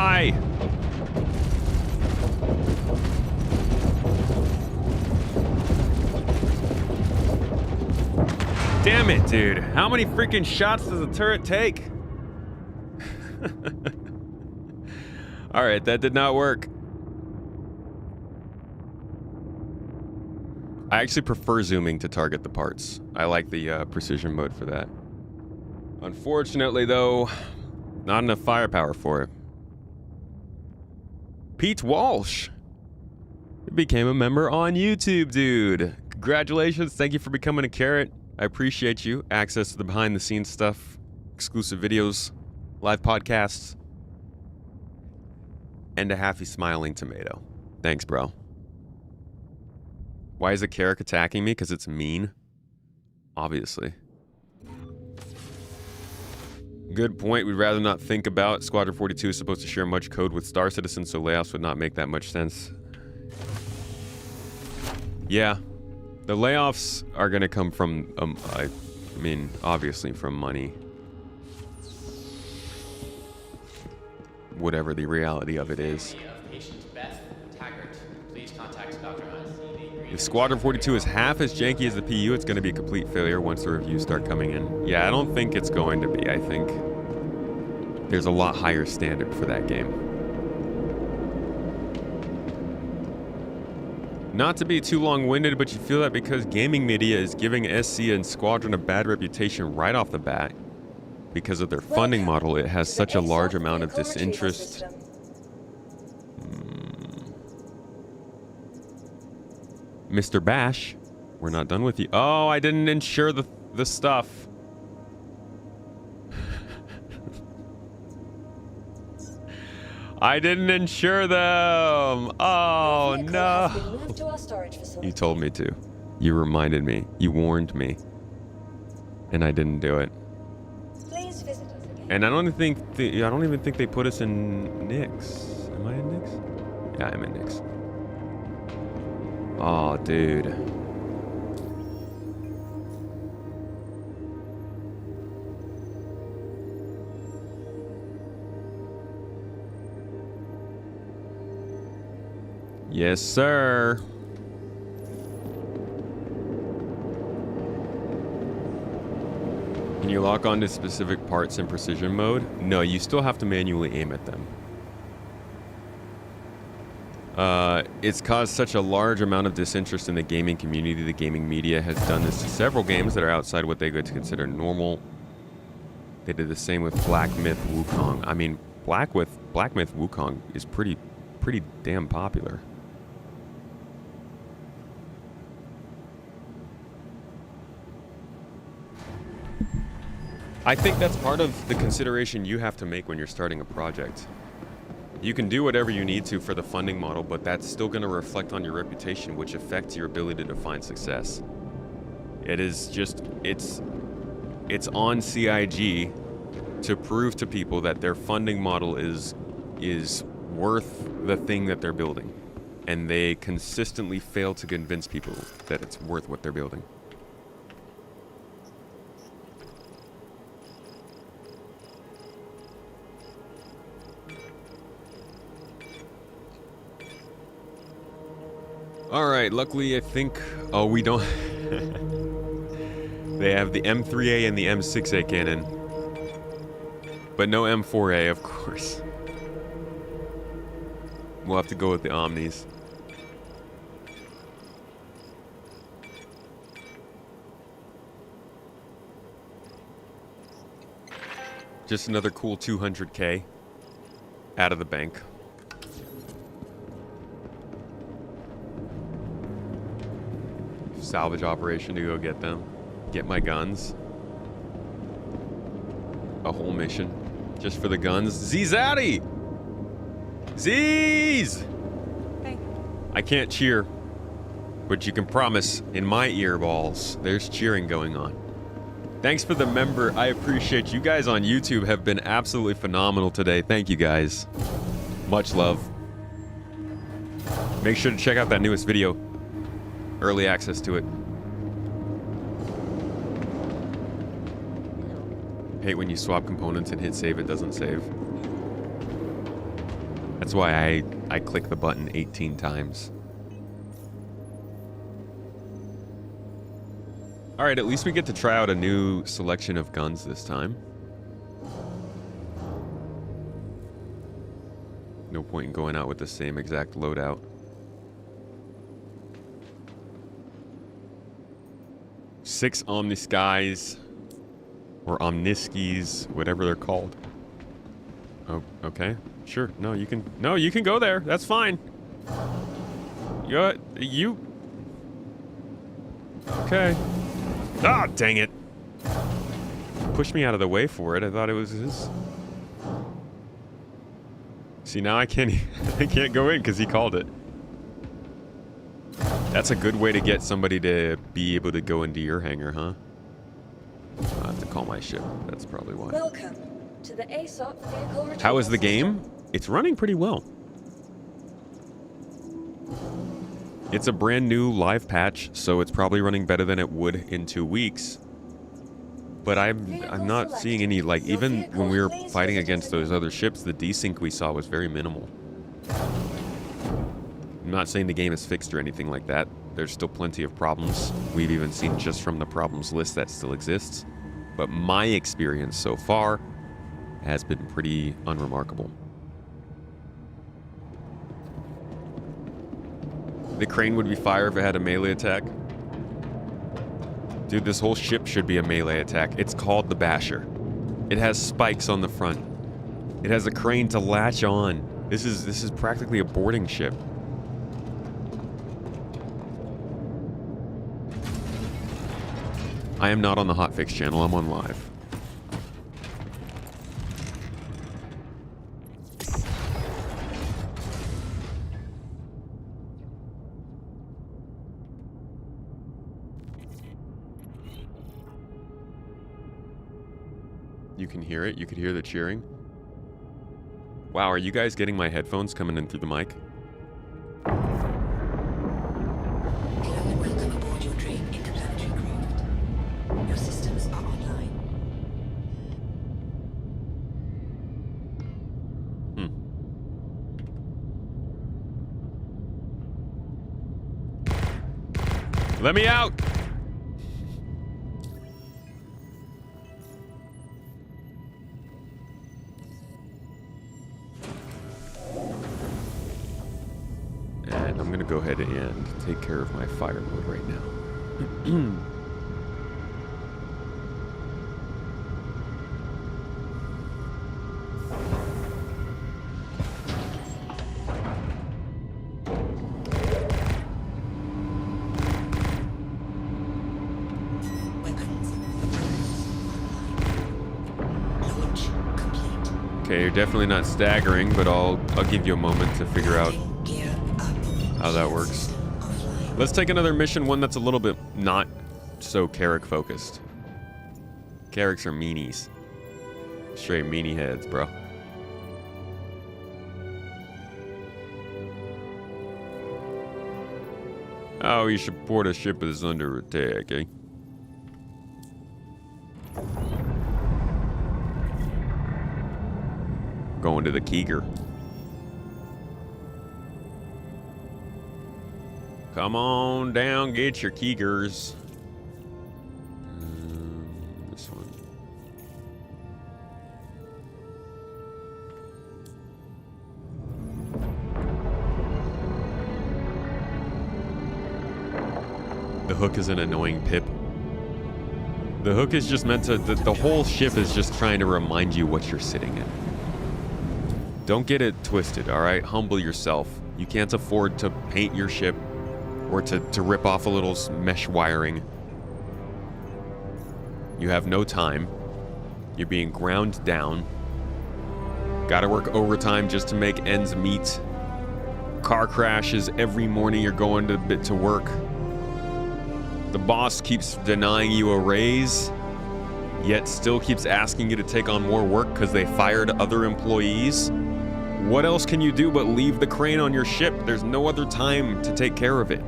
Die! Damn it, dude. How many freaking shots does a turret take? Alright, that did not work. I actually prefer zooming to target the parts. I like the precision mode for that. Unfortunately, though, not enough firepower for it. Pete Walsh became a member on YouTube, dude. Congratulations. Thank you for becoming a carrot. I appreciate you. Access to the behind-the-scenes stuff, exclusive videos, live podcasts, and a happy smiling tomato. Thanks, bro. Why is a Carrick attacking me? Because it's mean? Obviously. Good point. We'd rather not think about. Squadron 42 is supposed to share much code with Star Citizen, so layoffs would not make that much sense. Yeah. The layoffs are going to come from, I mean, obviously from money. Whatever the reality of it is. If Squadron 42 is half as janky as the PU, it's going to be a complete failure once the reviews start coming in. Yeah, I don't think it's going to be. I think there's a lot higher standard for that game. Not to be too long-winded, but you feel that because gaming media is giving SC and Squadron a bad reputation right off the bat, because of their funding model, it has such a large amount of disinterest. Mr. Bash, we're not done with you. Oh, I didn't insure the stuff. I didn't insure them. Oh, no. You told me to. You reminded me. You warned me. And I didn't do it. Please visit us again. And I don't even think they put us in Nix. Am I in Nix? Yeah, I'm in Nix. Oh, dude. Yes, sir. Can you lock onto specific parts in precision mode? No, you still have to manually aim at them. It's caused such a large amount of disinterest in the gaming community. The gaming media has done this to several games that are outside what they would consider normal. They did the same with Black Myth Wukong. I mean, Black Myth Wukong is pretty damn popular. I think that's part of the consideration you have to make when you're starting a project. You can do whatever you need to for the funding model, but that's still going to reflect on your reputation, which affects your ability to find success. It is just, it's on CIG to prove to people that their funding model is worth the thing that they're building. And they consistently fail to convince people that it's worth what they're building. Alright, luckily I think... Oh, we don't... They have the M3A and the M6A cannon. But no M4A, of course. We'll have to go with the Omnis. Just another cool 200K out of the bank. Salvage operation to go get them. Get my guns. A whole mission. Just for the guns. Zzaddy! Z's! I can't cheer. But you can promise, in my earballs, there's cheering going on. Thanks for the member. I appreciate you guys on YouTube have been absolutely phenomenal today. Thank you guys. Much love. Make sure to check out that newest video. Early access to it. Hate when you swap components and hit save, it doesn't save. That's why I click the button 18 times. All right, at least we get to try out a new selection of guns this time. No point in going out with the same exact loadout. Six Omniskies, or Omniskis, whatever they're called. Oh, okay. Sure. No, you can. No, you can go there. That's fine. You. Okay. Ah, dang it. Pushed me out of the way for it. I thought it was his. See, now I can't go in because he called it. That's a good way to get somebody to be able to go into your hangar, huh? I'll have to call my ship. That's probably why. Welcome to the ASOP vehicle retrieval How is the system. game? It's running pretty well. It's a brand new live patch, so it's probably running better than it would in 2 weeks. But I'm not seeing any, like, even when we were fighting against those other ships, the desync we saw was very minimal. I'm not saying the game is fixed or anything like that. There's still plenty of problems. We've even seen just from the problems list that still exists. But my experience so far has been pretty unremarkable. The crane would be fire if it had a melee attack. Dude, this whole ship should be a melee attack. It's called the Basher. It has spikes on the front. It has a crane to latch on. This is practically a boarding ship. I am not on the Hotfix channel, I'm on live. You can hear it? You could hear the cheering? Wow, are you guys getting my headphones coming in through the mic? Hello and welcome aboard your Dream interplanetary craft. Your systems are online. Let me out! And I'm gonna go ahead and take care of my fire mode right now. Okay, you're definitely not staggering, but I'll give you a moment to figure out how that works. Let's take another mission, one that's a little bit not so Carrick focused. Carricks are meanies. Straight meanie heads, bro. Oh, you should board a ship that is under attack, eh? Going to the Keeger. Come on down, get your Keegers. This one. The hook is an annoying pip. The hook is just meant to... The whole ship is just trying to remind you what you're sitting in. Don't get it twisted, alright? Humble yourself. You can't afford to paint your ship or to rip off a little mesh wiring. You have no time. You're being ground down. Gotta work overtime just to make ends meet. Car crashes every morning you're going to work. The boss keeps denying you a raise, yet still keeps asking you to take on more work because they fired other employees. What else can you do but leave the crane on your ship? There's no other time to take care of it.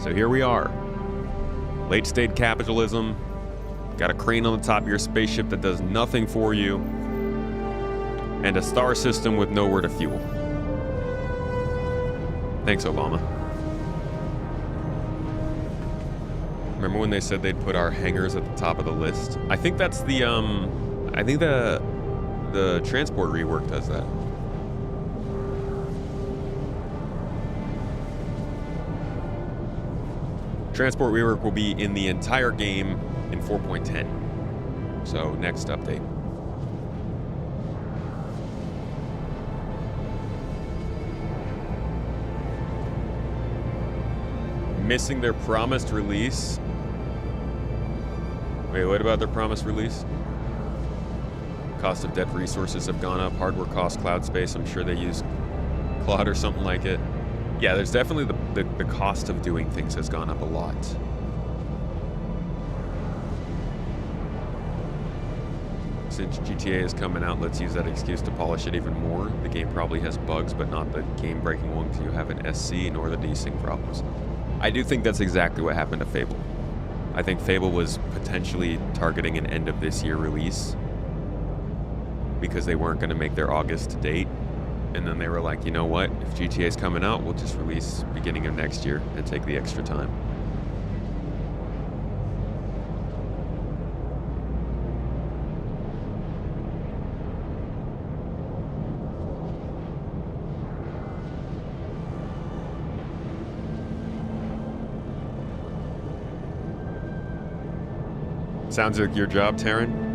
So here we are. Late stage capitalism. Got a crane on the top of your spaceship that does nothing for you. And a star system with nowhere to fuel. Thanks, Obama. Remember when they said they'd put our hangars at the top of the list? I think that's the I think the transport rework does that. Transport rework will be in the entire game in 4.10. So next update. Missing their promised release. Wait, what about their promised release? Cost of debt resources have gone up. Hardware cost, cloud space. I'm sure they use Cloud or something like it. Yeah, there's definitely the cost of doing things has gone up a lot. Since GTA is coming out, let's use that excuse to polish it even more. The game probably has bugs, but not the game-breaking ones you have in SC, nor the desync problems. I do think that's exactly what happened to Fable. I think Fable was potentially targeting an end of this year release because they weren't going to make their August date. And then they were like, you know what? If GTA is coming out, we'll just release beginning of next year and take the extra time. Sounds like your job, Taryn.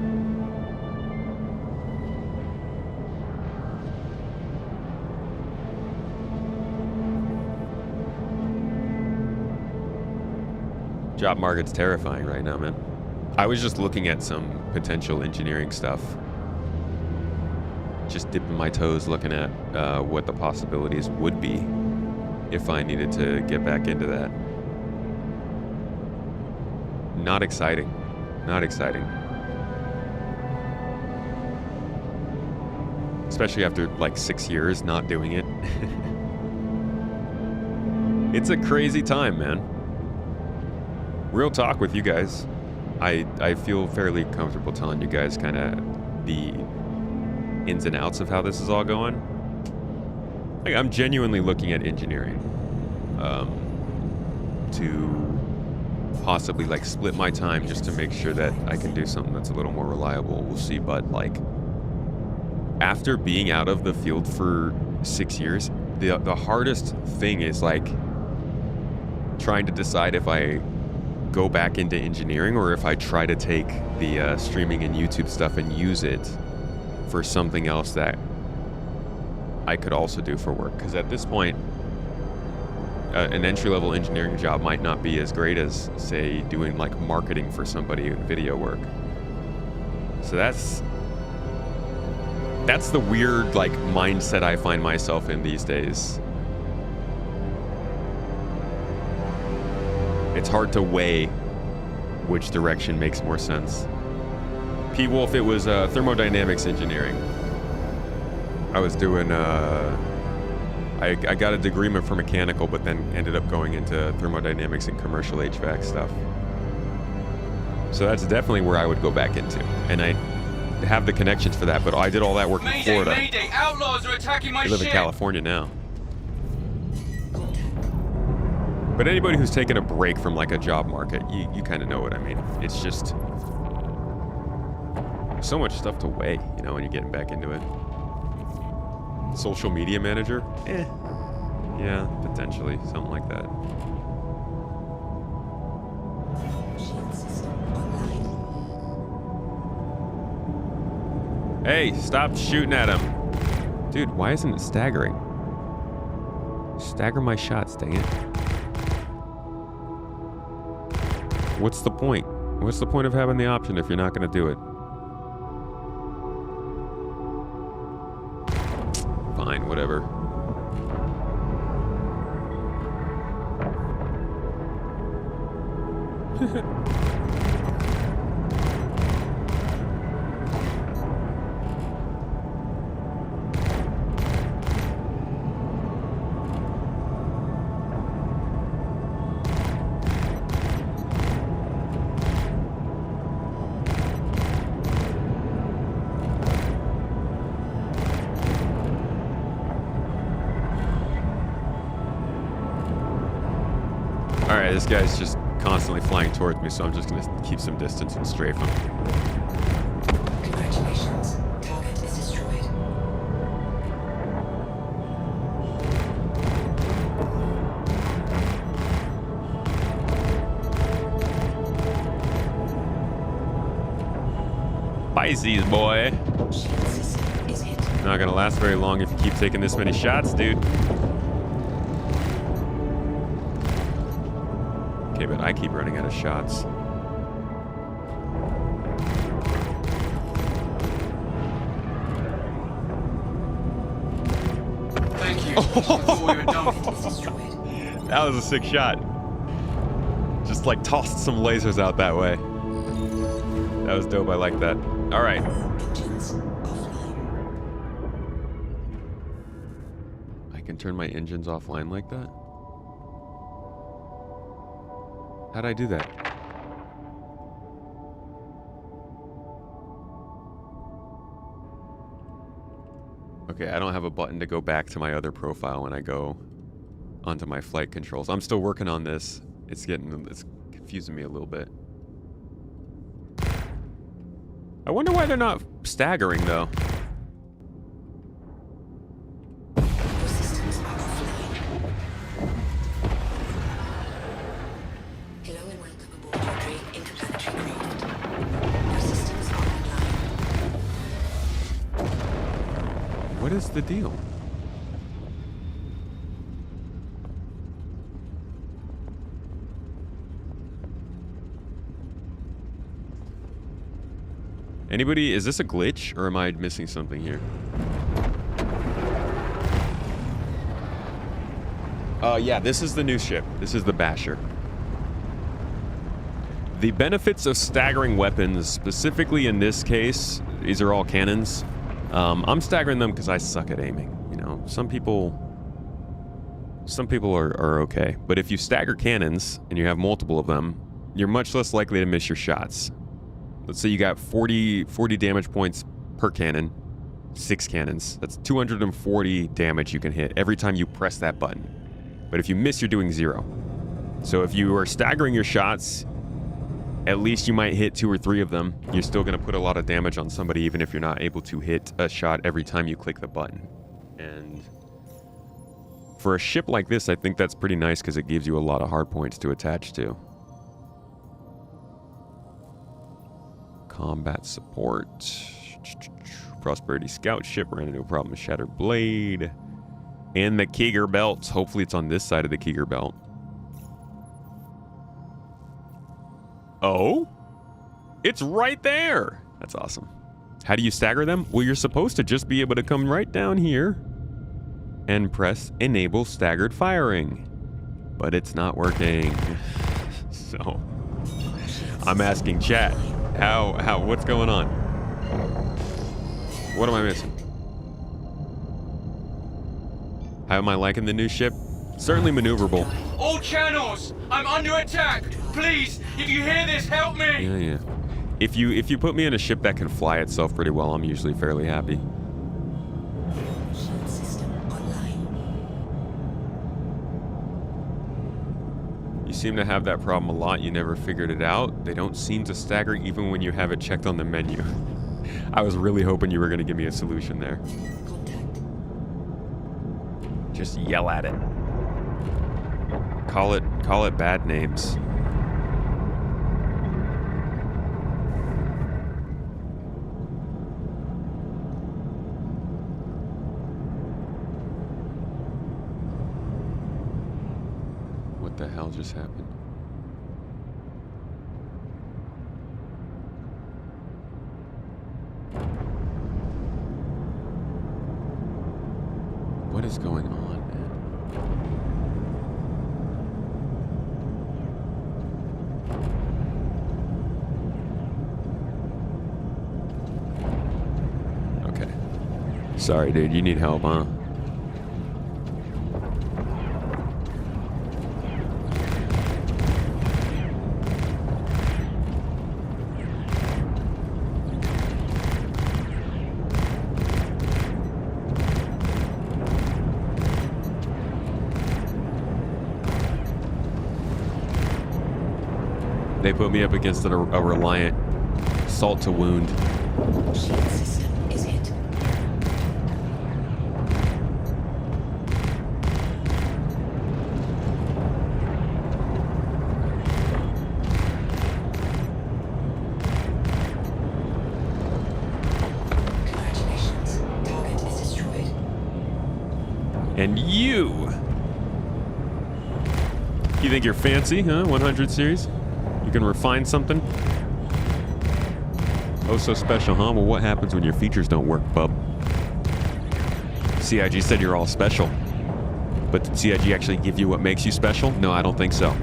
Job market's terrifying right now, man. I was just looking at some potential engineering stuff. Just dipping my toes looking at what the possibilities would be if I needed to get back into that. Not exciting. Not exciting. Especially after like 6 years not doing it. It's a crazy time, man. Real talk with you guys. I feel fairly comfortable telling you guys kind of the ins and outs of how this is all going. Like, I'm genuinely looking at engineering to possibly like split my time just to make sure that I can do something that's a little more reliable. We'll see, but like after being out of the field for 6 years, the hardest thing is like trying to decide if I go back into engineering or if I try to take the streaming and YouTube stuff and use it for something else that I could also do for work. Because at this point, an entry-level engineering job might not be as great as, say, doing like marketing for somebody in video work. So that's the weird like mindset I find myself in these days. It's hard to weigh which direction makes more sense. P. Wolf, it was thermodynamics engineering. I was doing, I got a degree for mechanical, but then ended up going into thermodynamics and commercial HVAC stuff. So that's definitely where I would go back into. And I have the connections for that, but I did all that work in Florida. Mayday! Outlaws are attacking my I live in ship! California now. But anybody who's taken a break from like a job market, you kind of know what I mean. It's just so much stuff to weigh, you know, when you're getting back into it. Social media manager? Yeah, potentially, something like that. Hey, stop shooting at him. Dude, why isn't it staggering? Stagger my shots, dang it. What's the point? What's the point of having the option if you're not going to do it? Fine, whatever. Alright, this guy's just constantly flying towards me, so I'm just gonna keep some distance and strafe him. Congratulations. Target is destroyed. Pisces, boy. Shield system is hit. Not gonna last very long if you keep taking this many shots, dude. Okay, but I keep running out of shots. Thank you. I thought we were done. Is destroyed. That was a sick shot. Just like tossed some lasers out that way. That was dope. I like that. All right. Engines offline. I can turn my engines offline like that? How'd I do that? Okay, I don't have a button to go back to my other profile when I go onto my flight controls. I'm still working on this. It's confusing me a little bit. I wonder why they're not staggering though. Your systems are offline. Hello and welcome aboard your Drake interplanetary craft. Your systems are online. What is the deal? Anybody, is this a glitch or am I missing something here? Yeah, this is the new ship. This is the Basher. The benefits of staggering weapons, specifically in this case, these are all cannons. I'm staggering them because I suck at aiming. You know, some people are okay, but if you stagger cannons and you have multiple of them, you're much less likely to miss your shots. Let's say you got 40 damage points per cannon, 6 cannons. That's 240 damage you can hit every time you press that button. But if you miss, you're doing 0. So if you are staggering your shots, at least you might hit 2 or 3 of them. You're still going to put a lot of damage on somebody even if you're not able to hit a shot every time you click the button. And for a ship like this, I think that's pretty nice because it gives you a lot of hard points to attach to. Combat support. Prosperity scout ship ran into a problem with Shattered Blade. And the Keeger belt. Hopefully it's on this side of the Keeger belt. Oh? It's right there! That's awesome. How do you stagger them? Well, you're supposed to just be able to come right down here and press enable staggered firing. But it's not working. So I'm asking chat. What's going on? What am I missing? How am I liking the new ship? Certainly maneuverable. All channels! I'm under attack! Please, if you hear this, help me! Yeah. If you put me in a ship that can fly itself pretty well, I'm usually fairly happy. Shield system online. You seem to have that problem a lot. You never figured it out. They don't seem to stagger even when you have it checked on the menu. I was really hoping you were going to give me a solution there. Contact. Just yell at it. Call it bad names. What the hell just happened? What is going on, man? Okay. Sorry, dude. You need help, huh? They put me up against a reliant assault to wound. Shield system is hit. Congratulations. Target is destroyed. And you think you're fancy, huh? 100 series? You can refine something? Oh, so special, huh? Well, what happens when your features don't work, bub? CIG said you're all special. But did CIG actually give you what makes you special? No, I don't think so.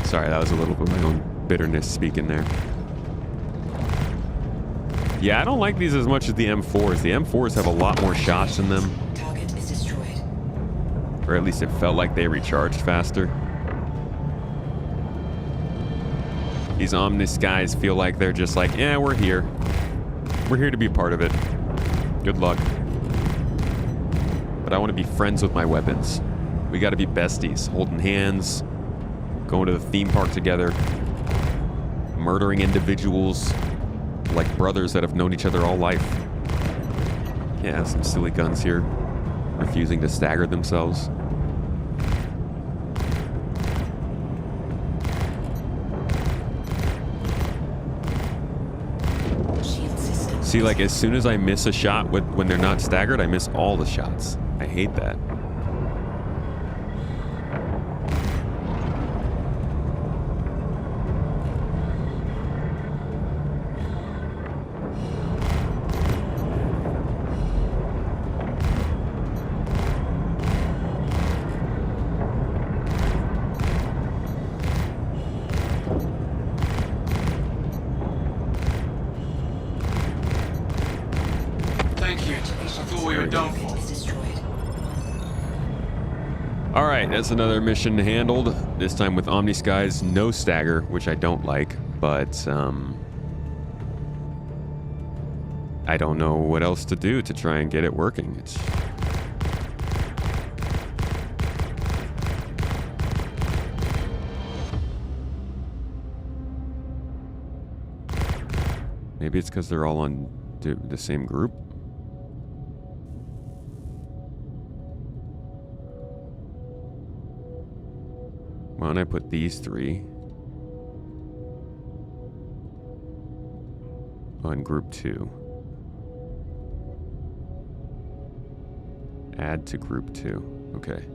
Sorry, that was a little bit of my own bitterness speaking there. Yeah, I don't like these as much as the M4s. The M4s have a lot more shots in them. Target is destroyed. Or at least it felt like they recharged faster. These Omnis guys feel like they're just like, yeah, we're here. We're here to be a part of it. Good luck. But I want to be friends with my weapons. We got to be besties, holding hands, going to the theme park together, murdering individuals like brothers that have known each other all life. Can't have some silly guns here, refusing to stagger themselves. See, like, as soon as I miss a shot when they're not staggered, I miss all the shots. I hate that. That's another mission handled, this time with Omni Skies, no stagger, which I don't like, but I don't know what else to do to try and get it working. Maybe it's because they're all on the same group. Why don't I put these three on group 2? Add to group 2. Okay.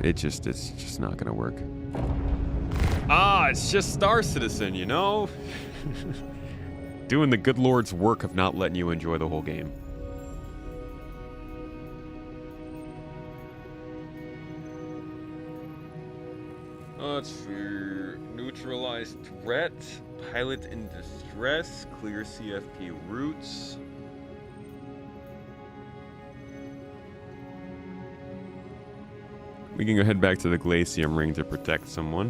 It's just not gonna work. It's just Star Citizen, you know? Doing the good Lord's work of not letting you enjoy the whole game. Let's see. Neutralize threat. Pilot in distress. Clear CFP routes. We can go head back to the Glacium Ring to protect someone.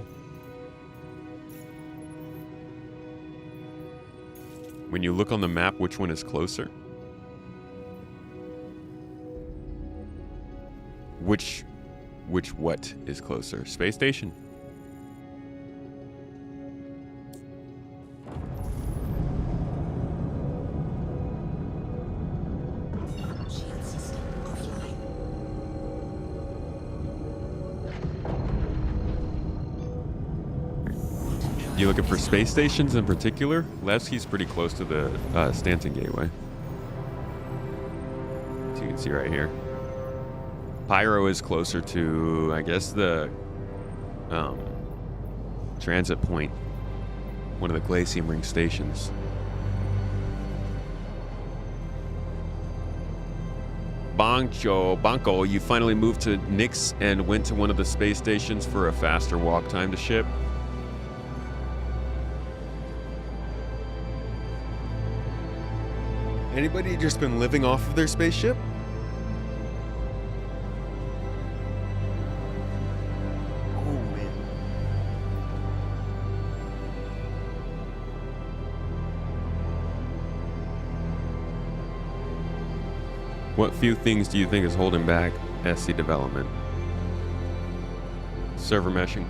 When you look on the map, which one is closer? Which what is closer? Space station? You looking for space stations in particular? Levski's pretty close to the Stanton Gateway. So you can see right here. Pyro is closer to, I guess, the transit point. One of the Glacium Ring stations. Banco, you finally moved to Nix and went to one of the space stations for a faster walk time to ship. Anybody just been living off of their spaceship? What few things do you think is holding back SC development? Server meshing.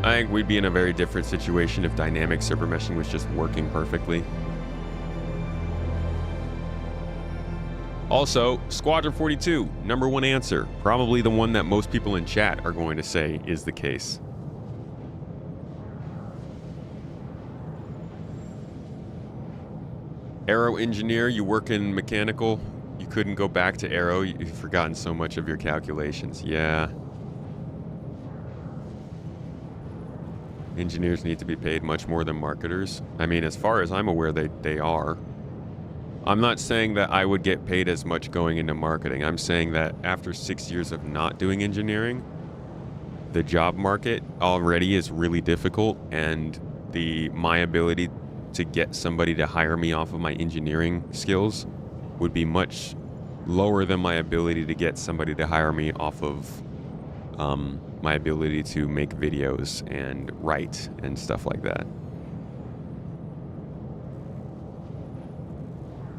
I think we'd be in a very different situation if dynamic server meshing was just working perfectly. Also, Squadron 42, number one answer. Probably the one that most people in chat are going to say is the case. Aero engineer, you work in mechanical. You couldn't go back to aero. You've forgotten so much of your calculations. Yeah. Engineers need to be paid much more than marketers. I mean, as far as I'm aware, they are. I'm not saying that I would get paid as much going into marketing. I'm saying that after 6 years of not doing engineering, the job market already is really difficult, and my ability to get somebody to hire me off of my engineering skills would be much lower than my ability to get somebody to hire me off of my ability to make videos and write and stuff like that.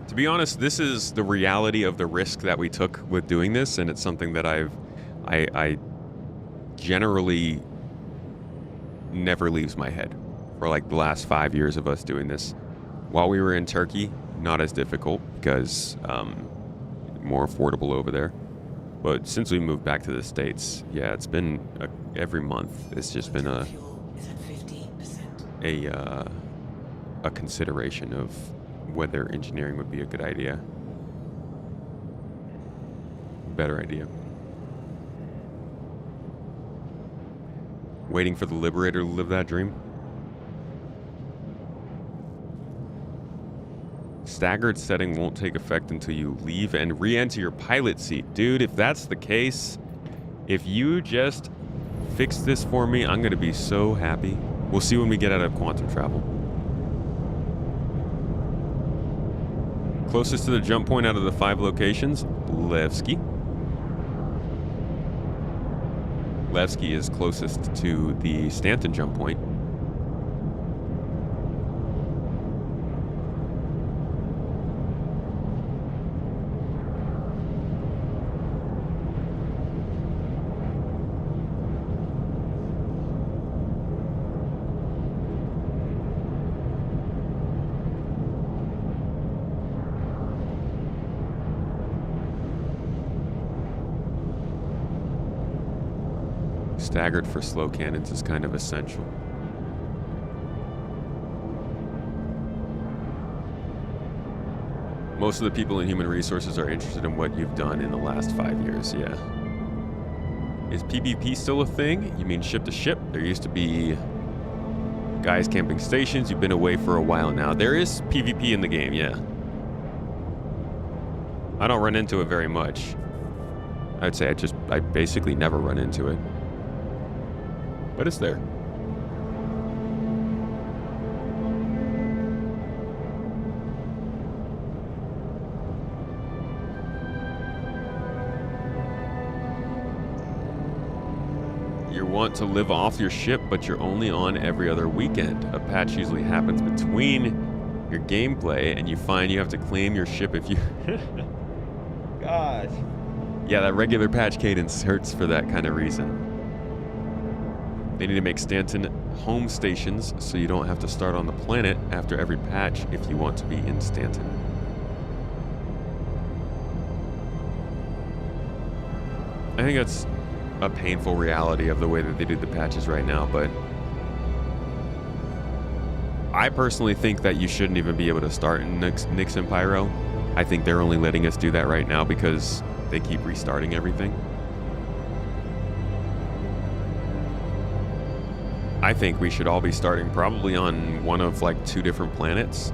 To be honest, this is the reality of the risk that we took with doing this, and it's something that I generally never leaves my head for like the last 5 years of us doing this. While we were in Turkey, not as difficult because more affordable over there. But since we moved back to the States, yeah, it's been every month. It's just been a consideration of whether engineering would be a good idea. Better idea. Waiting for the Liberator to live that dream. Staggered setting won't take effect until you leave and re-enter your pilot seat. Dude, if that's the case, if you just fix this for me, I'm gonna be so happy. We'll see when we get out of quantum travel. Closest to the jump point out of the 5 locations, Levski. Levski is closest to the Stanton jump point. Staggered for slow cannons is kind of essential. Most of the people in human resources are interested in what you've done in the last 5 years, yeah. Is PvP still a thing? You mean ship to ship? There used to be guys camping stations. You've been away for a while now. There is PvP in the game, yeah. I don't run into it very much. I'd say I basically never run into it. But it's there. You want to live off your ship, but you're only on every other weekend. A patch usually happens between your gameplay, and you find you have to claim your ship if you... God. Yeah, that regular patch cadence hurts for that kind of reason. They need to make Stanton home stations so you don't have to start on the planet after every patch if you want to be in Stanton. I think that's a painful reality of the way that they do the patches right now, but I personally think that you shouldn't even be able to start in Nix and Pyro. I think they're only letting us do that right now because they keep restarting everything. I think we should all be starting probably on one of like 2 different planets,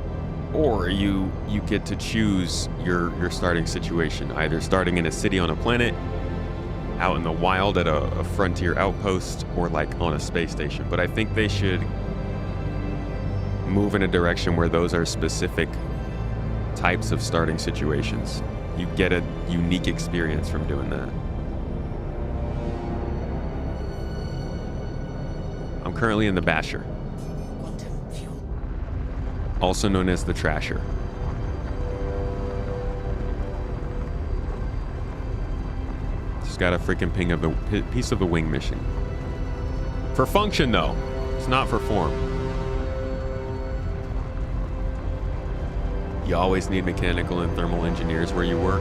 or you get to choose your starting situation, either starting in a city on a planet, out in the wild at a frontier outpost, or like on a space station. But I think they should move in a direction where those are specific types of starting situations. You get a unique experience from doing that. I'm currently in the Basher, also known as the Trasher. got a freaking piece of the wing missing. For function, though. It's not for form. You always need mechanical and thermal engineers where you work.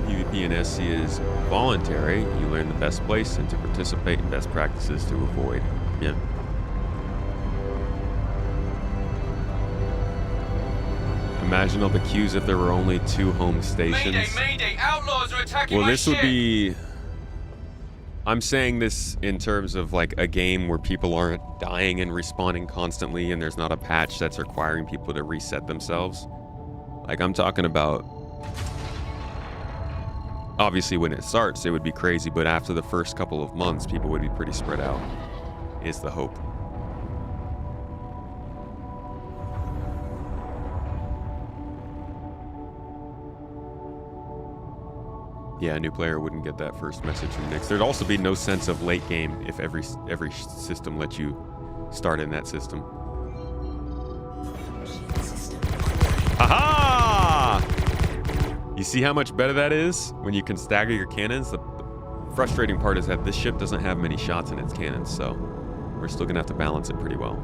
PvP and SC is voluntary. You learn the best place and to participate in best practices to avoid. Yeah. Imagine all the queues if there were only 2 home stations. Mayday, mayday! Outlaws are attacking Well, my this would ship. be... I'm saying this in terms of like a game where people aren't dying and respawning constantly and there's not a patch that's requiring people to reset themselves. Like, I'm talking about... Obviously, when it starts, it would be crazy, but after the first couple of months, people would be pretty spread out, is the hope. Yeah, a new player wouldn't get that first message from Nix. There'd also be no sense of late game if every system let you start in that system. Aha! You see how much better that is when you can stagger your cannons? The frustrating part is that this ship doesn't have many shots in its cannons, so we're still gonna have to balance it pretty well.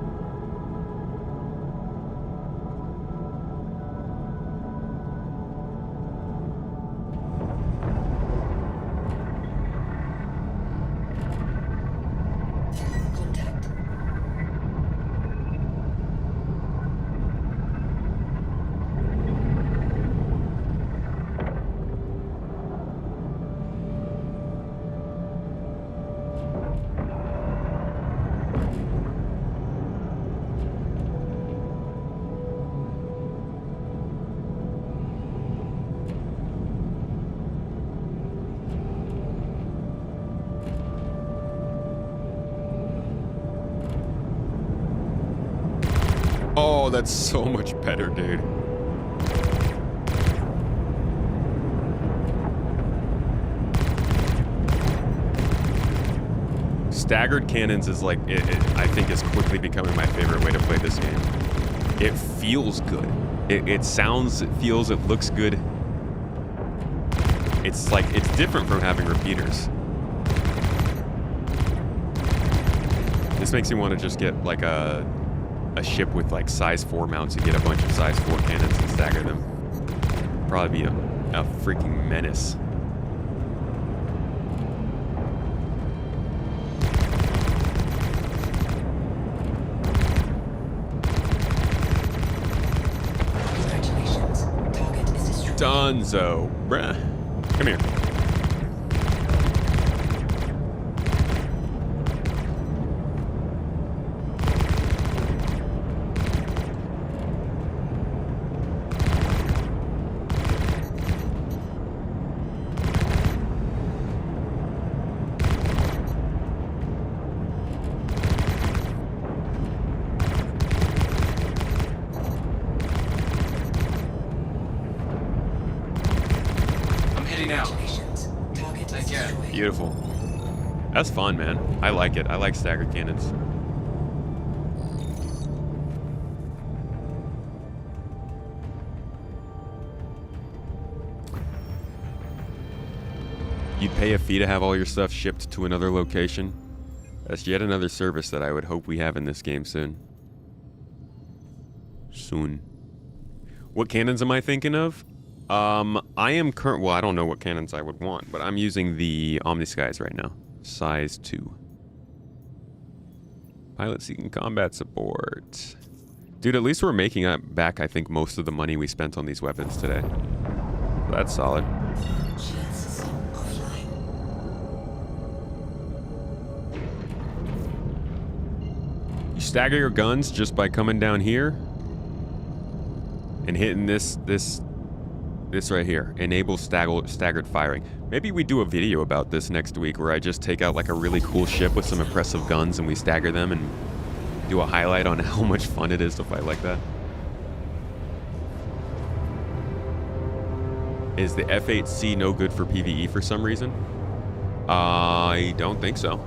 Oh, that's so much better, dude. Staggered cannons is like, I think is quickly becoming my favorite way to play this game. It feels good. It sounds, it feels, it looks good. It's like, it's different from having repeaters. This makes me want to just get like a ship with like size 4 mounts and get a bunch of size 4 cannons and stagger them. Probably be a freaking menace. Congratulations. Target is destroyed. Dunzo, bruh. Come here. Beautiful. That's fun, man. I like it. I like staggered cannons. You'd pay a fee to have all your stuff shipped to another location? That's yet another service that I would hope we have in this game soon. Soon. What cannons am I thinking of? I am well, I don't know what cannons I would want, but I'm using the Omniskies right now. Size 2. Pilot seeking combat support. Dude, at least we're making back, I think, most of the money we spent on these weapons today. So that's solid. Shield system offline. You stagger your guns just by coming down here and hitting this right here. Enable staggered firing. Maybe we do a video about this next week where I just take out like a really cool ship with some impressive guns and we stagger them and do a highlight on how much fun it is to fight like that. Is the F-8C no good for PvE for some reason? I don't think so.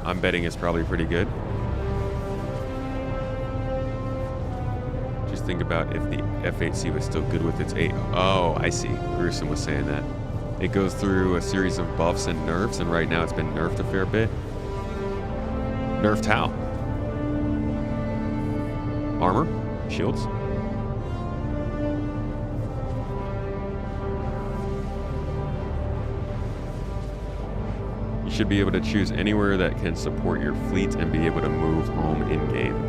I'm betting it's probably pretty good. think about if the F-8C was still good with its 8. Oh, I see. Gruesome was saying that. It goes through a series of buffs and nerfs, and right now it's been nerfed a fair bit. Nerfed how? Armor? Shields? You should be able to choose anywhere that can support your fleet and be able to move home in-game.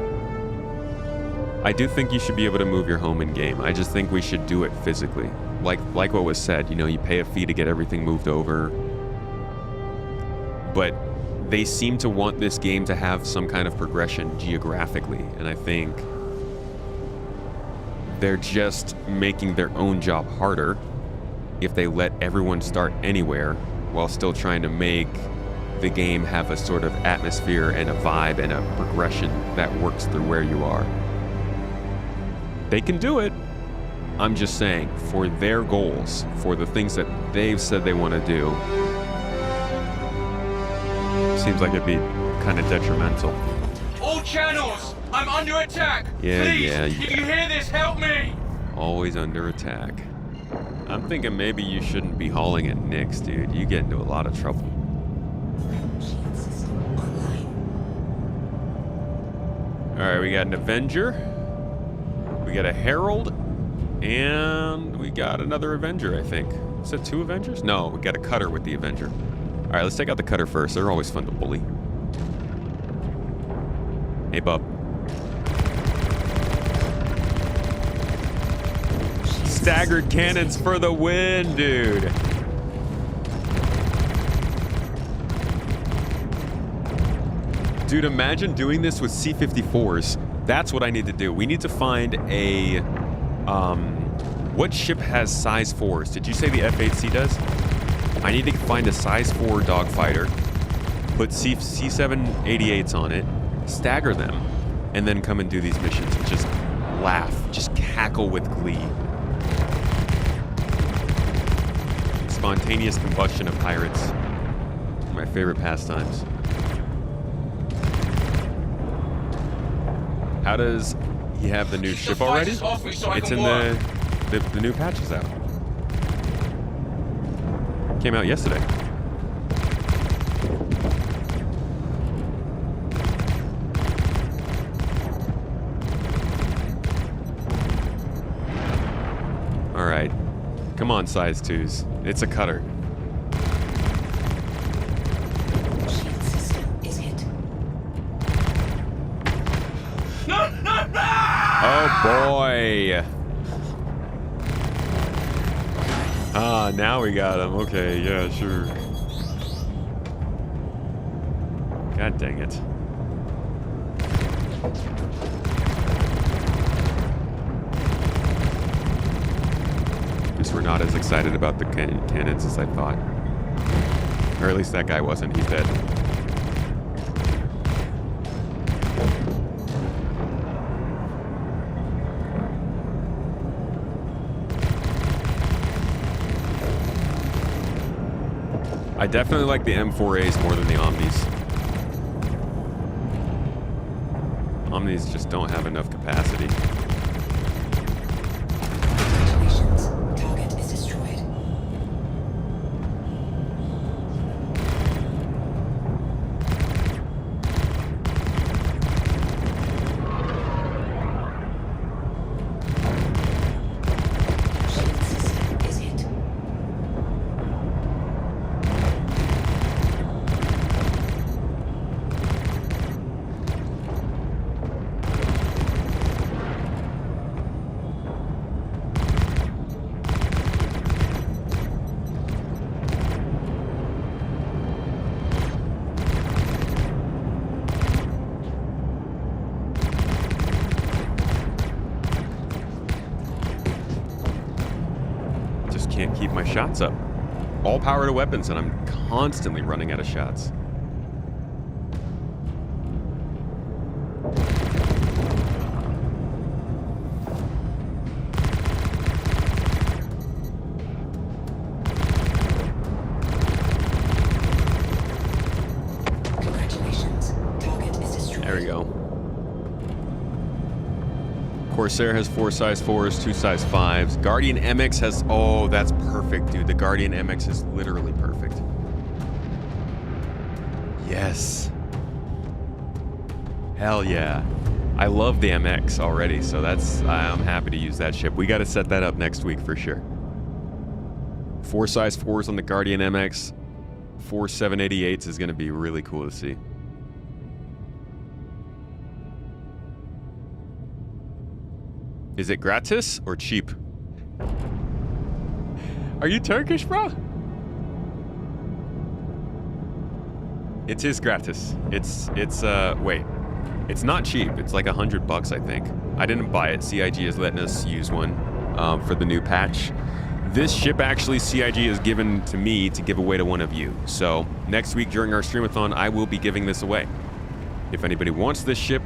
I do think you should be able to move your home in-game. I just think we should do it physically. Like what was said, you know, you pay a fee to get everything moved over. But they seem to want this game to have some kind of progression geographically, and I think they're just making their own job harder if they let everyone start anywhere while still trying to make the game have a sort of atmosphere and a vibe and a progression that works through where you are. They can do it. I'm just saying, for their goals, for the things that they've said they want to do, seems like it'd be kind of detrimental. All channels! I'm under attack! Yeah, Please, yeah. if you hear this, help me! Always under attack. I'm thinking maybe you shouldn't be hauling at Nick's, dude. You get into a lot of trouble. Shield system online. Alright, we got an Avenger. We got a Herald. And we got another Avenger, I think. Is that 2 Avengers? No, we got a Cutter with the Avenger. Alright, let's take out the Cutter first. They're always fun to bully. Hey, bub. Staggered cannons for the win, dude. Dude, imagine doing this with C-54s. That's what I need to do. We need to find a... what ship has size 4s? Did you say the F-8C does? I need to find a size 4 dogfighter, put C-788s on it, stagger them, and then come and do these missions and just laugh, just cackle with glee. Spontaneous combustion of pirates. My favorite pastimes. How does he have the new ship already? It's in the new patch is out. Came out yesterday. All right. Come on, size 2s. It's a Cutter. Shield system is hit. No, no, no! Oh boy. Ah, now we got him. Okay, yeah, sure. God dang it. Guess we're not as excited about the cannons as I thought. Or at least that guy wasn't. He's dead. I definitely like the M4As more than the Omnis. Omnis just don't have enough capacity. Congratulations. Target is destroyed. Shield system is hit. Can't keep my shots up. All power to weapons, and I'm constantly running out of shots. Congratulations. Target is destroyed. There we go. Corsair has 4 size 4s, 2 size 5s. Guardian MX has... Oh, that's perfect, dude. The Guardian MX is literally perfect. Yes. Hell yeah. I love the MX already, so I'm happy to use that ship. We got to set that up next week for sure. 4 size 4s on the Guardian MX. 4 788s is going to be really cool to see. Is it gratis or cheap? Are you Turkish, bro? It is gratis. Wait. It's not cheap. It's like $100, I think. I didn't buy it. CIG is letting us use one for the new patch. This ship actually CIG is given to me to give away to one of you. So next week during our streamathon, I will be giving this away. If anybody wants this ship,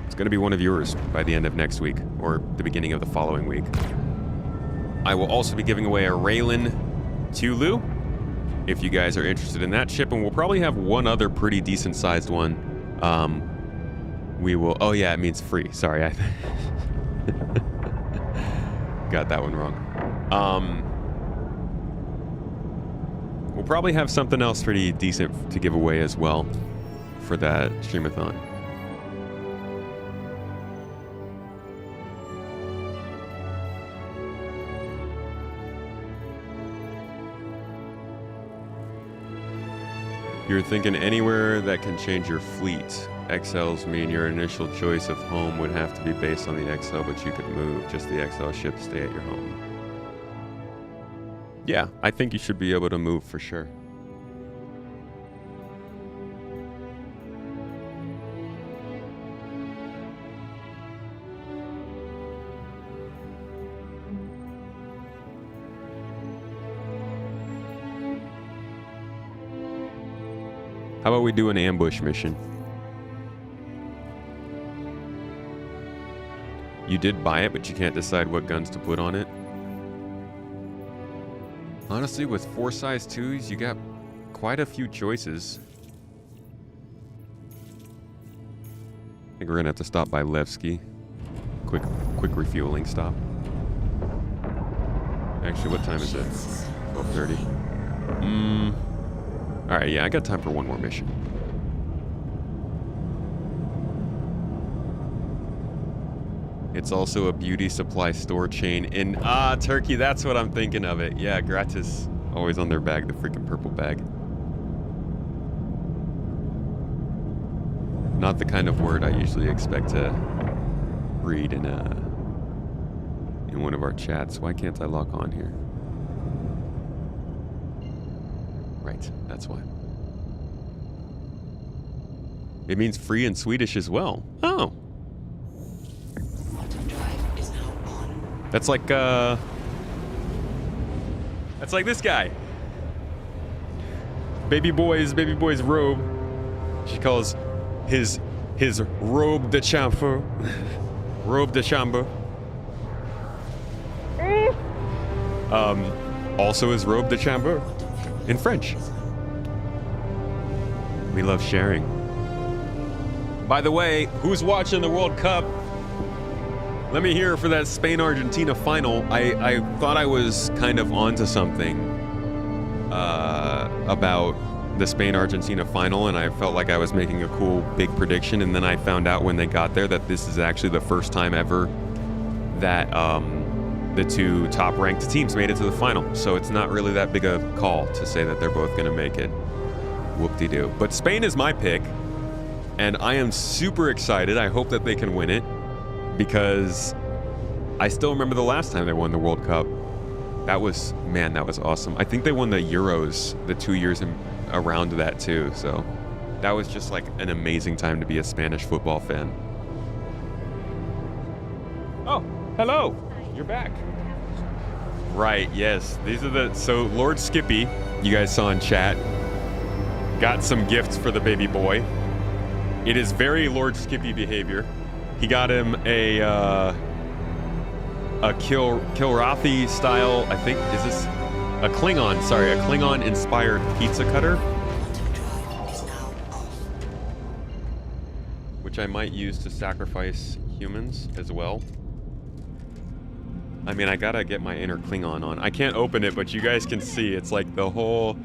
it's going to be one of yours by the end of next week or the beginning of the following week. I will also be giving away a Raylan Tulu if you guys are interested in that ship, and we'll probably have one other pretty decent sized one. We will... Oh yeah, it means free. Sorry, I got that one wrong. We'll probably have something else pretty decent to give away as well for that streamathon. You're thinking anywhere that can change your fleet. XLs mean your initial choice of home would have to be based on the XL, but you could move. Just the XL ship stay at your home. Yeah, I think you should be able to move for sure. How about we do an ambush mission? You did buy it, but you can't decide what guns to put on it. Honestly, with 4 size 2s, you got quite a few choices. I think we're gonna have to stop by Levski. Quick refueling stop. Actually, what time is it? 12:30. Alright, yeah, I got time for one more mission. It's also a beauty supply store chain in Turkey. That's what I'm thinking of it. Yeah, gratis. Always on their bag, the freaking purple bag. Not the kind of word I usually expect to read in one of our chats. Why can't I log on here? Right, that's why. It means free in Swedish as well. Oh. That's like this guy. Baby boy's robe. She calls his robe de chambre. Robe de chambre. Also is robe de chambre in French. We love sharing. By the way, who's watching the World Cup? Let me hear for that Spain-Argentina final. I thought I was kind of onto something about the Spain-Argentina final, and I felt like I was making a cool big prediction, and then I found out when they got there that this is actually the first time ever that the two top-ranked teams made it to the final. So it's not really that big a call to say that they're both going to make it. Whoop-de-doo. But Spain is my pick, and I am super excited. I hope that they can win it, because I still remember the last time they won the World Cup. That was awesome. I think they won the Euros the 2 years around that too, so that was just like an amazing time to be a Spanish football fan. Oh, hello, you're back. Right, yes, these are so Lord Skippy, you guys saw in chat, got some gifts for the baby boy. It is very Lord Skippy behavior. He got him a Kilrathi style, I think, is this a Klingon? Sorry, a Klingon inspired pizza cutter, which I might use to sacrifice humans as well. I mean, I gotta get my inner Klingon on. I can't open it, but you guys can see it's like the whole...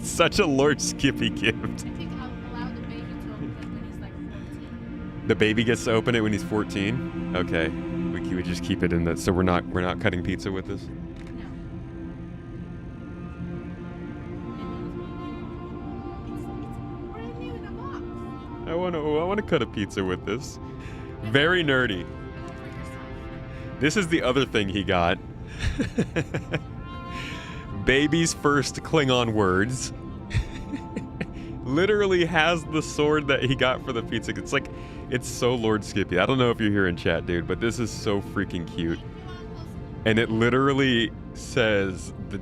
Such a Lord Skippy gift. I think I'll allow the baby to open it when he's like 14. The baby gets to open it when he's 14? Okay. We would just keep it in that, so we're not cutting pizza with this? No. It's brand new in a box. I wanna cut a pizza with this. Very nerdy. This is the other thing he got. Baby's first Klingon words. Literally has the sword that he got for the pizza. It's like, it's so Lord Skippy. I don't know if you're here in chat, dude, but this is so freaking cute. And it literally says the...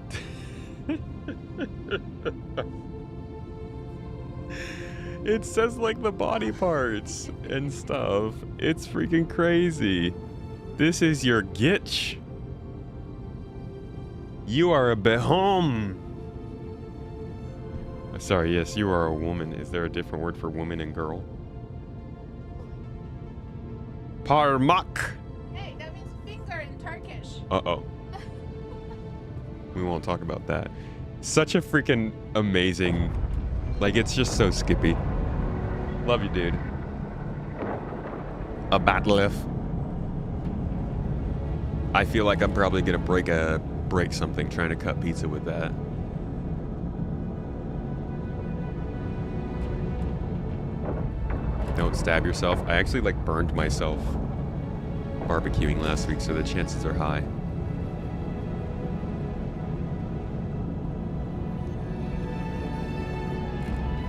It says like the body parts and stuff. It's freaking crazy. This is your gitch. You are a behom. Sorry, yes, you are a woman. Is there a different word for woman and girl? Parmak. Hey, that means finger in Turkish. Uh-oh. We won't talk about that. Such a freaking amazing... Like, it's just so Skippy. Love you, dude. A bat'leth. I feel like I'm probably gonna break something trying to cut pizza with that. Don't stab yourself. I actually like burned myself barbecuing last week, so the chances are high.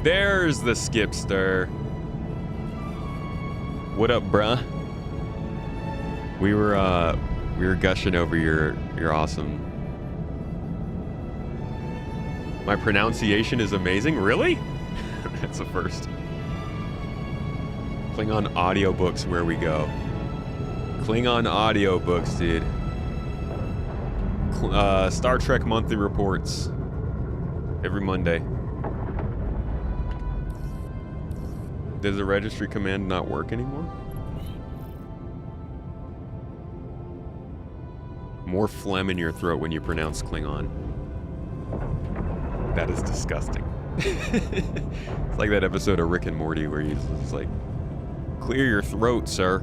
There's the skipster. What up, bruh? We were gushing over your awesome. My pronunciation is amazing. Really? That's a first. Klingon audiobooks, where we go. Klingon audiobooks, dude. Star Trek monthly reports every Monday. Does the registry command not work anymore? More phlegm in your throat when you pronounce Klingon. That is disgusting. It's like that episode of Rick and Morty where he's just like, clear your throat, sir.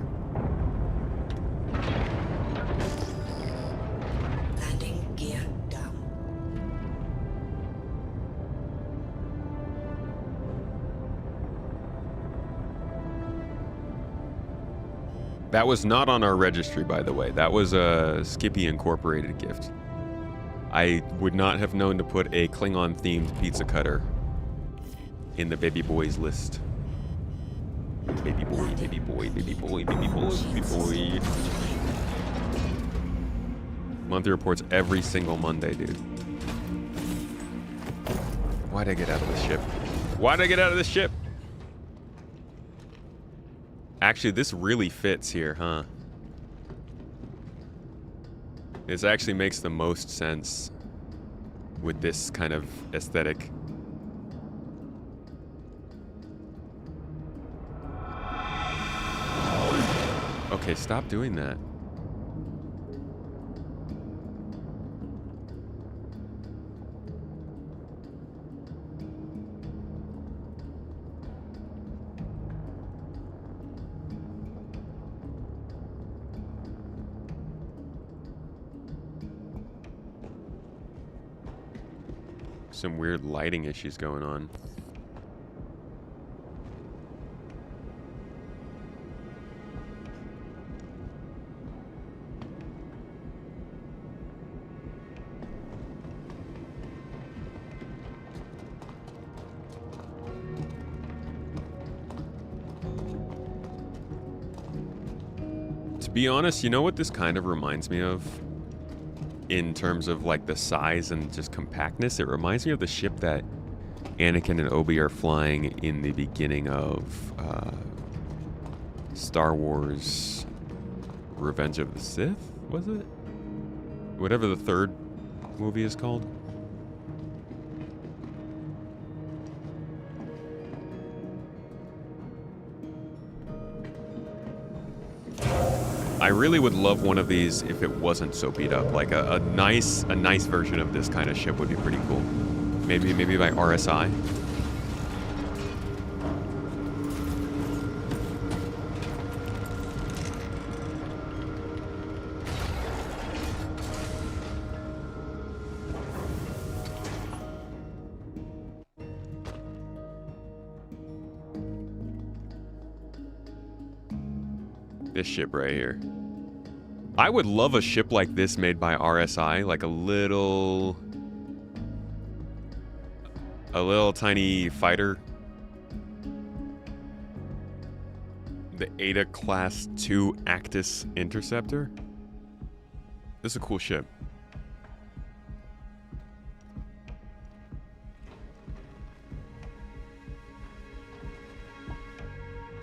Landing gear down. That was not on our registry, by the way. That was a Skippy Incorporated gift. I would not have known to put a Klingon-themed pizza cutter in the baby boys list. Baby boy, baby boy, baby boy, baby boy, baby boy. Monthly reports every single Monday, dude. Why'd I get out of this ship? Why'd I get out of this ship? Actually, this really fits here, huh? This actually makes the most sense with this kind of aesthetic. Okay, stop doing that. Some weird lighting issues going on. To be honest, you know what this kind of reminds me of? In terms of like the size and just compactness, it reminds me of the ship that Anakin and Obi are flying in the beginning of Star Wars Revenge of the Sith, was it? Whatever the third movie is called. I really would love one of these if it wasn't so beat up. Like a nice version of this kind of ship would be pretty cool. Maybe by RSI. This ship right here. I would love a ship like this made by RSI, like a little tiny fighter. The Ada Class 2 Actis Interceptor. This is a cool ship.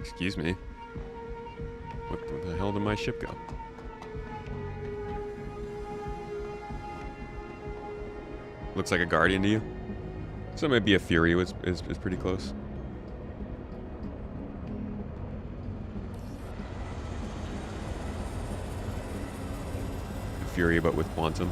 Excuse me. What the hell did my ship go? Looks like a Guardian to you? So maybe a Fury is pretty close. A Fury, but with quantum.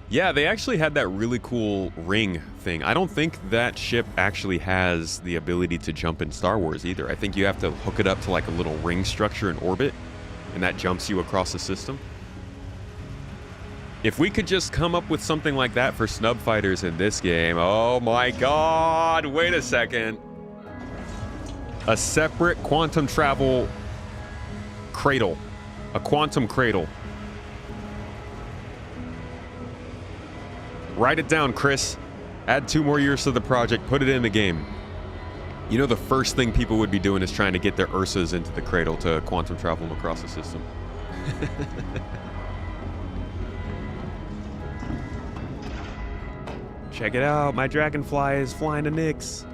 Yeah, they actually had that really cool ring thing. I don't think that ship actually has the ability to jump in Star Wars either. I think you have to hook it up to like a little ring structure in orbit, and that jumps you across the system. If we could just come up with something like that for snub fighters in this game, oh my god, wait a second. A separate quantum travel cradle. A quantum cradle. Write it down, Chris. Add 2 more years to the project, put it in the game. You know the first thing people would be doing is trying to get their Ursas into the cradle to quantum travel them across the system. Check it out, my dragonfly is flying to Nyx.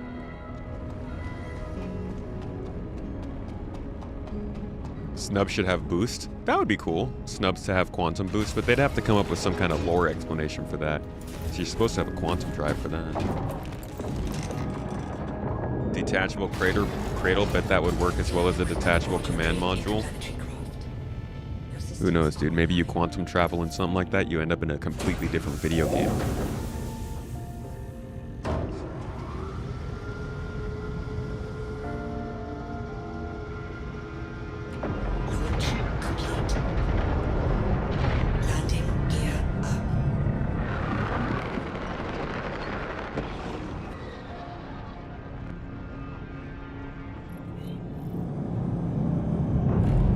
Snubs should have boost. That would be cool. Snubs to have quantum boost, but they'd have to come up with some kind of lore explanation for that. So you're supposed to have a quantum drive for that. Detachable cradle, bet that would work as well as a detachable command module. Who knows, dude? Maybe you quantum travel in something like that, you end up in a completely different video game.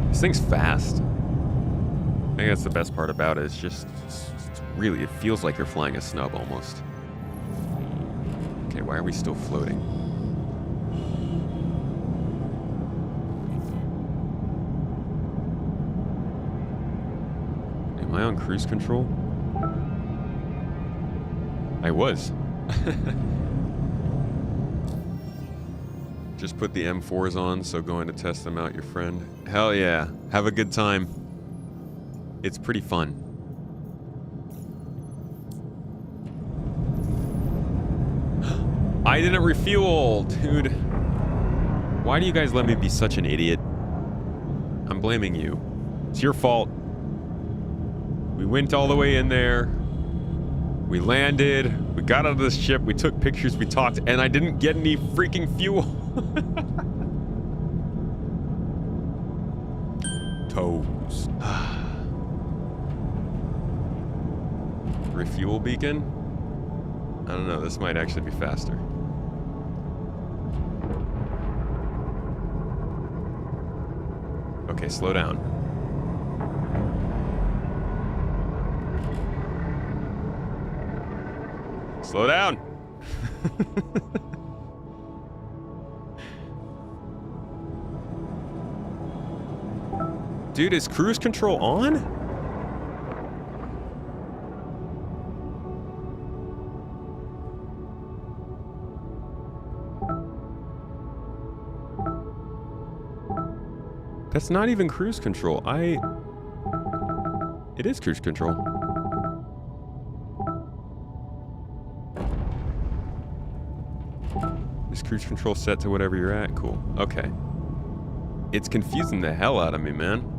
This thing's fast. I think that's the best part about it. It's just, it's really, it feels like you're flying a snub almost. Okay, why are we still floating? Am I on cruise control? I was. Just put the M4s on, so going to test them out, your friend. Hell yeah. Have a good time. It's pretty fun. I didn't refuel, dude. Why do you guys let me be such an idiot? I'm blaming you. It's your fault. We went all the way in there. We landed. We got out of this ship. We took pictures. We talked. And I didn't get any freaking fuel. Toes. Refuel beacon? I don't know. This might actually be faster. Okay, slow down. Slow down. Dude, is cruise control on? That's not even cruise control. It is cruise control. Is cruise control set to whatever you're at? Cool. Okay. It's confusing the hell out of me, man.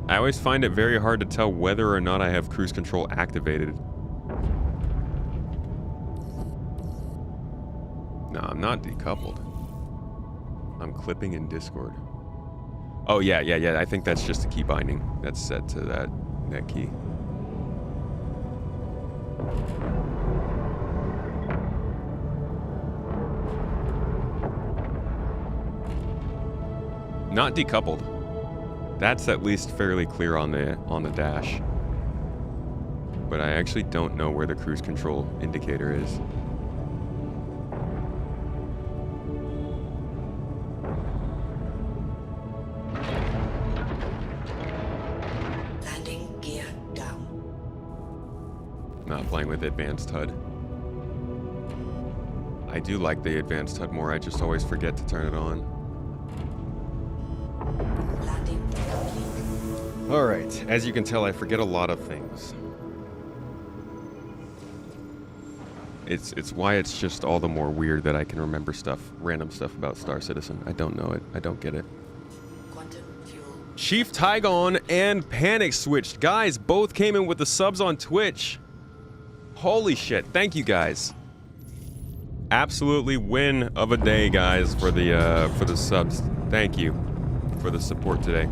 I always find it very hard to tell whether or not I have cruise control activated. No, I'm not decoupled. I'm clipping in Discord. Oh, yeah. I think that's just a key binding. That's set to that key. Not decoupled. That's at least fairly clear on the dash. But I actually don't know where the cruise control indicator is. Landing gear down. Not playing with advanced HUD. I do like the advanced HUD more, I just always forget to turn it on. Landing complete. Alright, as you can tell, I forget a lot of things. It's why it's just all the more weird that I can remember stuff, random stuff about Star Citizen. I don't know it. I don't get it. Quantum fuel. Chief Tygon and Panic Switched. Guys, both came in with the subs on Twitch. Holy shit. Thank you, guys. Absolutely win of a day, guys, for the subs. Thank you for the support today.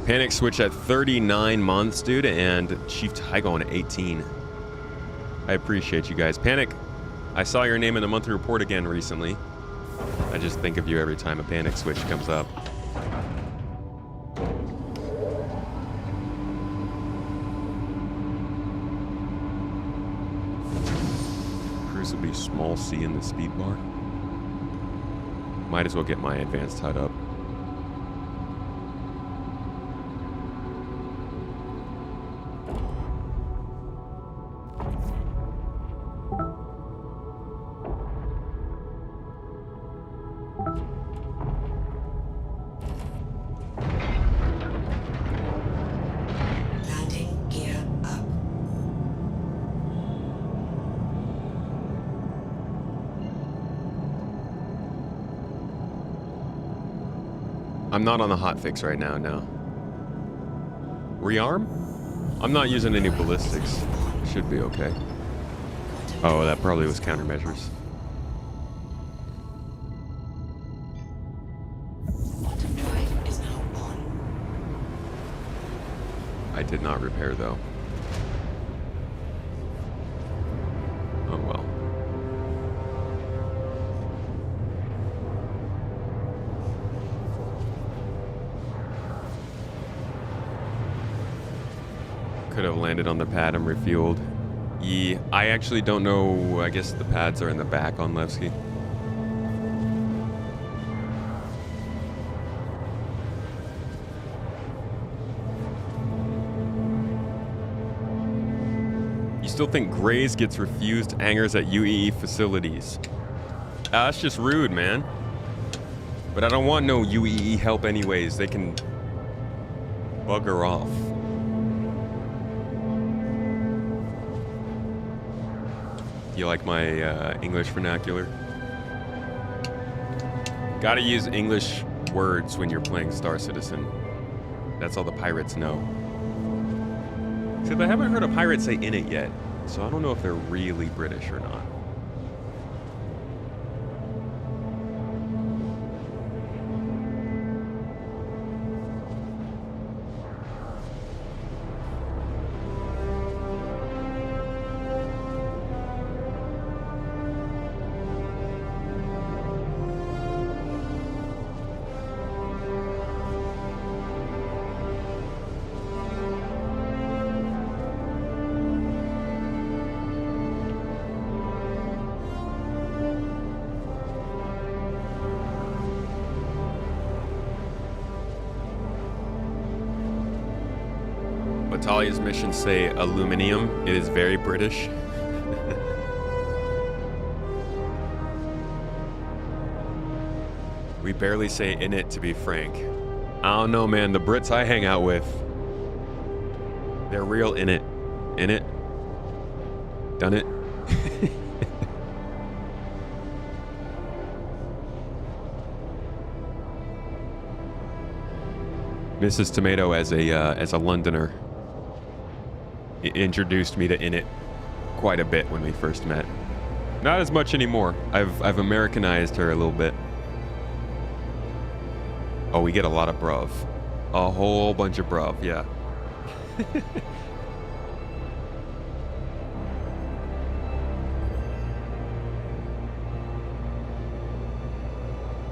Panic Switch at 39 months, dude, and Chief Tygon at 18. I appreciate you guys. Panic, I saw your name in the monthly report again recently. I just think of you every time a Panic Switch comes up. Cruise will be small C in the speed bar. Might as well get my advanced HUD up. Landing gear up. I'm not on the hotfix right now, no. Rearm? I'm not using any ballistics. Should be okay. Oh, that probably was countermeasures. Quantum drive is now on. I did not repair, though. Oh, well. Could have landed on the pad and refueled. Yeah, I actually don't know. I guess the pads are in the back on Levski. You still think Grays gets refused angers at UEE facilities? That's just rude, man. But I don't want no UEE help anyways. They can bugger off. You like my English vernacular? Gotta use English words when you're playing Star Citizen. That's all the pirates know. Except I haven't heard a pirate say in it yet, so I don't know if they're really British or not. Batalia's missions say aluminium. It is very British. We barely say in it, to be frank. I don't know, man. The Brits I hang out with, they're real in it. In it. Done it. Mrs. Tomato as a Londoner introduced me to Init quite a bit when we first met. Not as much anymore. I've Americanized her a little bit. Oh, we get a lot of bruv. A whole bunch of bruv, yeah.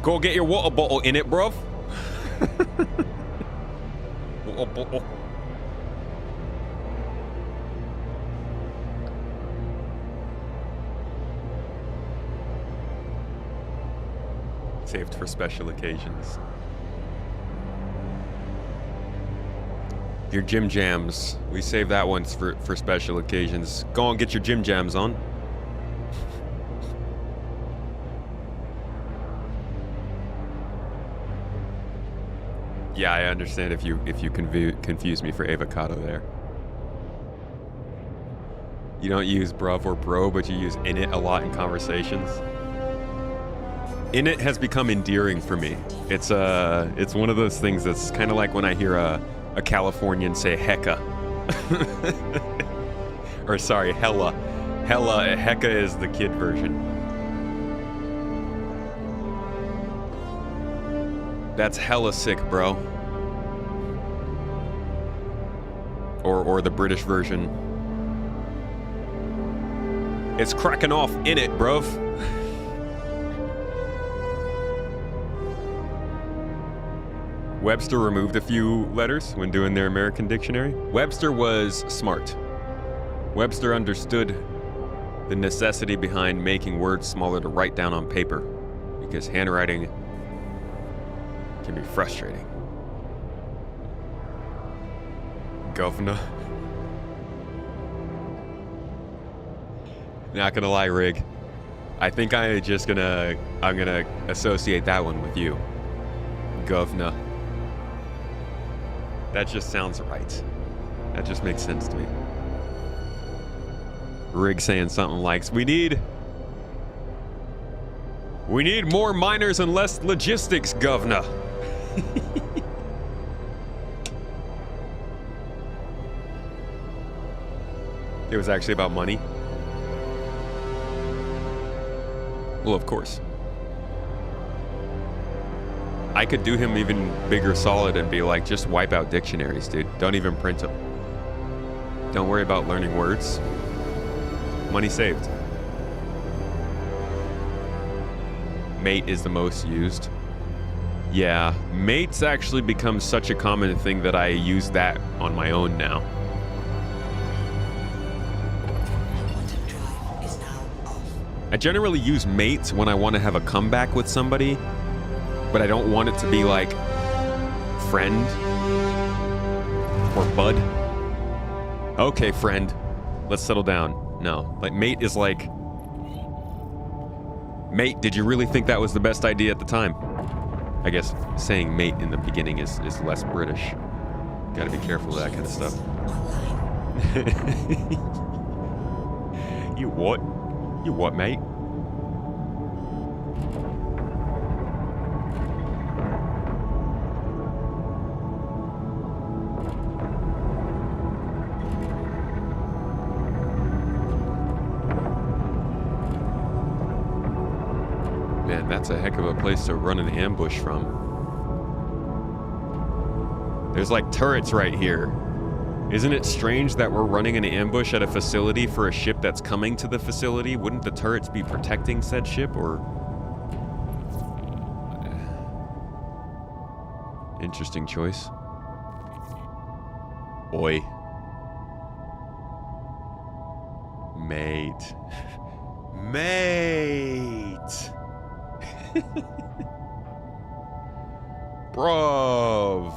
Go get your water bottle in it, bruv. Water bottle. Saved for special occasions. Your gym jams. We save that one for special occasions. Go and get your gym jams on. Yeah, I understand if you confuse me for avocado there. You don't use bruv or bro, but you use init a lot in conversations. Init has become endearing for me. It's one of those things that's kind of like when I hear a Californian say hecka. Or sorry, hella. Hecka is the kid version. That's hella sick, bro. Or the British version. It's cracking off in it, bruv. Webster removed a few letters when doing their American dictionary. Webster was smart. Webster understood the necessity behind making words smaller to write down on paper, because handwriting can be frustrating. Governor. Not gonna lie, Rig. I think I'm gonna associate that one with you. Governor. That just sounds right. That just makes sense to me. Rig saying something like, we need more miners and less logistics, governor. It was actually about money. Well, of course. I could do him even bigger solid and be like, just wipe out dictionaries, dude. Don't even print them. Don't worry about learning words. Money saved. Mate is the most used. Yeah, mate's actually become such a common thing that I use that on my own now. I generally use mate when I want to have a comeback with somebody, but I don't want it to be like friend or bud. Okay, friend, let's settle down. No, like mate is like, mate, did you really think that was the best idea at the time? I guess saying mate in the beginning is less British. Gotta be careful of that kind of stuff. You what? You what, mate? Man, that's a heck of a place to run an ambush from. There's like turrets right here. Isn't it strange that we're running an ambush at a facility for a ship that's coming to the facility? Wouldn't the turrets be protecting said ship, or... Interesting choice. Oi. Mate. Mate! Bruv.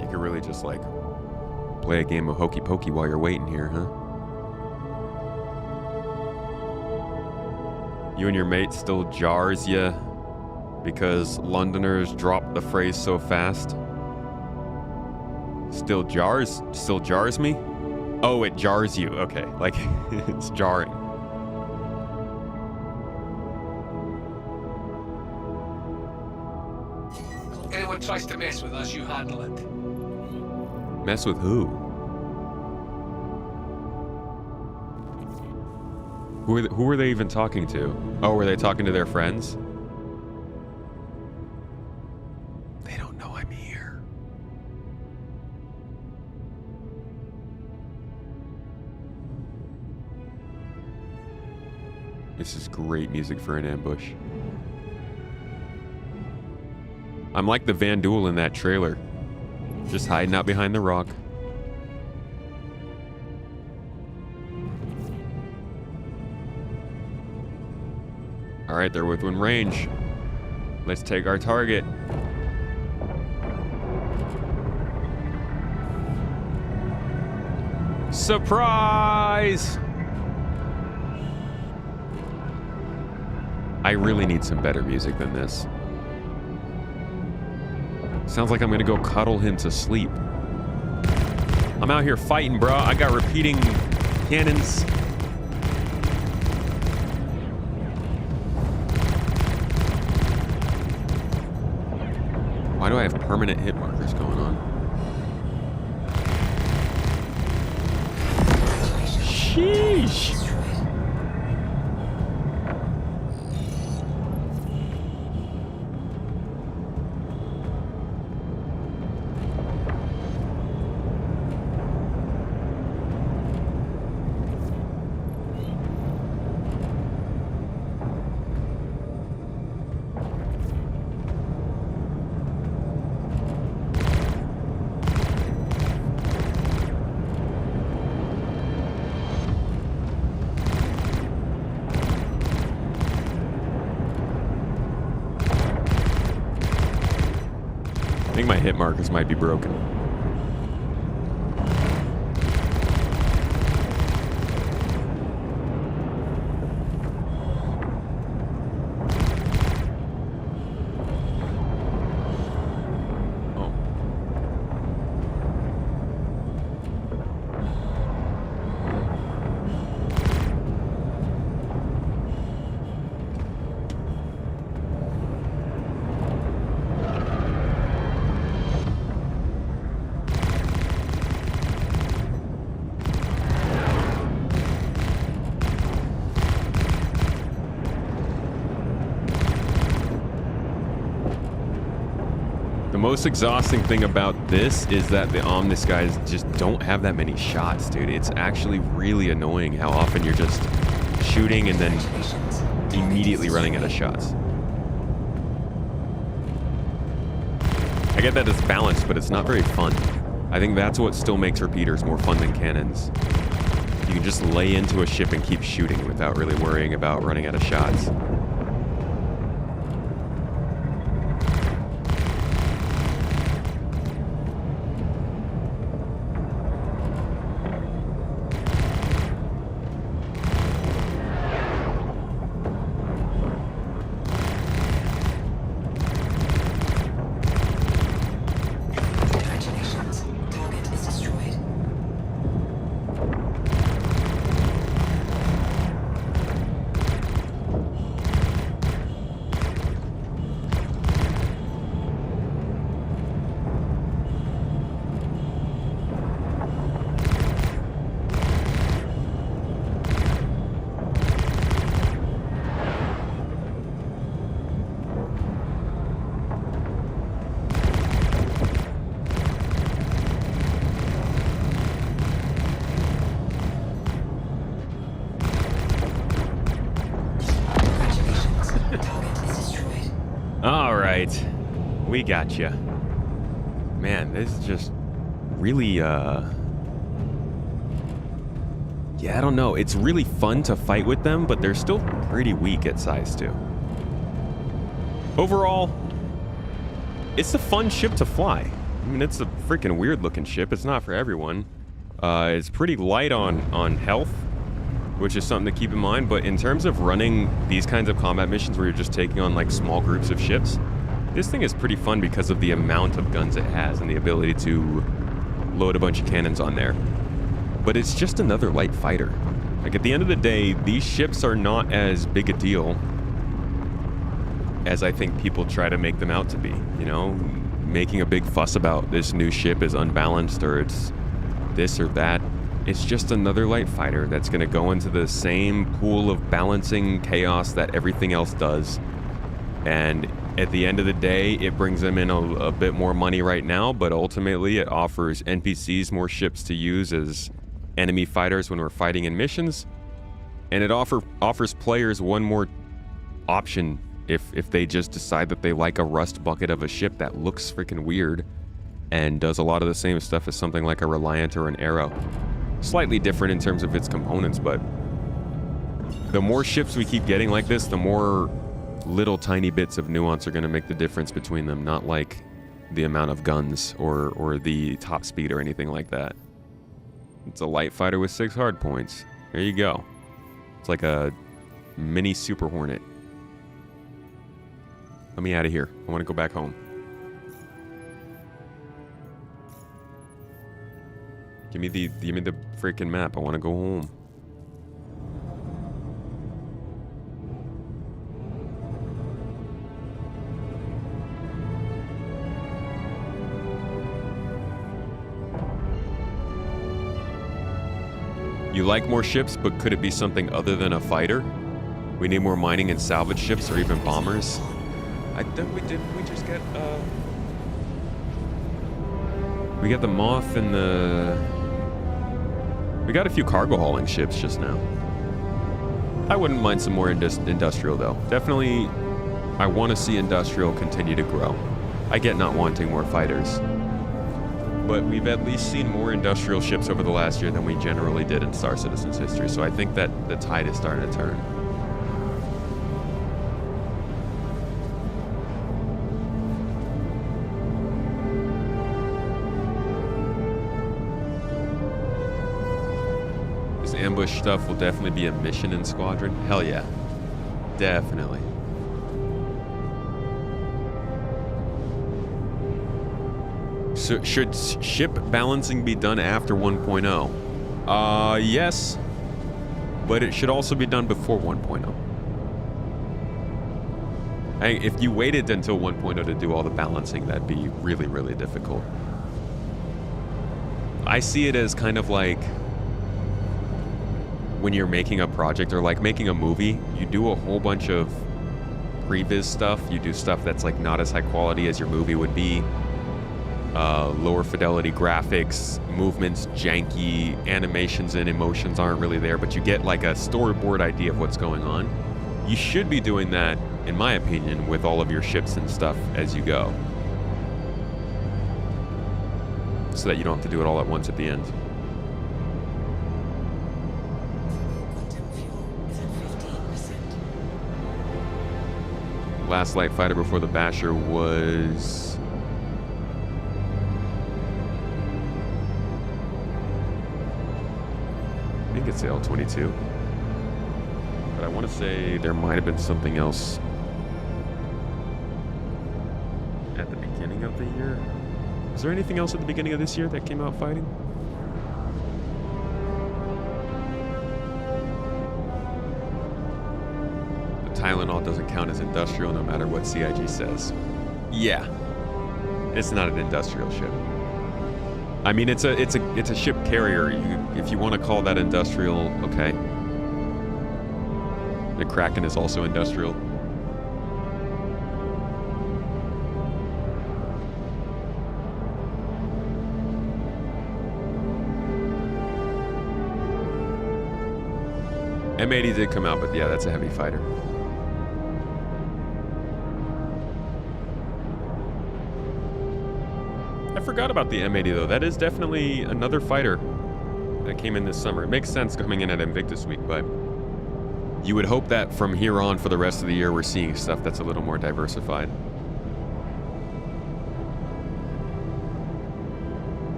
You could really just like play a game of hokey pokey while you're waiting here, huh? You and your mate still jars ya because Londoners drop the phrase so fast? Still jars me? Oh, it jars you. Okay, like it's jarring. Anyone tries to mess with us, you handle it. Mess with who? Who were they even talking to? Oh, were they talking to their friends? They don't know I'm here. This is great music for an ambush. I'm like the Van Duel in that trailer. Just hiding out behind the rock. Alright, they're within range. Let's take our target. Surprise! I really need some better music than this. Sounds like I'm gonna go cuddle him to sleep. I'm out here fighting, bro. I got repeating cannons. Why do I have permanent hit markers going on? Sheesh. I think my hit markers might be broken. The most exhausting thing about this is that the Omnis guys just don't have that many shots, dude. It's actually really annoying how often you're just shooting and then immediately running out of shots. I get that it's balanced, but it's not very fun. I think that's what still makes repeaters more fun than cannons. You can just lay into a ship and keep shooting without really worrying about running out of shots. We got you. Man, this is just really, yeah, I don't know. It's really fun to fight with them, but they're still pretty weak at size 2. Overall, it's a fun ship to fly. I mean, it's a freaking weird looking ship. It's not for everyone. It's pretty light on health, which is something to keep in mind. But in terms of running these kinds of combat missions where you're just taking on like small groups of ships, this thing is pretty fun because of the amount of guns it has and the ability to load a bunch of cannons on there. But it's just another light fighter. Like, at the end of the day, these ships are not as big a deal as I think people try to make them out to be, you know? Making a big fuss about this new ship is unbalanced or it's this or that. It's just another light fighter that's going to go into the same pool of balancing chaos that everything else does. And at the end of the day, it brings them in a bit more money right now, but ultimately it offers NPCs more ships to use as enemy fighters when we're fighting in missions. And it offers players one more option if they just decide that they like a rust bucket of a ship that looks freaking weird and does a lot of the same stuff as something like a Reliant or an Arrow. Slightly different in terms of its components, but the more ships we keep getting like this, the more little tiny bits of nuance are going to make the difference between them, not like the amount of guns or the top speed or anything like that. It's a light fighter with 6 hard points. There you go. It's like a mini Super Hornet. Let me out of here. I want to go back home. Give me the freaking map. I want to go home. You like more ships, but could it be something other than a fighter? We need more mining and salvage ships or even bombers. I think we did. We just get we got the Moth and the. We got a few cargo hauling ships just now. I wouldn't mind some more industrial though. Definitely, I want to see industrial continue to grow. I get not wanting more fighters, but we've at least seen more industrial ships over the last year than we generally did in Star Citizen's history. So I think that the tide is starting to turn. Ambush stuff will definitely be a mission in Squadron. Hell yeah. Definitely. So should ship balancing be done after 1.0? Yes. But it should also be done before 1.0. If you waited until 1.0 to do all the balancing, that'd be really, really difficult. I see it as kind of like when you're making a project or like making a movie, you do a whole bunch of previs stuff. You do stuff that's like not as high quality as your movie would be. Lower fidelity graphics, movements janky, animations and emotions aren't really there, but you get like a storyboard idea of what's going on. You should be doing that, in my opinion, with all of your ships and stuff as you go, so that you don't have to do it all at once at the end. Last light fighter before the Basher was... I think it's the L-22. But I want to say there might have been something else at the beginning of the year. Is there anything else at the beginning of this year that came out fighting? Tylenol doesn't count as industrial no matter what CIG says. Yeah. It's not an industrial ship. I mean, it's a ship carrier. If you want to call that industrial, okay. The Kraken is also industrial. M80 did come out, but yeah, that's a heavy fighter. I forgot about the M80 though. That is definitely another fighter that came in this summer. It makes sense coming in at Invictus Week, but you would hope that from here on for the rest of the year we're seeing stuff that's a little more diversified.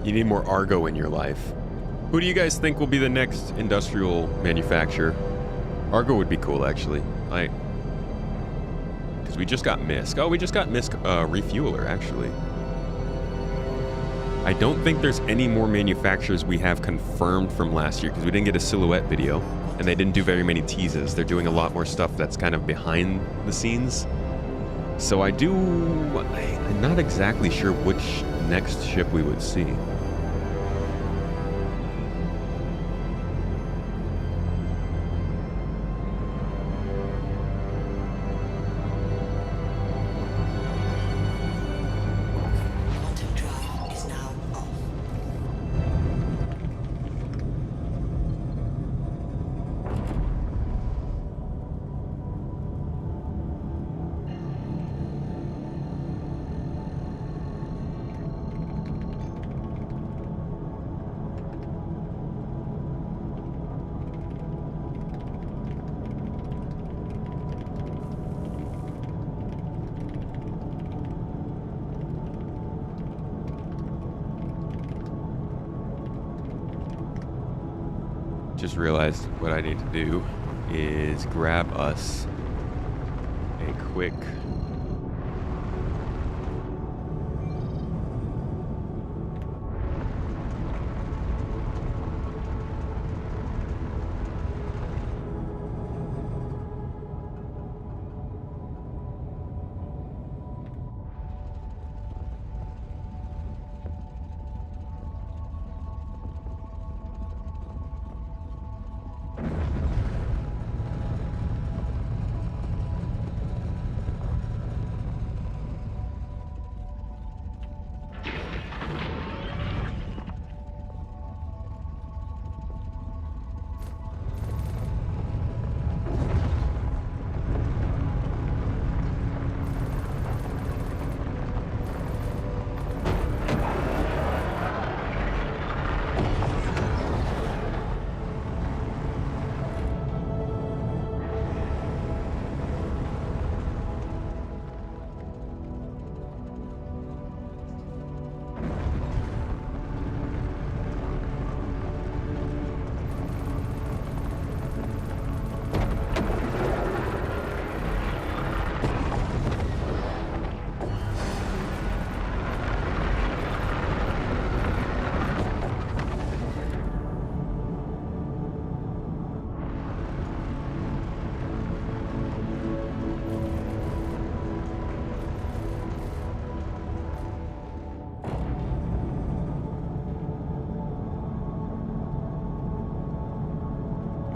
You need more Argo in your life. Who do you guys think will be the next industrial manufacturer? Argo would be cool, actually. Because we just got Misk. Oh, we just got Misk Refueler, actually. I don't think there's any more manufacturers we have confirmed from last year, because we didn't get a silhouette video, and they didn't do very many teases. They're doing a lot more stuff that's kind of behind the scenes. So I'm not exactly sure which next ship we would see. Quantum drive is now off. Just realized what I need to do is grab us a quick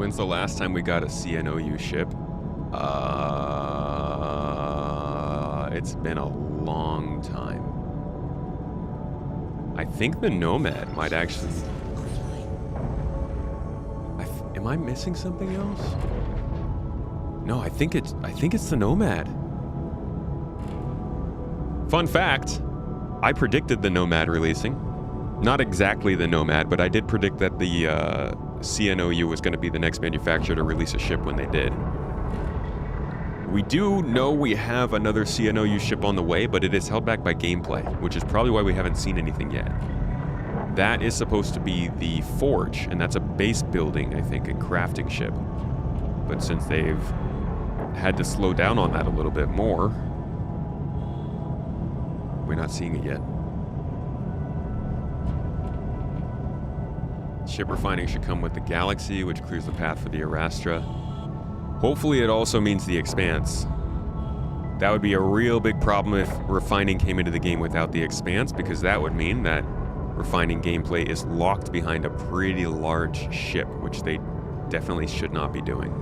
When's the last time we got a CNOU ship? It's been a long time. I think the Nomad might actually... Am I missing something else? No, I think it's the Nomad. Fun fact, I predicted the Nomad releasing. Not exactly the Nomad, but I did predict that the CNOU was going to be the next manufacturer to release a ship when they did. We do know we have another CNOU ship on the way, but it is held back by gameplay, which is probably why we haven't seen anything yet. That is supposed to be the Forge, and that's a base building, I think, and crafting ship. But since they've had to slow down on that a little bit more, we're not seeing it yet. Ship refining should come with the Galaxy, which clears the path for the Arastra. Hopefully it also means the Expanse. That would be a real big problem if refining came into the game without the Expanse, because that would mean that refining gameplay is locked behind a pretty large ship, which they definitely should not be doing.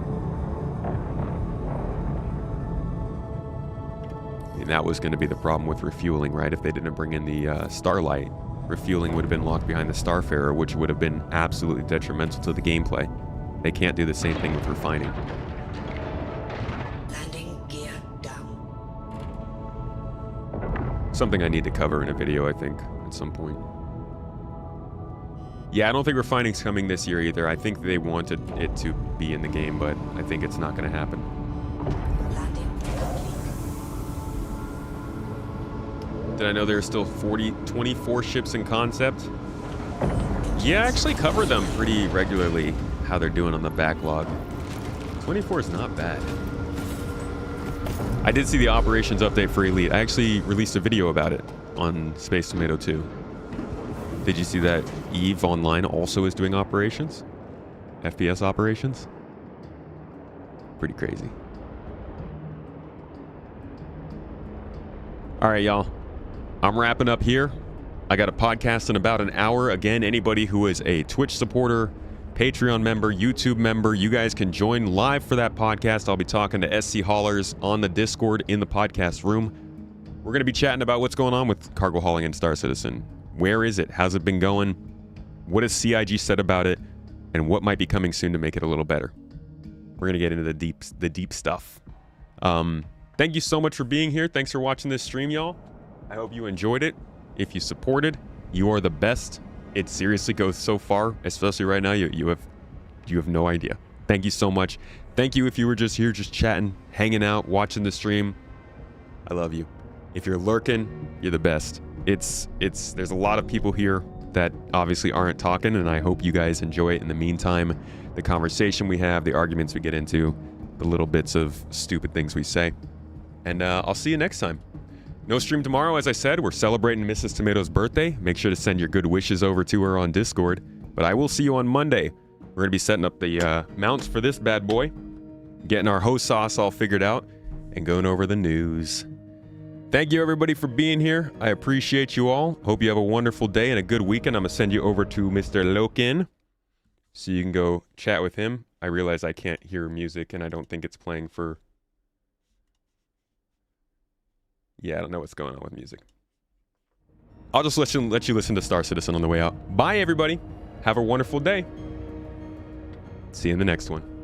And that was going to be the problem with refueling, right? If they didn't bring in the Starlight, refueling would have been locked behind the Starfarer, which would have been absolutely detrimental to the gameplay. They can't do the same thing with refining. Landing gear down. Something I need to cover in a video, I think, at some point. Yeah, I don't think refining's coming this year either. I think they wanted it to be in the game, but I think it's not going to happen. Landing complete. Did I know there are still 24 ships in concept? Yeah, I actually cover them pretty regularly, how they're doing on the backlog. 24 is not bad. I did see the operations update for Elite. I actually released a video about it on Space Tomato 2. Did you see that Eve Online also is doing operations? FPS operations? Pretty crazy. All right, y'all. I'm wrapping up here. I got a podcast in about an hour. Again, anybody who is a Twitch supporter, Patreon member, YouTube member, you guys can join live for that podcast. I'll be talking to SC Haulers on the Discord in the podcast room. We're going to be chatting about what's going on with cargo hauling in Star Citizen. Where is it? How's it been going? What has CIG said about it? And what might be coming soon to make it a little better? We're going to get into the deep stuff. Thank you so much for being here. Thanks for watching this stream, y'all. I hope you enjoyed it. If you supported, you are the best. It seriously goes so far, especially right now. You have no idea. Thank you so much. Thank you if you were just here, just chatting, hanging out, watching the stream. I love you. If you're lurking, you're the best. There's a lot of people here that obviously aren't talking, and I hope you guys enjoy it in the meantime. The conversation we have, the arguments we get into, the little bits of stupid things we say. And I'll see you next time. No stream tomorrow, as I said. We're celebrating Mrs. Tomato's birthday. Make sure to send your good wishes over to her on Discord. But I will see you on Monday. We're going to be setting up the mounts for this bad boy, getting our host sauce all figured out, and going over the news. Thank you, everybody, for being here. I appreciate you all. Hope you have a wonderful day and a good weekend. I'm going to send you over to Mr. Lokin so you can go chat with him. I realize I can't hear music, and I don't think it's playing for... Yeah, I don't know what's going on with music. I'll just let you listen to Star Citizen on the way out. Bye, everybody. Have a wonderful day. See you in the next one.